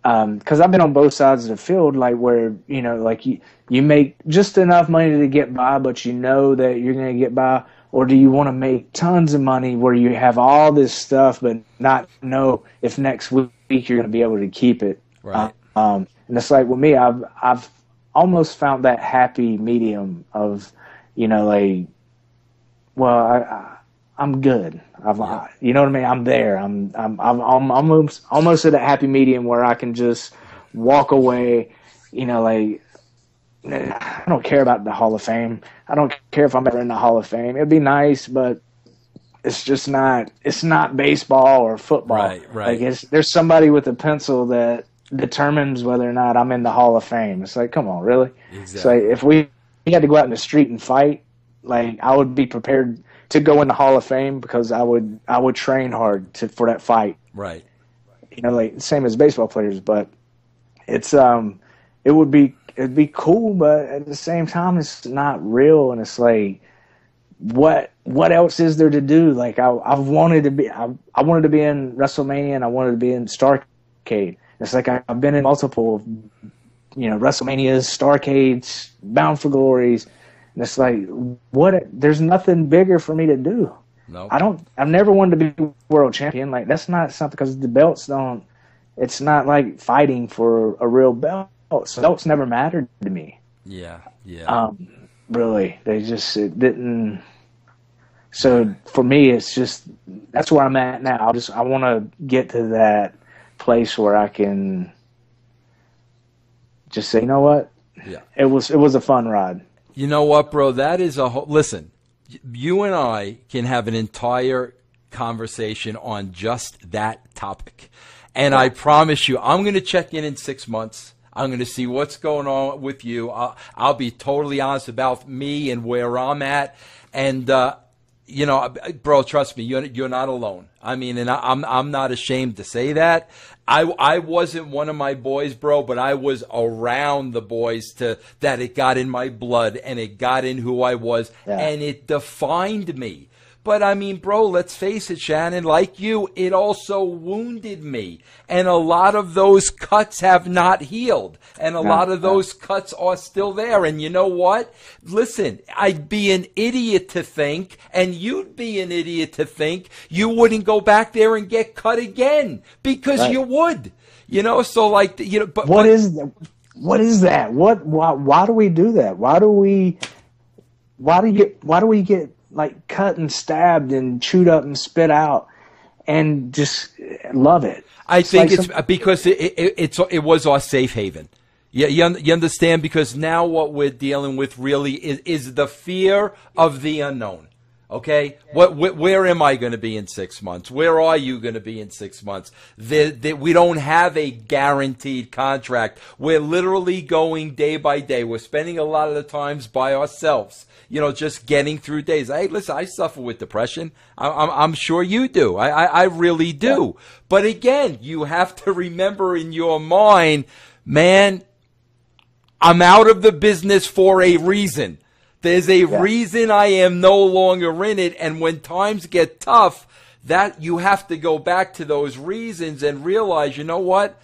because I've been on both sides of the field, like where, you know, like you make just enough money to get by, but you know that you're going to get by, or do you want to make tons of money where you have all this stuff, but not know if next week you're going to be able to keep it? Right. And it's like with me, I've almost found that happy medium of, you know, like, well, I'm good. You know what I mean? I'm there. I'm almost at a happy medium where I can just walk away. You know, like I don't care about the Hall of Fame. I don't care if I'm ever in the Hall of Fame. It'd be nice, but it's just not. It's not baseball or football. Right. Like there's somebody with a pencil that determines whether or not I'm in the Hall of Fame. It's like, come on, really? Exactly. It's like if we had to go out in the street and fight, like I would be prepared to go in the Hall of Fame because I would train hard for that fight. Right. You know, like same as baseball players, but it's it'd be cool, but at the same time it's not real, and it's like what else is there to do? Like I wanted to be in WrestleMania and I wanted to be in Starrcade. It's like I've been in multiple, you know, WrestleManias, Starrcades, Bound for Glories. And it's like, there's nothing bigger for me to do. No. I've never wanted to be world champion. Like, that's not something, because the belts it's not like fighting for a real belt. So belts never mattered to me. Yeah. Really. It didn't. So for me, it's just, that's where I'm at now. I want to get to that place where I can just say, you know what? Yeah. It was a fun ride. You know what, bro? That is listen, you and I can have an entire conversation on just that topic. And I promise you, I'm going to check in 6 months. I'm going to see what's going on with you. I'll be totally honest about me and where I'm at. And, you know, bro, trust me, you're not alone. I mean, and I'm not ashamed to say that. I wasn't one of my boys, bro, but I was around the boys that it got in my blood and it got in who I was, and it defined me. But I mean, bro, let's face it, Shannon, like you, it also wounded me. And a lot of those cuts have not healed. And a lot of those cuts are still there. And you know what? Listen, I'd be an idiot to think, and you'd be an idiot to think, you wouldn't go back there and get cut again. Because you would. You know, so like, you know, but what is that? Why do we do that? Why do we get like cut and stabbed and chewed up and spit out and just love it? I think it's because it was our safe haven. Yeah, you understand? Because now what we're dealing with really is the fear of the unknown. Okay, where am I going to be in 6 months? Where are you going to be in 6 months? We don't have a guaranteed contract. We're literally going day by day. We're spending a lot of the times by ourselves, you know, just getting through days. Hey, listen, I suffer with depression. I'm sure you do. I really do. Yeah. But again, you have to remember in your mind, man, I'm out of the business for a reason. There's a reason I am no longer in it, and when times get tough, that you have to go back to those reasons and realize, you know what?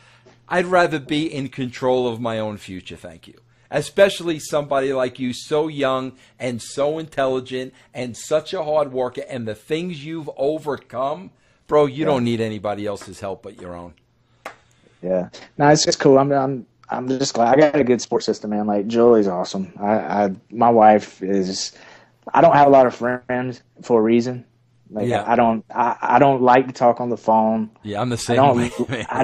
I'd rather be in control of my own future, thank you. Especially somebody like you, so young and so intelligent and such a hard worker, and the things you've overcome, bro, you don't need anybody else's help but your own. Yeah. No, it's just cool. I'm just glad I got a good support system, man. Like Julie's awesome. My wife is. I don't have a lot of friends for a reason. Like Yeah. I don't like to talk on the phone. Yeah, I'm the same way. Man. I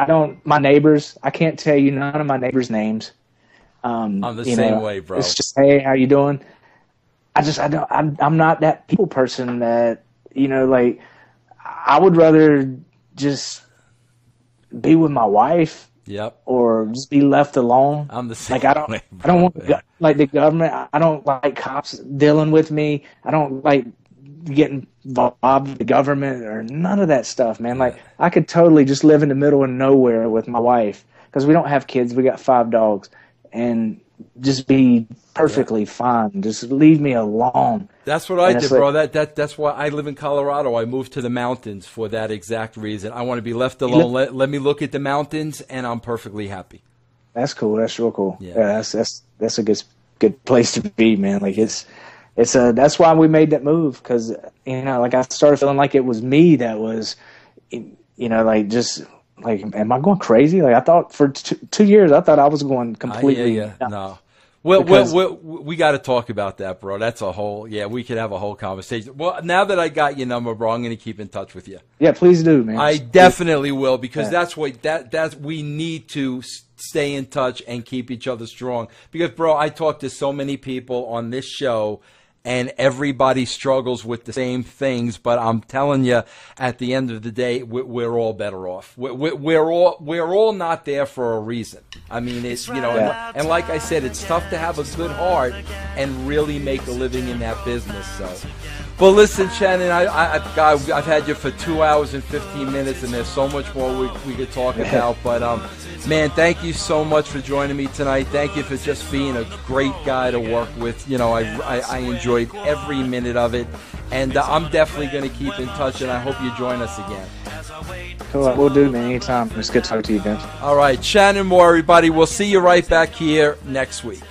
don't. My neighbors, I can't tell you none of my neighbors' names. I'm the same way, bro. It's just, hey, how you doing? I'm not that people person that, like, I would rather just be with my wife. Yep. Or just be left alone. I'm the same. Like I don't want like the government. I don't like cops dealing with me. I don't like getting involved with the government or none of that stuff, man. Like I could totally just live in the middle of nowhere with my wife because we don't have kids. We got 5 dogs, and just be perfectly fine. Just leave me alone. That's what I did, bro. That's why I live in Colorado. I moved to the mountains for that exact reason. I want to be left alone. Let me look at the mountains, and I'm perfectly happy. That's cool. That's real cool. Yeah. That's a good place to be, man. Like that's why we made that move, because like I started feeling like it was me that was, like just. Like, am I going crazy? Like, I thought for 2 years, I thought I was going completely. No. Well, we got to talk about that, bro. That's a whole. Yeah, we could have a whole conversation. Well, now that I got your number, bro, I'm going to keep in touch with you. Yeah, please do, man. I definitely will, because that's we need to stay in touch and keep each other strong. Because, bro, I talk to so many people on this show, and everybody struggles with the same things, but I'm telling you, at the end of the day, we're all better off. We're all not there for a reason. I mean, it's and like I said, it's tough to have a good heart and really make a living in that business. So, but listen, Shannon, I've had you for 2 hours and 15 minutes, and there's so much more we could talk about. But man, thank you so much for joining me tonight. Thank you for just being a great guy to work with. I enjoyed every minute of it, and I'm definitely going to keep in touch, and I hope you join us again. Cool, we'll do, man, anytime. It's good to talk to you, Vince. All right, Shannon Moore, everybody. We'll see you right back here next week.